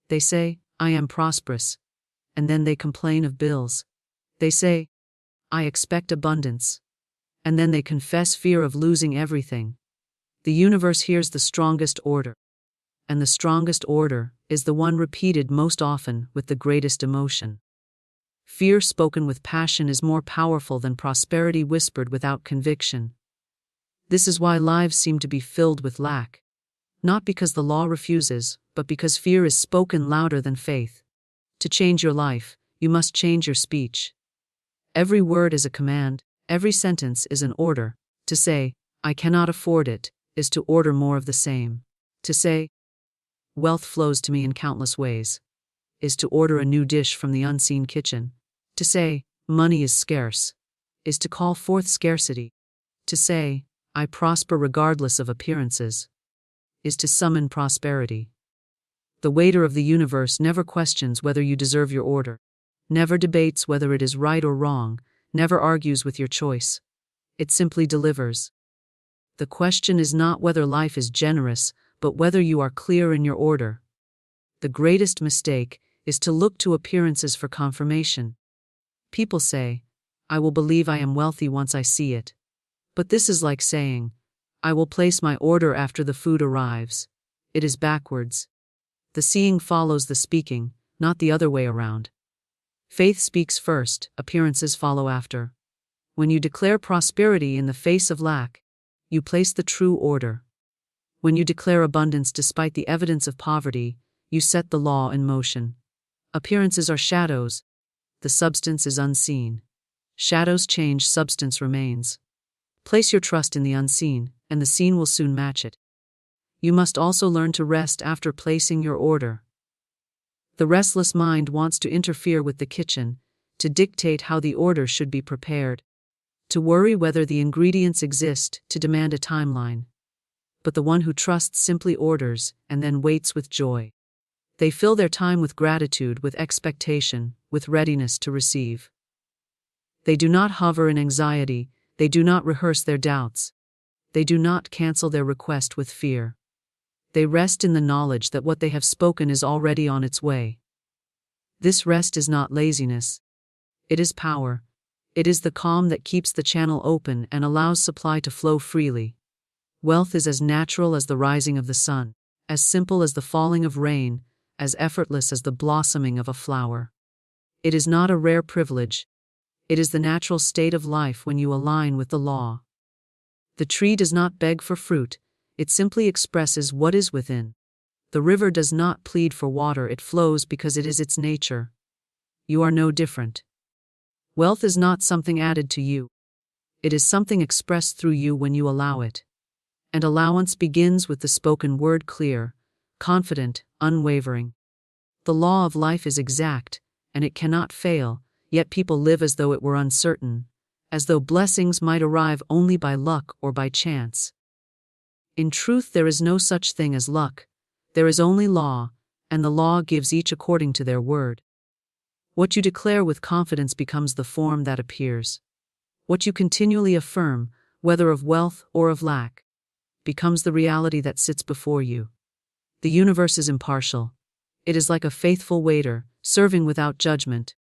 They say, "I am prosperous," and then they complain of bills. They say, "I expect abundance," and then they confess fear of losing everything. The universe hears the strongest order, and the strongest order is the one repeated most often with the greatest emotion. Fear spoken with passion is more powerful than prosperity whispered without conviction. This is why lives seem to be filled with lack. Not because the law refuses, but because fear is spoken louder than faith. To change your life, you must change your speech. Every word is a command, every sentence is an order. To say, "I cannot afford it," is to order more of the same. To say, "Wealth flows to me in countless ways," is to order a new dish from the unseen kitchen. To say, "Money is scarce," is to call forth scarcity. To say, "I prosper regardless of appearances," is to summon prosperity. The waiter of the universe never questions whether you deserve your order, never debates whether it is right or wrong, never argues with your choice. It simply delivers. The question is not whether life is generous, but whether you are clear in your order. The greatest mistake is to look to appearances for confirmation. People say, "I will believe I am wealthy once I see it." But this is like saying, "I will place my order after the food arrives." It is backwards. The seeing follows the speaking, not the other way around. Faith speaks first, appearances follow after. When you declare prosperity in the face of lack, you place the true order. When you declare abundance despite the evidence of poverty, you set the law in motion. Appearances are shadows. The substance is unseen. Shadows change, substance remains. Place your trust in the unseen, and the seen will soon match it. You must also learn to rest after placing your order. The restless mind wants to interfere with the kitchen, to dictate how the order should be prepared, to worry whether the ingredients exist, to demand a timeline. But the one who trusts simply orders, and then waits with joy. They fill their time with gratitude, with expectation, with readiness to receive. They do not hover in anxiety, they do not rehearse their doubts. They do not cancel their request with fear. They rest in the knowledge that what they have spoken is already on its way. This rest is not laziness. It is power. It is the calm that keeps the channel open and allows supply to flow freely. Wealth is as natural as the rising of the sun, as simple as the falling of rain, as effortless as the blossoming of a flower. It is not a rare privilege. It is the natural state of life when you align with the law. The tree does not beg for fruit, it simply expresses what is within. The river does not plead for water, it flows because it is its nature. You are no different. Wealth is not something added to you. It is something expressed through you when you allow it. And allowance begins with the spoken word clear, confident, unwavering. The law of life is exact, and it cannot fail, yet people live as though it were uncertain, as though blessings might arrive only by luck or by chance. In truth, there is no such thing as luck. There is only law, and the law gives each according to their word. What you declare with confidence becomes the form that appears. What you continually affirm, whether of wealth or of lack, becomes the reality that sits before you. The universe is impartial. It is like a faithful waiter, serving without judgment.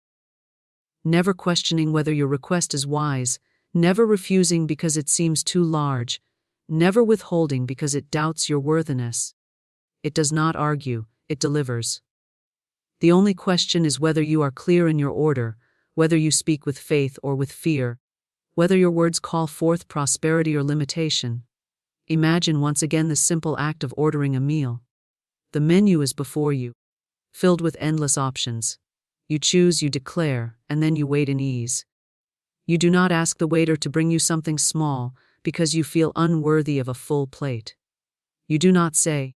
Never questioning whether your request is wise, never refusing because it seems too large, never withholding because it doubts your worthiness. It does not argue, it delivers. The only question is whether you are clear in your order, whether you speak with faith or with fear, whether your words call forth prosperity or limitation. Imagine once again the simple act of ordering a meal. The menu is before you, filled with endless options. You choose, you declare, and then you wait in ease. You do not ask the waiter to bring you something small because you feel unworthy of a full plate. You do not say,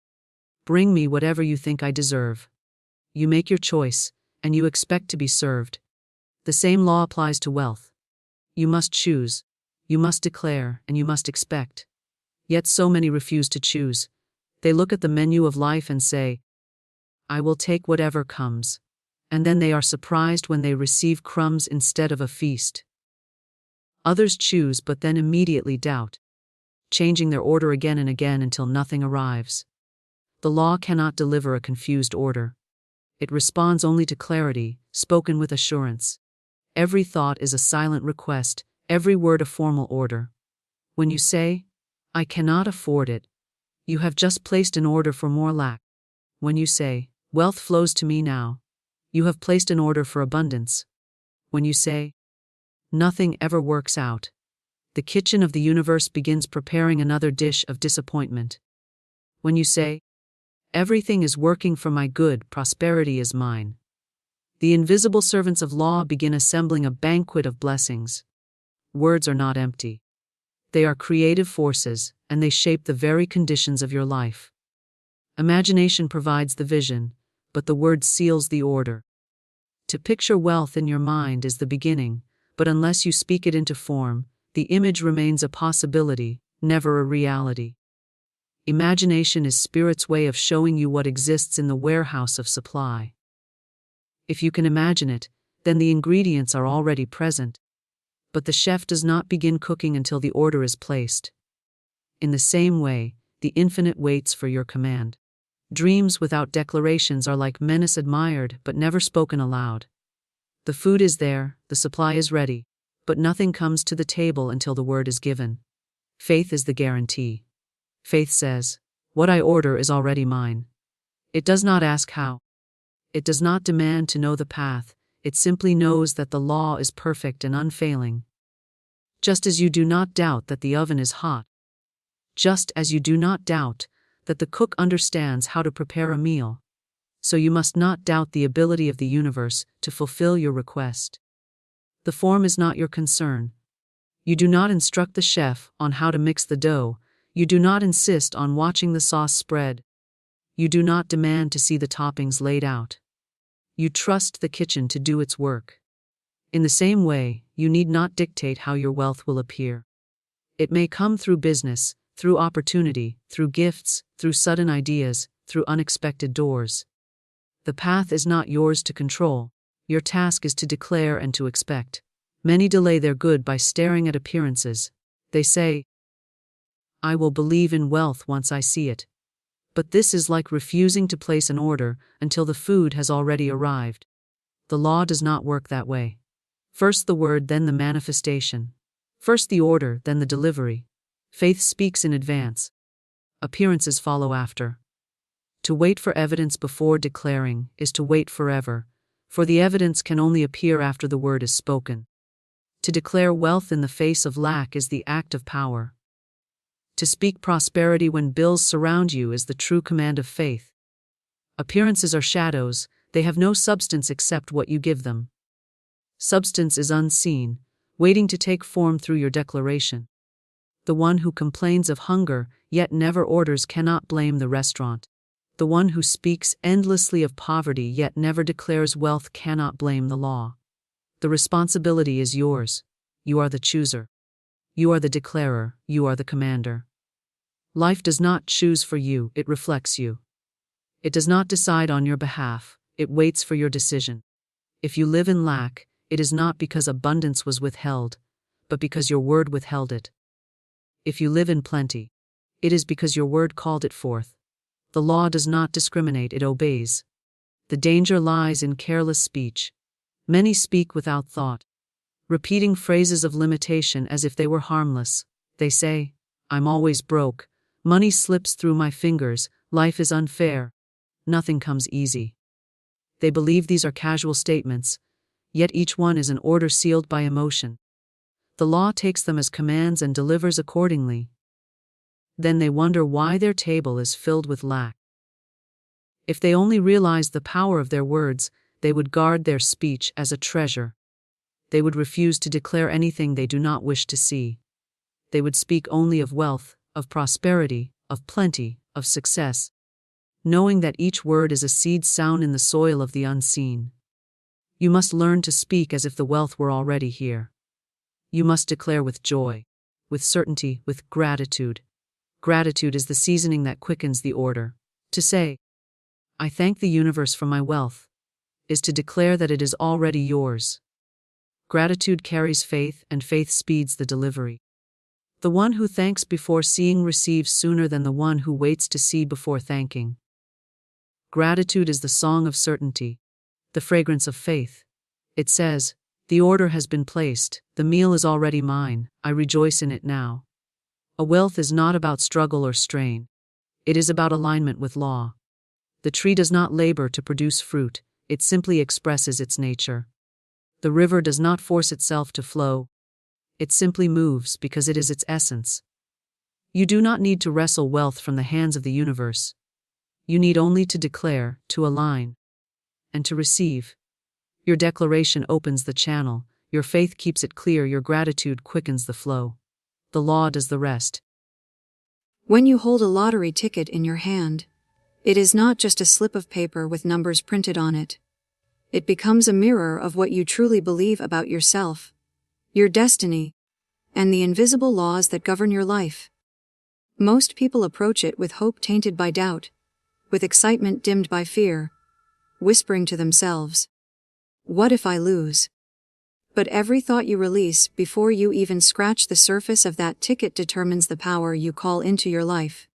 "Bring me whatever you think I deserve." You make your choice, and you expect to be served. The same law applies to wealth. You must choose, you must declare, and you must expect. Yet so many refuse to choose. They look at the menu of life and say, "I will take whatever comes." And then they are surprised when they receive crumbs instead of a feast. Others choose but then immediately doubt, changing their order again and again until nothing arrives. The law cannot deliver a confused order. It responds only to clarity, spoken with assurance. Every thought is a silent request, every word a formal order. When you say, "I cannot afford it," you have just placed an order for more lack. When you say, "Wealth flows to me now," you have placed an order for abundance. When you say, "Nothing ever works out," the kitchen of the universe begins preparing another dish of disappointment. When you say, "Everything is working for my good, prosperity is mine," the invisible servants of law begin assembling a banquet of blessings. Words are not empty. They are creative forces, and they shape the very conditions of your life. Imagination provides the vision, but the word seals the order. To picture wealth in your mind is the beginning, but unless you speak it into form, the image remains a possibility, never a reality. Imagination is spirit's way of showing you what exists in the warehouse of supply. If you can imagine it, then the ingredients are already present. But the chef does not begin cooking until the order is placed. In the same way, the infinite waits for your command. Dreams without declarations are like menace admired but never spoken aloud. The food is there, the supply is ready, but nothing comes to the table until the word is given. Faith is the guarantee. Faith says, "What I order is already mine." It does not ask how. It does not demand to know the path, it simply knows that the law is perfect and unfailing. Just as you do not doubt that the oven is hot. Just as you do not doubt that the cook understands how to prepare a meal. So you must not doubt the ability of the universe to fulfill your request. The form is not your concern. You do not instruct the chef on how to mix the dough. You do not insist on watching the sauce spread. You do not demand to see the toppings laid out. You trust the kitchen to do its work. In the same way, you need not dictate how your wealth will appear. It may come through business, through opportunity, through gifts, through sudden ideas, through unexpected doors. The path is not yours to control. Your task is to declare and to expect. Many delay their good by staring at appearances. They say, "I will believe in wealth once I see it." But this is like refusing to place an order until the food has already arrived. The law does not work that way. First the word, then the manifestation. First the order, then the delivery. Faith speaks in advance. Appearances follow after. To wait for evidence before declaring is to wait forever, for the evidence can only appear after the word is spoken. To declare wealth in the face of lack is the act of power. To speak prosperity when bills surround you is the true command of faith. Appearances are shadows, they have no substance except what you give them. Substance is unseen, waiting to take form through your declaration. The one who complains of hunger, yet never orders, cannot blame the restaurant. The one who speaks endlessly of poverty, yet never declares wealth, cannot blame the law. The responsibility is yours. You are the chooser. You are the declarer, you are the commander. Life does not choose for you, it reflects you. It does not decide on your behalf, it waits for your decision. If you live in lack, it is not because abundance was withheld, but because your word withheld it. If you live in plenty, it is because your word called it forth. The law does not discriminate, it obeys. The danger lies in careless speech. Many speak without thought, repeating phrases of limitation as if they were harmless. They say, "I'm always broke, money slips through my fingers, life is unfair, nothing comes easy." They believe these are casual statements, yet each one is an order sealed by emotion. The law takes them as commands and delivers accordingly. Then they wonder why their table is filled with lack. If they only realized the power of their words, they would guard their speech as a treasure. They would refuse to declare anything they do not wish to see. They would speak only of wealth, of prosperity, of plenty, of success, knowing that each word is a seed sown in the soil of the unseen. You must learn to speak as if the wealth were already here. You must declare with joy, with certainty, with gratitude. Gratitude is the seasoning that quickens the order. To say, "I thank the universe for my wealth," is to declare that it is already yours. Gratitude carries faith, and faith speeds the delivery. The one who thanks before seeing receives sooner than the one who waits to see before thanking. Gratitude is the song of certainty, the fragrance of faith. It says, "The order has been placed, the meal is already mine, I rejoice in it now." A wealth is not about struggle or strain. It is about alignment with law. The tree does not labor to produce fruit, it simply expresses its nature. The river does not force itself to flow. It simply moves because it is its essence. You do not need to wrestle wealth from the hands of the universe. You need only to declare, to align, and to receive. Your declaration opens the channel, your faith keeps it clear, your gratitude quickens the flow. The law does the rest.
When you hold a lottery ticket in your hand, it is not just a slip of paper with numbers printed on it. It becomes a mirror of what you truly believe about yourself, your destiny, and the invisible laws that govern your life. Most people approach it with hope tainted by doubt, with excitement dimmed by fear, whispering to themselves, "What if I lose?" But every thought you release before you even scratch the surface of that ticket determines the power you call into your life.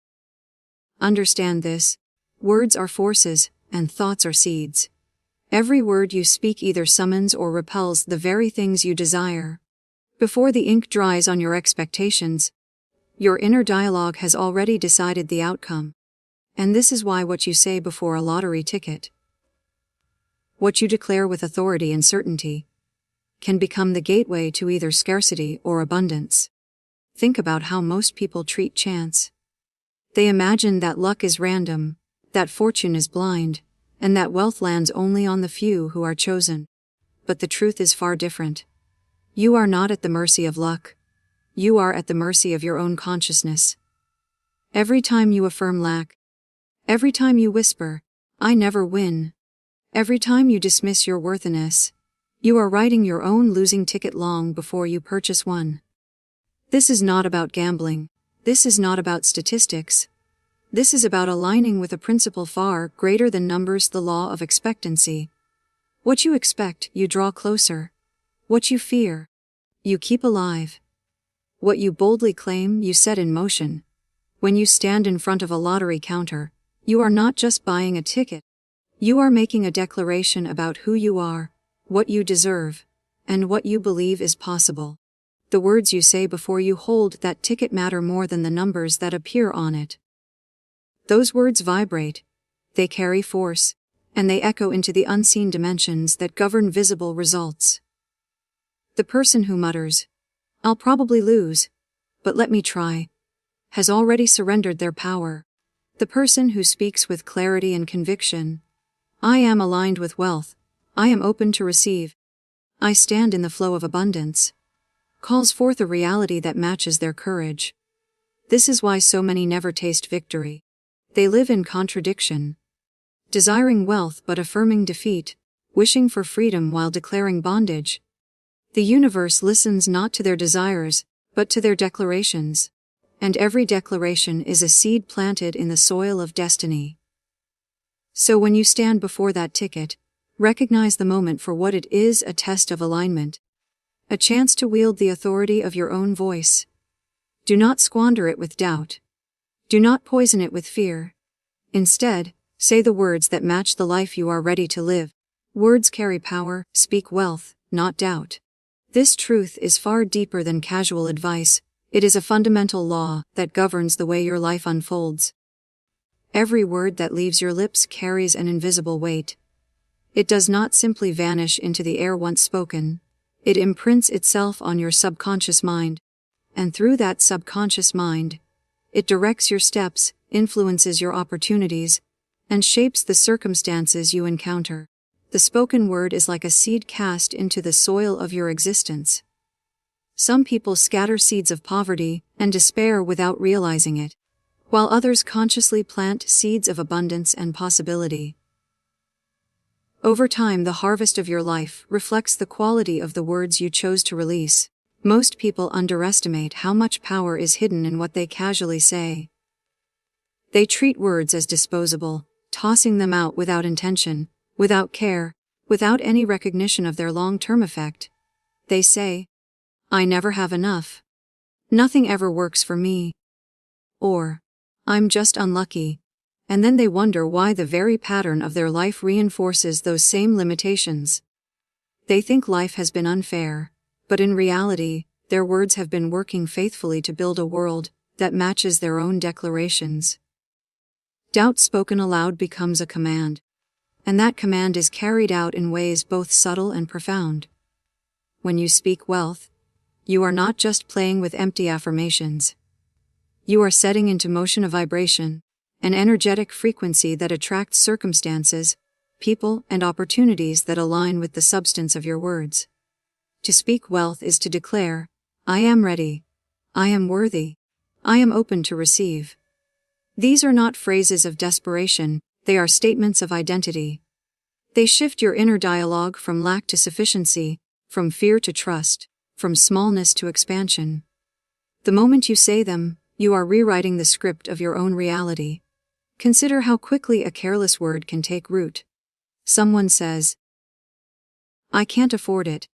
Understand this: words are forces, and thoughts are seeds. Every word you speak either summons or repels the very things you desire. Before the ink dries on your expectations, your inner dialogue has already decided the outcome. And this is why what you say before a lottery ticket, what you declare with authority and certainty, can become the gateway to either scarcity or abundance. Think about how most people treat chance. They imagine that luck is random, that fortune is blind, and that wealth lands only on the few who are chosen. But the truth is far different. You are not at the mercy of luck. You are at the mercy of your own consciousness. Every time you affirm lack, every time you whisper, "I never win," every time you dismiss your worthiness, you are writing your own losing ticket long before you purchase one. This is not about gambling. This is not about statistics. This is about aligning with a principle far greater than numbers, the law of expectancy. What you expect, you draw closer. What you fear, you keep alive. What you boldly claim, you set in motion. When you stand in front of a lottery counter, you are not just buying a ticket. You are making a declaration about who you are, what you deserve, and what you believe is possible. The words you say before you hold that ticket matter more than the numbers that appear on it. Those words vibrate, they carry force, and they echo into the unseen dimensions that govern visible results. The person who mutters, "I'll probably lose, but let me try," has already surrendered their power. The person who speaks with clarity and conviction. I am aligned with wealth. I am open to receive. I stand in the flow of abundance. Calls forth a reality that matches their courage. This is why so many never taste victory. They live in contradiction. Desiring wealth but affirming defeat, wishing for freedom while declaring bondage. The universe listens not to their desires, but to their declarations. And every declaration is a seed planted in the soil of destiny. So when you stand before that ticket, recognize the moment for what it is: a test of alignment. A chance to wield the authority of your own voice. Do not squander it with doubt. Do not poison it with fear. Instead, say the words that match the life you are ready to live. Words carry power, speak wealth, not doubt. This truth is far deeper than casual advice. It is a fundamental law that governs the way your life unfolds. Every word that leaves your lips carries an invisible weight. It does not simply vanish into the air once spoken. It imprints itself on your subconscious mind. And through that subconscious mind, it directs your steps, influences your opportunities, and shapes the circumstances you encounter. The spoken word is like a seed cast into the soil of your existence. Some people scatter seeds of poverty and despair without realizing it, while others consciously plant seeds of abundance and possibility. Over time, the harvest of your life reflects the quality of the words you chose to release. Most people underestimate how much power is hidden in what they casually say. They treat words as disposable, tossing them out without intention, without care, without any recognition of their long-term effect. They say, "I never have enough. Nothing ever works for me." Or, "I'm just unlucky." And then they wonder why the very pattern of their life reinforces those same limitations. They think life has been unfair, but in reality, their words have been working faithfully to build a world that matches their own declarations. Doubt spoken aloud becomes a command, and that command is carried out in ways both subtle and profound. When you speak wealth, you are not just playing with empty affirmations. You are setting into motion a vibration, an energetic frequency that attracts circumstances, people, and opportunities that align with the substance of your words. To speak wealth is to declare, "I am ready. I am worthy. I am open to receive." These are not phrases of desperation, they are statements of identity. They shift your inner dialogue from lack to sufficiency, from fear to trust, from smallness to expansion. The moment you say them, you are rewriting the script of your own reality. Consider how quickly a careless word can take root. Someone says, "I can't afford it,"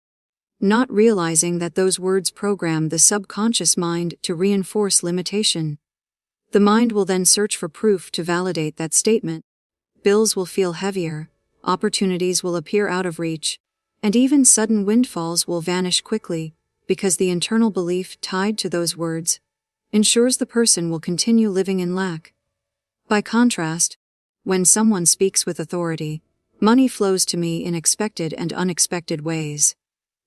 not realizing that those words program the subconscious mind to reinforce limitation. The mind will then search for proof to validate that statement. Bills will feel heavier, opportunities will appear out of reach, and even sudden windfalls will vanish quickly, because the internal belief tied to those words ensures the person will continue living in lack. By contrast, when someone speaks with authority, money flows to me in expected and unexpected ways.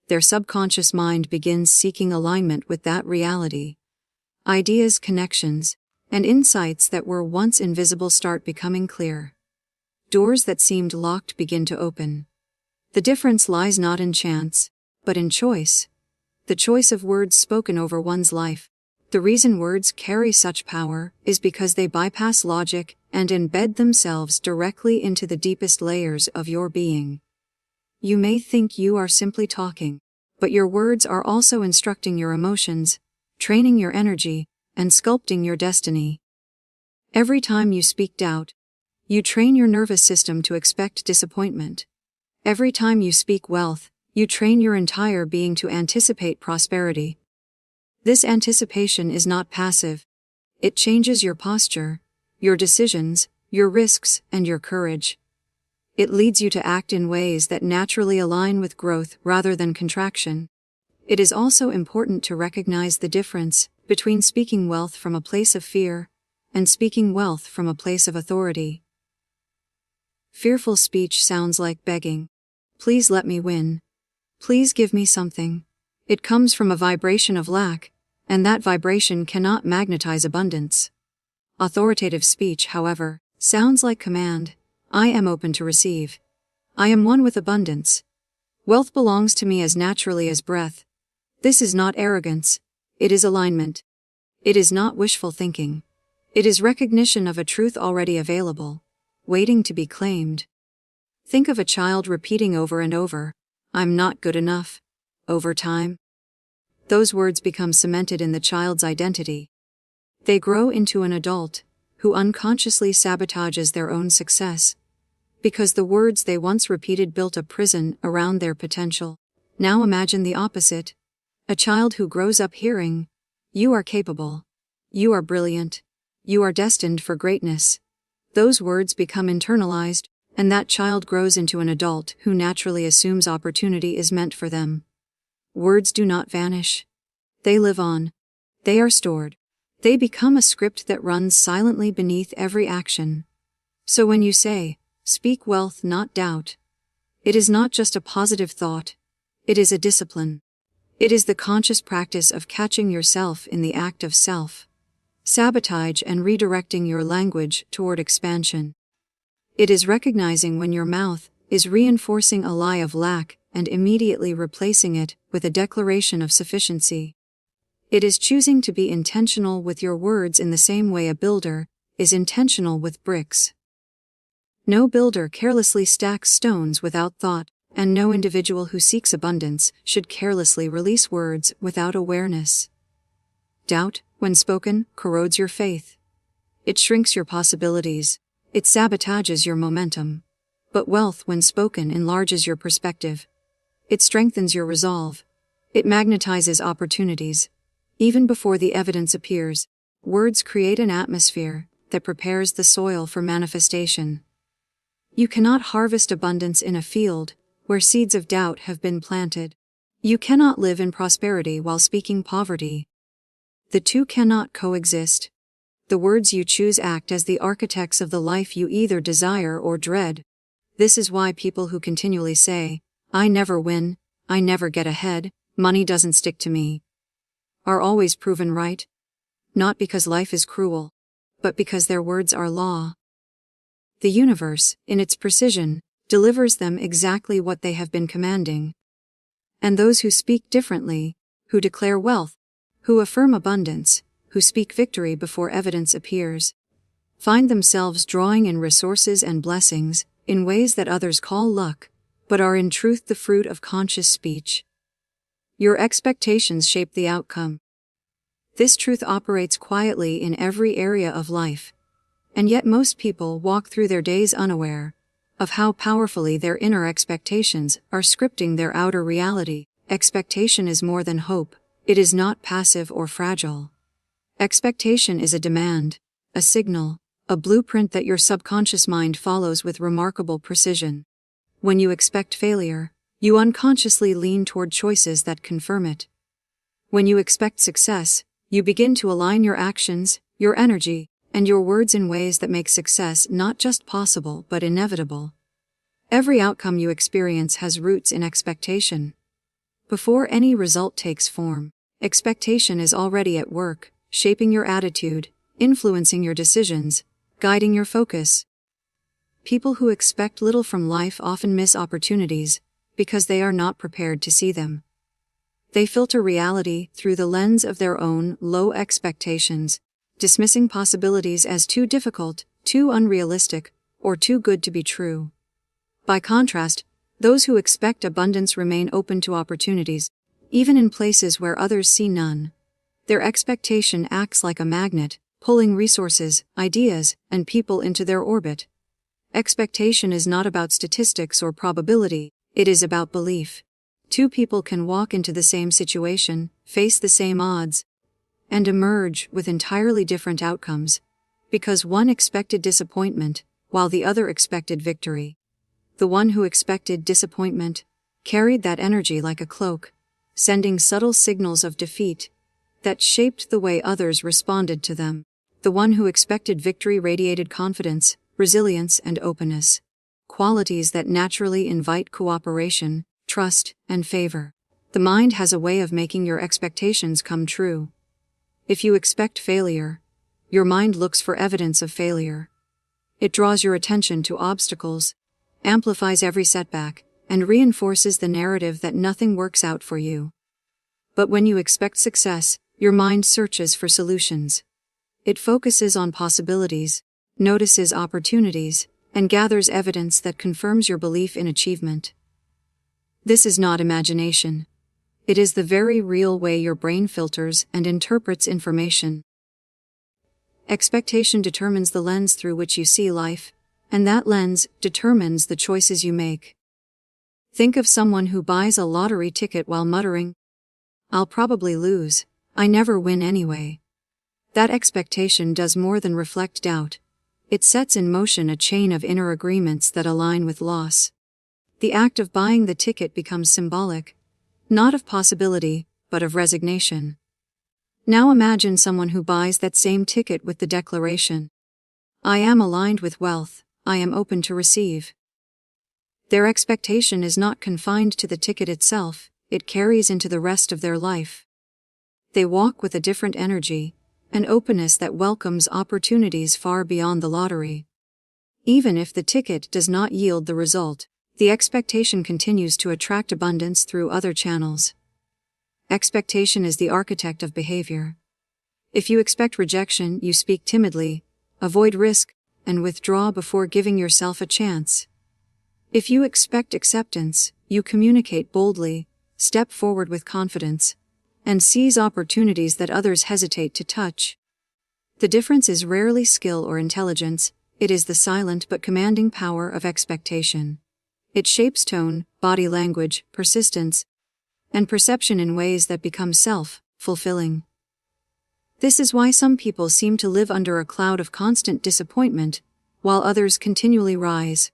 Their subconscious mind begins seeking alignment with that reality. Ideas, connections, and insights that were once invisible start becoming clear. Doors that seemed locked begin to open. The difference lies not in chance, but in choice. The choice of words spoken over one's life. The reason words carry such power is because they bypass logic and embed themselves directly into the deepest layers of your being. You may think you are simply talking, but your words are also instructing your emotions, training your energy, and sculpting your destiny. Every time you speak doubt, you train your nervous system to expect disappointment. Every time you speak wealth, you train your entire being to anticipate prosperity. This anticipation is not passive. It changes your posture, your decisions, your risks, and your courage. It leads you to act in ways that naturally align with growth rather than contraction. It is also important to recognize the difference between speaking wealth from a place of fear and speaking wealth from a place of authority. Fearful speech sounds like begging. "Please let me win. Please give me something." It comes from a vibration of lack, and that vibration cannot magnetize abundance. Authoritative speech, however, sounds like command. I am open to receive. I am one with abundance. Wealth belongs to me as naturally as breath. This is not arrogance. It is alignment. It is not wishful thinking. It is recognition of a truth already available, waiting to be claimed. Think of a child repeating over and over, "I'm not good enough." Over time, those words become cemented in the child's identity. They grow into an adult who unconsciously sabotages their own success, because the words they once repeated built a prison around their potential. Now imagine the opposite. A child who grows up hearing, "You are capable. You are brilliant. You are destined for greatness." Those words become internalized, and that child grows into an adult who naturally assumes opportunity is meant for them. Words do not vanish. They live on. They are stored. They become a script that runs silently beneath every action. So when you say, "Speak wealth, not doubt," it is not just a positive thought. It is a discipline. It is the conscious practice of catching yourself in the act of self-sabotage and redirecting your language toward expansion. It is recognizing when your mouth is reinforcing a lie of lack and immediately replacing it with a declaration of sufficiency. It is choosing to be intentional with your words in the same way a builder is intentional with bricks. No builder carelessly stacks stones without thought, and no individual who seeks abundance should carelessly release words without awareness. Doubt, when spoken, corrodes your faith. It shrinks your possibilities. It sabotages your momentum. But wealth, when spoken, enlarges your perspective. It strengthens your resolve. It magnetizes opportunities. Even before the evidence appears, words create an atmosphere that prepares the soil for manifestation. You cannot harvest abundance in a field where seeds of doubt have been planted. You cannot live in prosperity while speaking poverty. The two cannot coexist. The words you choose act as the architects of the life you either desire or dread. This is why people who continually say, "I never win, I never get ahead, money doesn't stick to me," are always proven right. Not because life is cruel, but because their words are law. The universe, in its precision, delivers them exactly what they have been commanding. And those who speak differently, who declare wealth, who affirm abundance, who speak victory before evidence appears, find themselves drawing in resources and blessings in ways that others call luck, but are in truth the fruit of conscious speech. Your expectations shape the outcome. This truth operates quietly in every area of life, and yet most people walk through their days unaware of how powerfully their inner expectations are scripting their outer reality. Expectation is more than hope. It is not passive or fragile. Expectation is a demand, a signal, a blueprint that your subconscious mind follows with remarkable precision. When you expect failure, you unconsciously lean toward choices that confirm it. When you expect success, you begin to align your actions, your energy, and your words in ways that make success not just possible but inevitable. Every outcome you experience has roots in expectation. Before any result takes form, expectation is already at work, shaping your attitude, influencing your decisions, guiding your focus. People who expect little from life often miss opportunities because they are not prepared to see them. They filter reality through the lens of their own low expectations, dismissing possibilities as too difficult, too unrealistic, or too good to be true. By contrast, those who expect abundance remain open to opportunities, even in places where others see none. Their expectation acts like a magnet, pulling resources, ideas, and people into their orbit. Expectation is not about statistics or probability, it is about belief. Two people can walk into the same situation, face the same odds, and emerge with entirely different outcomes, because one expected disappointment, while the other expected victory. The one who expected disappointment carried that energy like a cloak, sending subtle signals of defeat that shaped the way others responded to them. The one who expected victory radiated confidence, resilience, and openness, qualities that naturally invite cooperation, trust, and favor. The mind has a way of making your expectations come true. If you expect failure, your mind looks for evidence of failure. It draws your attention to obstacles, amplifies every setback, and reinforces the narrative that nothing works out for you. But when you expect success, your mind searches for solutions. It focuses on possibilities, notices opportunities, and gathers evidence that confirms your belief in achievement. This is not imagination. It is the very real way your brain filters and interprets information. Expectation determines the lens through which you see life, and that lens determines the choices you make. Think of someone who buys a lottery ticket while muttering, "I'll probably lose, I never win anyway." That expectation does more than reflect doubt. It sets in motion a chain of inner agreements that align with loss. The act of buying the ticket becomes symbolic, not of possibility, but of resignation. Now imagine someone who buys that same ticket with the declaration, "I am aligned with wealth, I am open to receive." Their expectation is not confined to the ticket itself, it carries into the rest of their life. They walk with a different energy, an openness that welcomes opportunities far beyond the lottery. Even if the ticket does not yield the result, the expectation continues to attract abundance through other channels. Expectation is the architect of behavior. If you expect rejection, you speak timidly, avoid risk, and withdraw before giving yourself a chance. If you expect acceptance, you communicate boldly, step forward with confidence, and seize opportunities that others hesitate to touch. The difference is rarely skill or intelligence, it is the silent but commanding power of expectation. It shapes tone, body language, persistence, and perception in ways that become self-fulfilling. This is why some people seem to live under a cloud of constant disappointment, while others continually rise.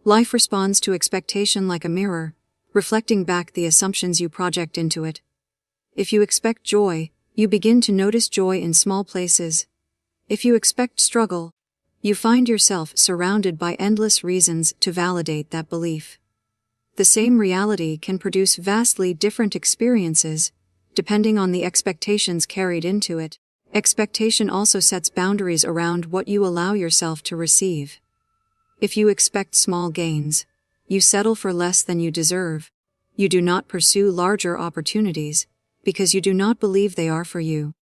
Life responds to expectation like a mirror, reflecting back the assumptions you project into it. If you expect joy, you begin to notice joy in small places. If you expect struggle, you find yourself surrounded by endless reasons to validate that belief. The same reality can produce vastly different experiences, depending on the expectations carried into it. Expectation also sets boundaries around what you allow yourself to receive. If you expect small gains, you settle for less than you deserve. You do not pursue larger opportunities, because you do not believe they are for you.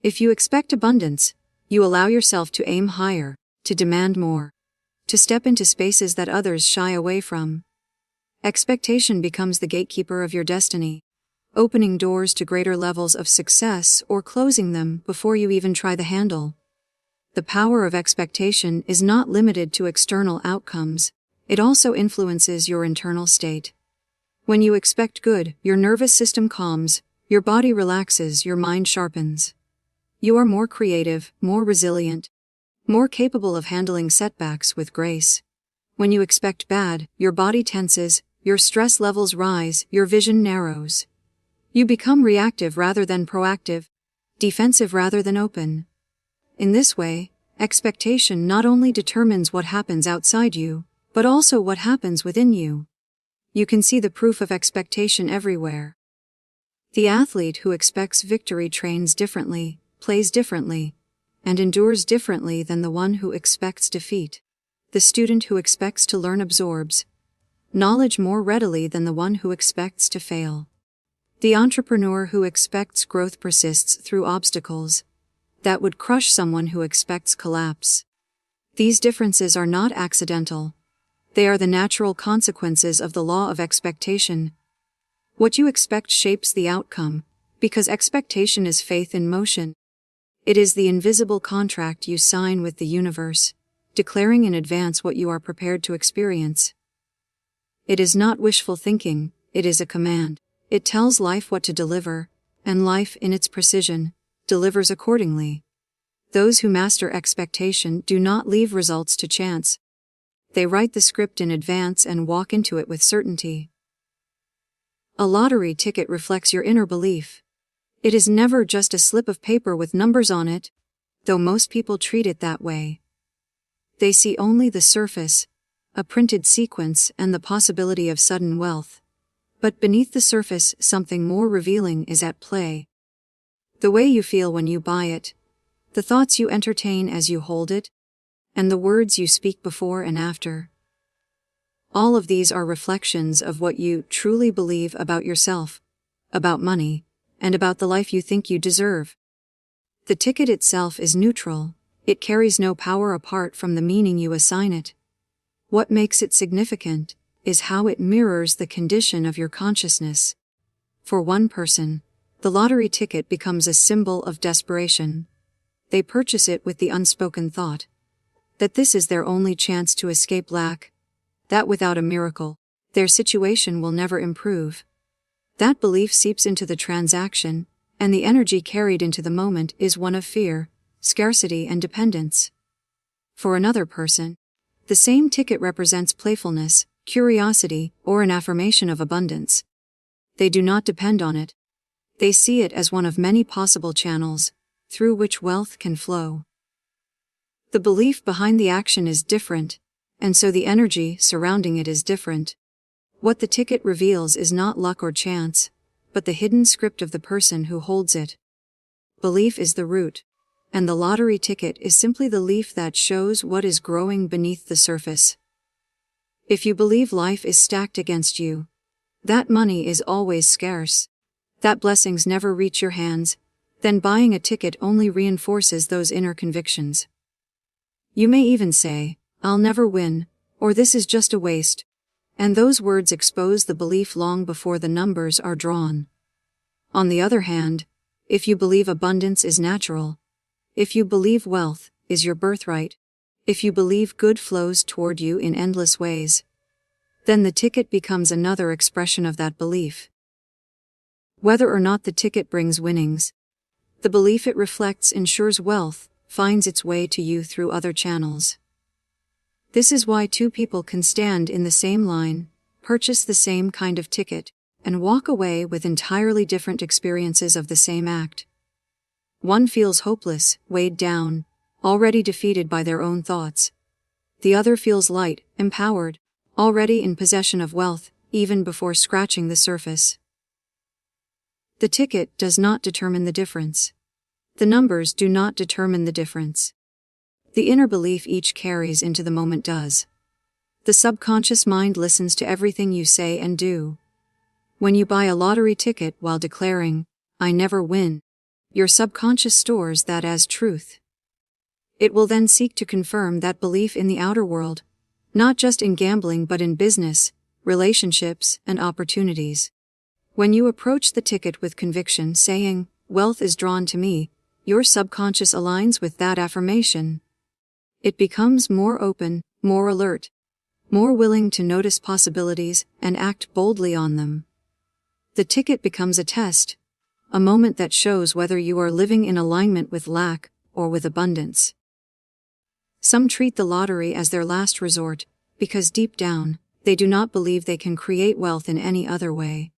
If you expect abundance, you allow yourself to aim higher, to demand more, to step into spaces that others shy away from. Expectation becomes the gatekeeper of your destiny, opening doors to greater levels of success or closing them before you even try the handle. The power of expectation is not limited to external outcomes, it also influences your internal state. When you expect good, your nervous system calms, your body relaxes, your mind sharpens. You are more creative, more resilient, more capable of handling setbacks with grace. When you expect bad, your body tenses, your stress levels rise, your vision narrows. You become reactive rather than proactive, defensive rather than open. In this way, expectation not only determines what happens outside you, but also what happens within you. You can see the proof of expectation everywhere. The athlete who expects victory trains differently, plays differently, and endures differently than the one who expects defeat. The student who expects to learn absorbs knowledge more readily than the one who expects to fail. The entrepreneur who expects growth persists through obstacles that would crush someone who expects collapse. These differences are not accidental. They are the natural consequences of the law of expectation. What you expect shapes the outcome, because expectation is faith in motion. It is the invisible contract you sign with the universe, declaring in advance what you are prepared to experience. It is not wishful thinking, it is a command. It tells life what to deliver, and life, in its precision, delivers accordingly. Those who master expectation do not leave results to chance. They write the script in advance and walk into it with certainty. A lottery ticket reflects your inner belief. It is never just a slip of paper with numbers on it, though most people treat it that way. They see only the surface, a printed sequence and the possibility of sudden wealth. But beneath the surface, something more revealing is at play. The way you feel when you buy it, the thoughts you entertain as you hold it, and the words you speak before and after. All of these are reflections of what you truly believe about yourself, about money, and about the life you think you deserve. The ticket itself is neutral. It carries no power apart from the meaning you assign it. What makes it significant is how it mirrors the condition of your consciousness. For one person, the lottery ticket becomes a symbol of desperation. They purchase it with the unspoken thought that this is their only chance to escape lack, that without a miracle, their situation will never improve. That belief seeps into the transaction, and the energy carried into the moment is one of fear, scarcity, and dependence. For another person, the same ticket represents playfulness, curiosity, or an affirmation of abundance. They do not depend on it. They see it as one of many possible channels through which wealth can flow. The belief behind the action is different, and so the energy surrounding it is different. What the ticket reveals is not luck or chance, but the hidden script of the person who holds it. Belief is the root, and the lottery ticket is simply the leaf that shows what is growing beneath the surface. If you believe life is stacked against you, that money is always scarce, that blessings never reach your hands, then buying a ticket only reinforces those inner convictions. You may even say, "I'll never win," or "this is just a waste," and those words expose the belief long before the numbers are drawn. On the other hand, if you believe abundance is natural, if you believe wealth is your birthright, if you believe good flows toward you in endless ways, then the ticket becomes another expression of that belief. Whether or not the ticket brings winnings, the belief it reflects ensures wealth finds its way to you through other channels. This is why two people can stand in the same line, purchase the same kind of ticket, and walk away with entirely different experiences of the same act. One feels hopeless, weighed down, already defeated by their own thoughts. The other feels light, empowered, already in possession of wealth, even before scratching the surface. The ticket does not determine the difference. The numbers do not determine the difference. The inner belief each carries into the moment does. The subconscious mind listens to everything you say and do. When you buy a lottery ticket while declaring, "I never win," your subconscious stores that as truth. It will then seek to confirm that belief in the outer world, not just in gambling but in business, relationships, and opportunities. When you approach the ticket with conviction, saying, "Wealth is drawn to me," your subconscious aligns with that affirmation. It becomes more open, more alert, more willing to notice possibilities and act boldly on them. The ticket becomes a test, a moment that shows whether you are living in alignment with lack or with abundance. Some treat the lottery as their last resort, because deep down, they do not believe they can create wealth in any other way.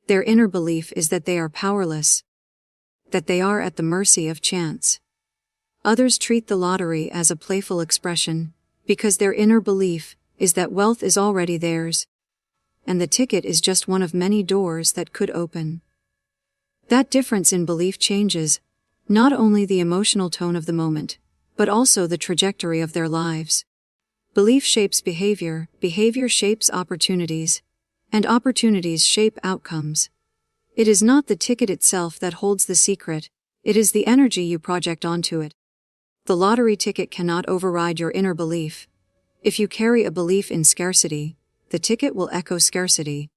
Their inner belief is that they are powerless, that they are at the mercy of chance. Others treat the lottery as a playful expression, because their inner belief is that wealth is already theirs, and the ticket is just one of many doors that could open. That difference in belief changes not only the emotional tone of the moment, but also the trajectory of their lives. Belief shapes behavior, behavior shapes opportunities, and opportunities shape outcomes. It is not the ticket itself that holds the secret, it is the energy you project onto it. The lottery ticket cannot override your inner belief. If you carry a belief in scarcity, the ticket will echo scarcity.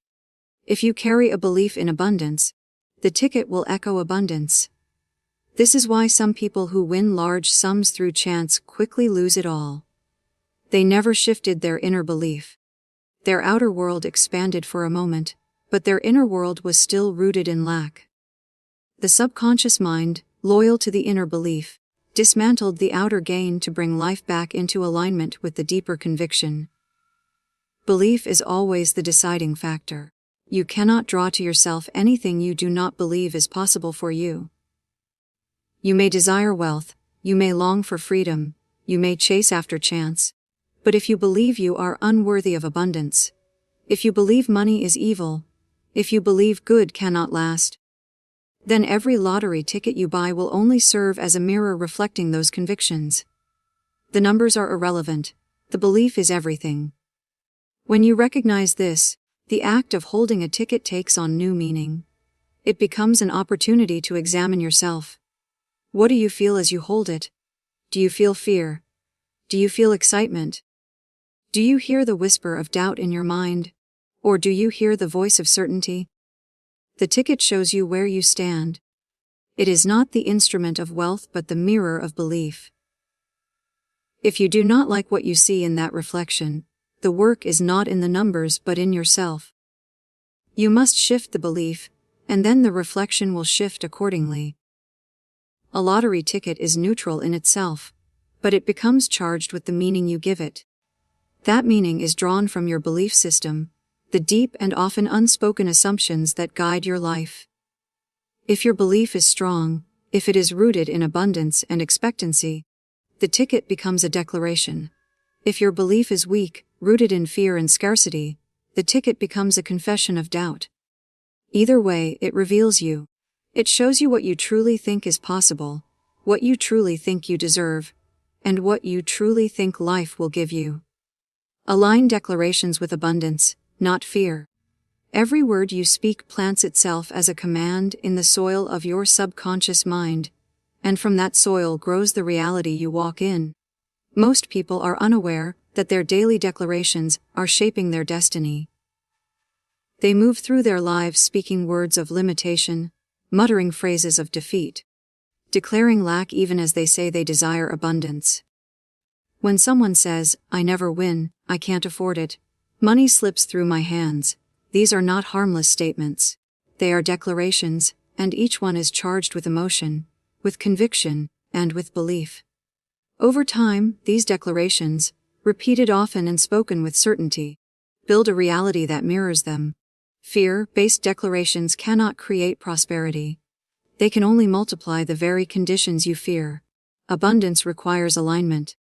If you carry a belief in abundance, the ticket will echo abundance. This is why some people who win large sums through chance quickly lose it all. They never shifted their inner belief. Their outer world expanded for a moment, but their inner world was still rooted in lack. The subconscious mind, loyal to the inner belief, dismantled the outer gain to bring life back into alignment with the deeper conviction. Belief is always the deciding factor. You cannot draw to yourself anything you do not believe is possible for you. You may desire wealth, you may long for freedom, you may chase after chance, but if you believe you are unworthy of abundance, if you believe money is evil, if you believe good cannot last, Then every lottery ticket you buy will only serve as a mirror reflecting those convictions. The numbers are irrelevant. The belief is everything. When you recognize this, the act of holding a ticket takes on new meaning. It becomes an opportunity to examine yourself. What do you feel as you hold it? Do you feel fear? Do you feel excitement? Do you hear the whisper of doubt in your mind? Or do you hear the voice of certainty? The ticket shows you where you stand. It is not the instrument of wealth but the mirror of belief. If you do not like what you see in that reflection, the work is not in the numbers but in yourself. You must shift the belief, and then the reflection will shift accordingly. A lottery ticket is neutral in itself, but it becomes charged with the meaning you give it. That meaning is drawn from your belief system, the deep and often unspoken assumptions that guide your life. If your belief is strong, if it is rooted in abundance and expectancy, the ticket becomes a declaration. If your belief is weak, rooted in fear and scarcity, the ticket becomes a confession of doubt. Either way, it reveals you. It shows you what you truly think is possible, what you truly think you deserve, and what you truly think life will give you. Align declarations with abundance, not fear. Every word you speak plants itself as a command in the soil of your subconscious mind, and from that soil grows the reality you walk in. Most people are unaware that their daily declarations are shaping their destiny. They move through their lives speaking words of limitation, muttering phrases of defeat, declaring lack even as they say they desire abundance. When someone says, "I never win, I can't afford it, money slips through my hands," these are not harmless statements. They are declarations, and each one is charged with emotion, with conviction, and with belief. Over time, these declarations, repeated often and spoken with certainty, build a reality that mirrors them. Fear-based declarations cannot create prosperity. They can only multiply the very conditions you fear. Abundance requires alignment.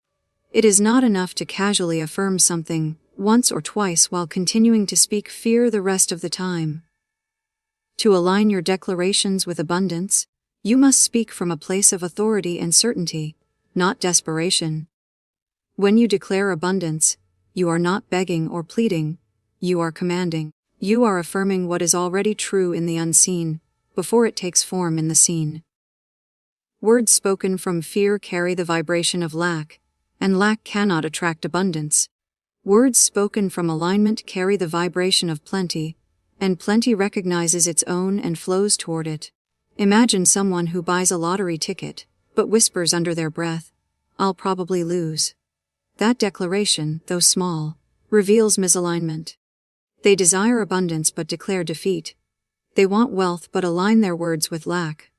It is not enough to casually affirm something once or twice while continuing to speak fear the rest of the time. To align your declarations with abundance, you must speak from a place of authority and certainty, not desperation. When you declare abundance, you are not begging or pleading, you are commanding. You are affirming what is already true in the unseen, before it takes form in the seen. Words spoken from fear carry the vibration of lack, and lack cannot attract abundance. Words spoken from alignment carry the vibration of plenty, and plenty recognizes its own and flows toward it. Imagine someone who buys a lottery ticket, but whispers under their breath, "I'll probably lose." That declaration, though small, reveals misalignment. They desire abundance but declare defeat. They want wealth but align their words with lack.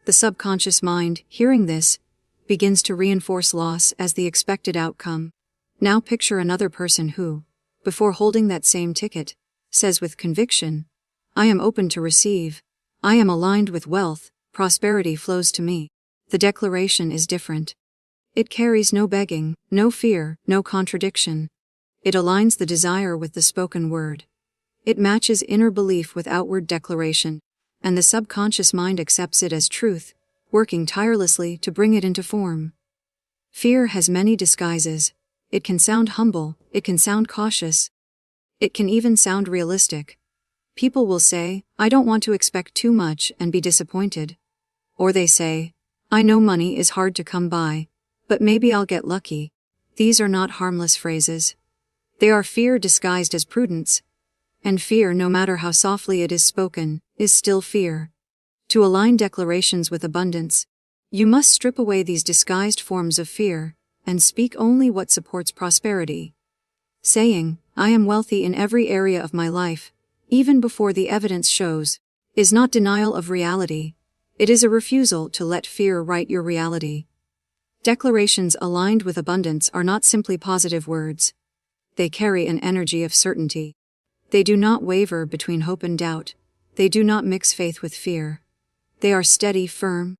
The subconscious mind, hearing this, begins to reinforce loss as the expected outcome. Now picture another person who, before holding that same ticket, says with conviction, "I am open to receive. I am aligned with wealth, prosperity flows to me." The declaration is different. It carries no begging, no fear, no contradiction. It aligns the desire with the spoken word. It matches inner belief with outward declaration, and the subconscious mind accepts it as truth, working tirelessly to bring it into form. Fear has many disguises. It can sound humble, it can sound cautious. It can even sound realistic. People will say, "I don't want to expect too much and be disappointed." Or they say, "I know money is hard to come by, but maybe I'll get lucky." These are not harmless phrases. They are fear disguised as prudence. And fear, no matter how softly it is spoken, is still fear. To align declarations with abundance, you must strip away these disguised forms of fear, and speak only what supports prosperity. Saying, "I am wealthy in every area of my life," even before the evidence shows, is not denial of reality. It is a refusal to let fear write your reality. Declarations aligned with abundance are not simply positive words. They carry an energy of certainty. They do not waver between hope and doubt. They do not mix faith with fear. They are steady, firm.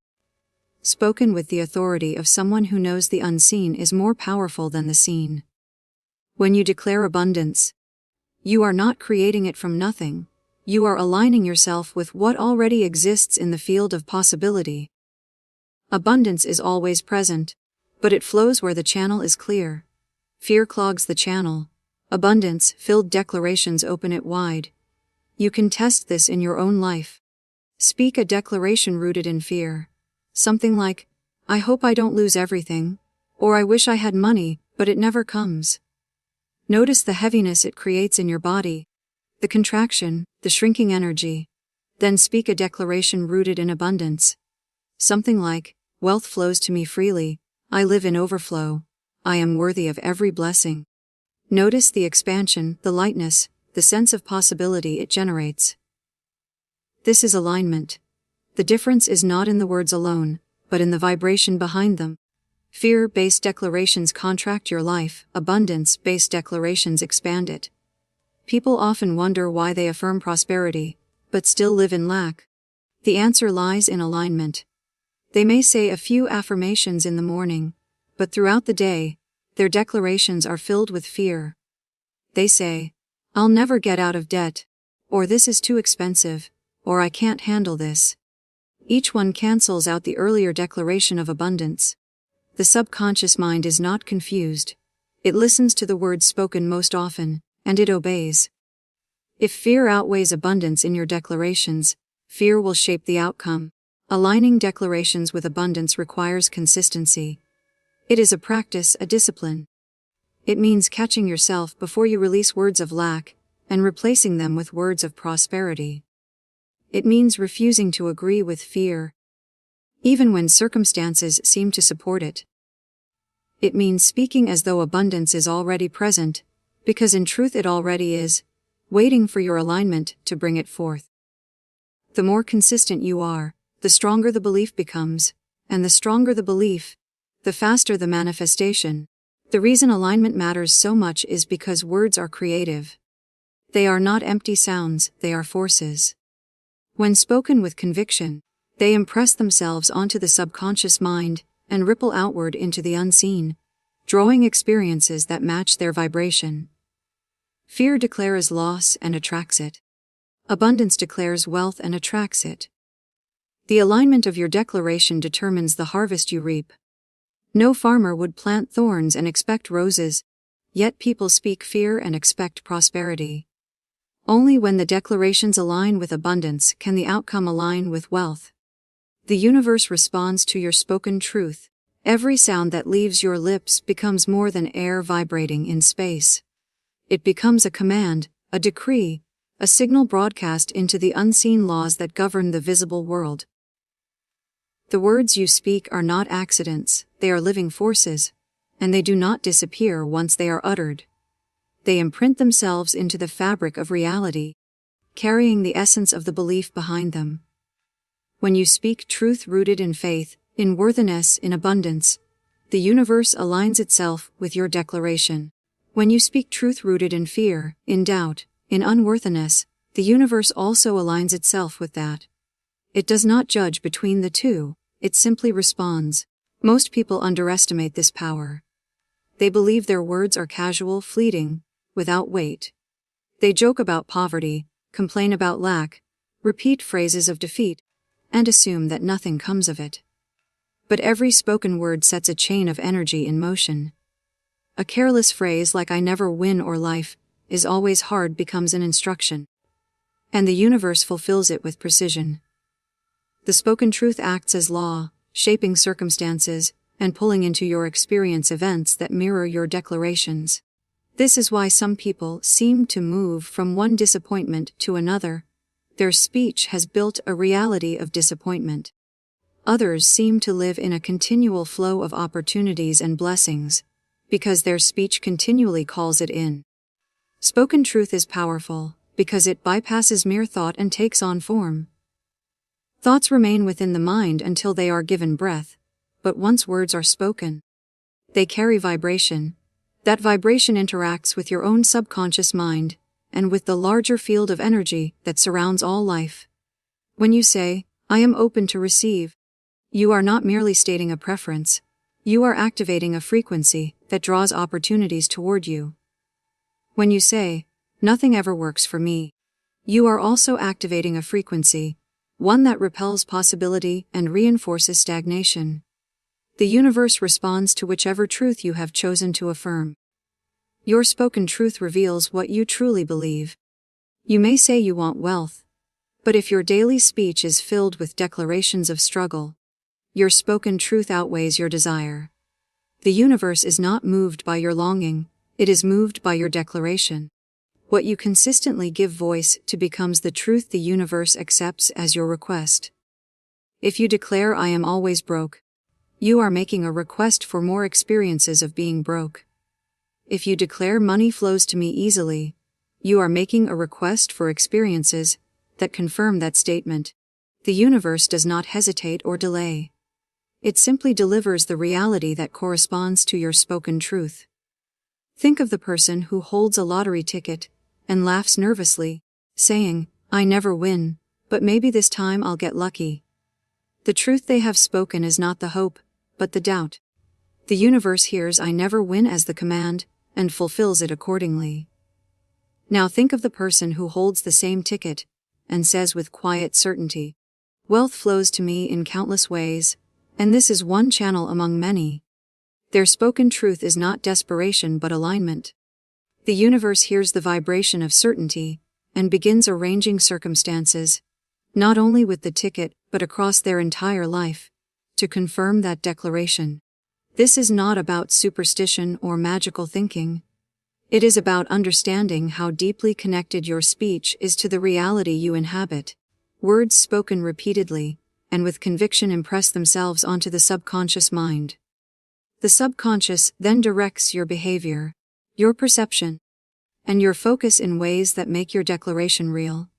Spoken with the authority of someone who knows the unseen is more powerful than the seen. When you declare abundance, you are not creating it from nothing. You are aligning yourself with what already exists in the field of possibility. Abundance is always present, but it flows where the channel is clear. Fear clogs the channel. Abundance-filled declarations open it wide. You can test this in your own life. Speak a declaration rooted in fear. Something like, I hope I don't lose everything, or I wish I had money, but it never comes. Notice the heaviness it creates in your body, the contraction, the shrinking energy. Then speak a declaration rooted in abundance. Something like, wealth flows to me freely, I live in overflow, I am worthy of every blessing. Notice the expansion, the lightness, the sense of possibility it generates. This is alignment. The difference is not in the words alone, but in the vibration behind them. Fear-based declarations contract your life, abundance-based declarations expand it. People often wonder why they affirm prosperity, but still live in lack. The answer lies in alignment. They may say a few affirmations in the morning, but throughout the day, their declarations are filled with fear. They say, I'll never get out of debt, or this is too expensive, or I can't handle this. Each one cancels out the earlier declaration of abundance. The subconscious mind is not confused. It listens to the words spoken most often, and it obeys. If fear outweighs abundance in your declarations, fear will shape the outcome. Aligning declarations with abundance requires consistency. It is a practice, a discipline. It means catching yourself before you release words of lack, and replacing them with words of prosperity. It means refusing to agree with fear, even when circumstances seem to support it. It means speaking as though abundance is already present, because in truth it already is, waiting for your alignment to bring it forth. The more consistent you are, the stronger the belief becomes, and the stronger the belief, the faster the manifestation. The reason alignment matters so much is because words are creative. They are not empty sounds, they are forces. When spoken with conviction, they impress themselves onto the subconscious mind and ripple outward into the unseen, drawing experiences that match their vibration. Fear declares loss and attracts it. Abundance declares wealth and attracts it. The alignment of your declaration determines the harvest you reap. No farmer would plant thorns and expect roses, yet people speak fear and expect prosperity. Only when the declarations align with abundance can the outcome align with wealth. The universe responds to your spoken truth. Every sound that leaves your lips becomes more than air vibrating in space. It becomes a command, a decree, a signal broadcast into the unseen laws that govern the visible world. The words you speak are not accidents, they are living forces, and they do not disappear once they are uttered. They imprint themselves into the fabric of reality, carrying the essence of the belief behind them. When you speak truth rooted in faith, in worthiness, in abundance, the universe aligns itself with your declaration. When you speak truth rooted in fear, in doubt, in unworthiness, the universe also aligns itself with that. It does not judge between the two, it simply responds. Most people underestimate this power. They believe their words are casual, fleeting, without weight. They joke about poverty, complain about lack, repeat phrases of defeat, and assume that nothing comes of it. But every spoken word sets a chain of energy in motion. A careless phrase like I never win or life is always hard becomes an instruction. And the universe fulfills it with precision. The spoken truth acts as law, shaping circumstances, and pulling into your experience events that mirror your declarations. This is why some people seem to move from one disappointment to another. Their speech has built a reality of disappointment. Others seem to live in a continual flow of opportunities and blessings, because their speech continually calls it in. Spoken truth is powerful, because it bypasses mere thought and takes on form. Thoughts remain within the mind until they are given breath, but once words are spoken, they carry vibration. That vibration interacts with your own subconscious mind, and with the larger field of energy that surrounds all life. When you say, I am open to receive, you are not merely stating a preference, you are activating a frequency that draws opportunities toward you. When you say, nothing ever works for me, You are also activating a frequency, one that repels possibility and reinforces stagnation. The universe responds to whichever truth you have chosen to affirm. Your spoken truth reveals what you truly believe. You may say you want wealth, but if your daily speech is filled with declarations of struggle, your spoken truth outweighs your desire. The universe is not moved by your longing, it is moved by your declaration. What you consistently give voice to becomes the truth the universe accepts as your request. If you declare I am always broke, you are making a request for more experiences of being broke. If you declare money flows to me easily, you are making a request for experiences that confirm that statement. The universe does not hesitate or delay. It simply delivers the reality that corresponds to your spoken truth. Think of the person who holds a lottery ticket and laughs nervously, saying, I never win, but maybe this time I'll get lucky. The truth they have spoken is not the hope, but the doubt. The universe hears I never win as the command, and fulfills it accordingly. Now think of the person who holds the same ticket, and says with quiet certainty, wealth flows to me in countless ways, and this is one channel among many. Their spoken truth is not desperation but alignment. The universe hears the vibration of certainty, and begins arranging circumstances, not only with the ticket but across their entire life, to confirm that declaration. This is not about superstition or magical thinking. It is about understanding how deeply connected your speech is to the reality you inhabit. Words spoken repeatedly, and with conviction impress themselves onto the subconscious mind. The subconscious then directs your behavior, your perception, and your focus in ways that make your declaration real.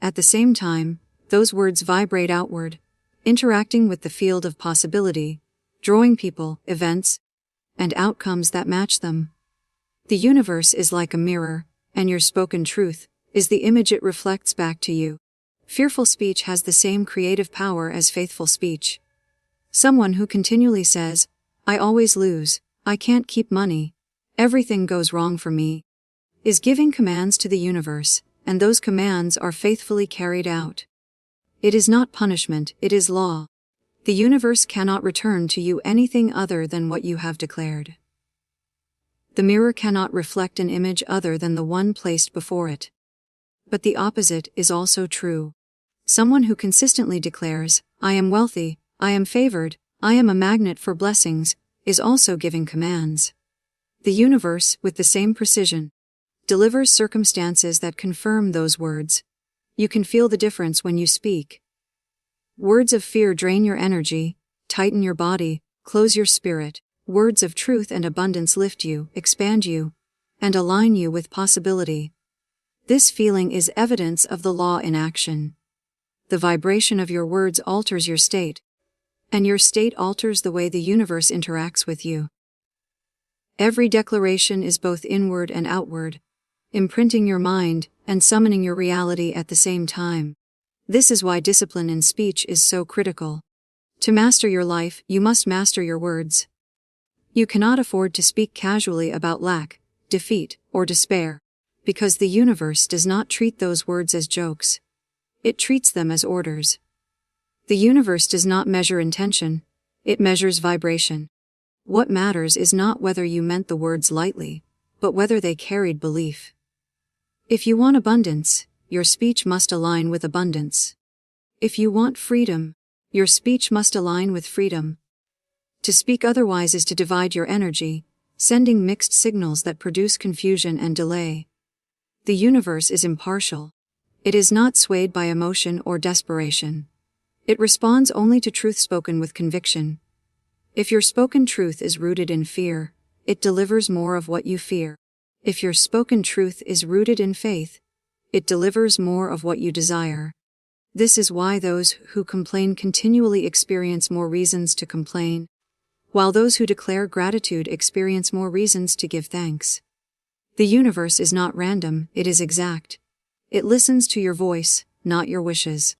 At the same time, those words vibrate outward, interacting with the field of possibility, drawing people, events, and outcomes that match them. The universe is like a mirror, and your spoken truth is the image it reflects back to you. Fearful speech has the same creative power as faithful speech. Someone who continually says, I always lose, I can't keep money, everything goes wrong for me, is giving commands to the universe, and those commands are faithfully carried out. It is not punishment, it is law. The universe cannot return to you anything other than what you have declared. The mirror cannot reflect an image other than the one placed before it. But the opposite is also true. Someone who consistently declares, I am wealthy, I am favored, I am a magnet for blessings, is also giving commands. The universe, with the same precision, delivers circumstances that confirm those words. You can feel the difference when you speak. Words of fear drain your energy, tighten your body, close your spirit. Words of truth and abundance lift you, expand you, and align you with possibility. This feeling is evidence of the law in action. The vibration of your words alters your state, and your state alters the way the universe interacts with you. Every declaration is both inward and outward, imprinting your mind and summoning your reality at the same time. This is why discipline in speech is so critical. To master your life, you must master your words. You cannot afford to speak casually about lack, defeat, or despair, because the universe does not treat those words as jokes. It treats them as orders. The universe does not measure intention, it measures vibration. What matters is not whether you meant the words lightly, but whether they carried belief. If you want abundance, your speech must align with abundance. If you want freedom, your speech must align with freedom. To speak otherwise is to divide your energy, sending mixed signals that produce confusion and delay. The universe is impartial. It is not swayed by emotion or desperation. It responds only to truth spoken with conviction. If your spoken truth is rooted in fear, it delivers more of what you fear. If your spoken truth is rooted in faith, it delivers more of what you desire. This is why those who complain continually experience more reasons to complain, while those who declare gratitude experience more reasons to give thanks. The universe is not random, it is exact. It listens to your voice, not your wishes.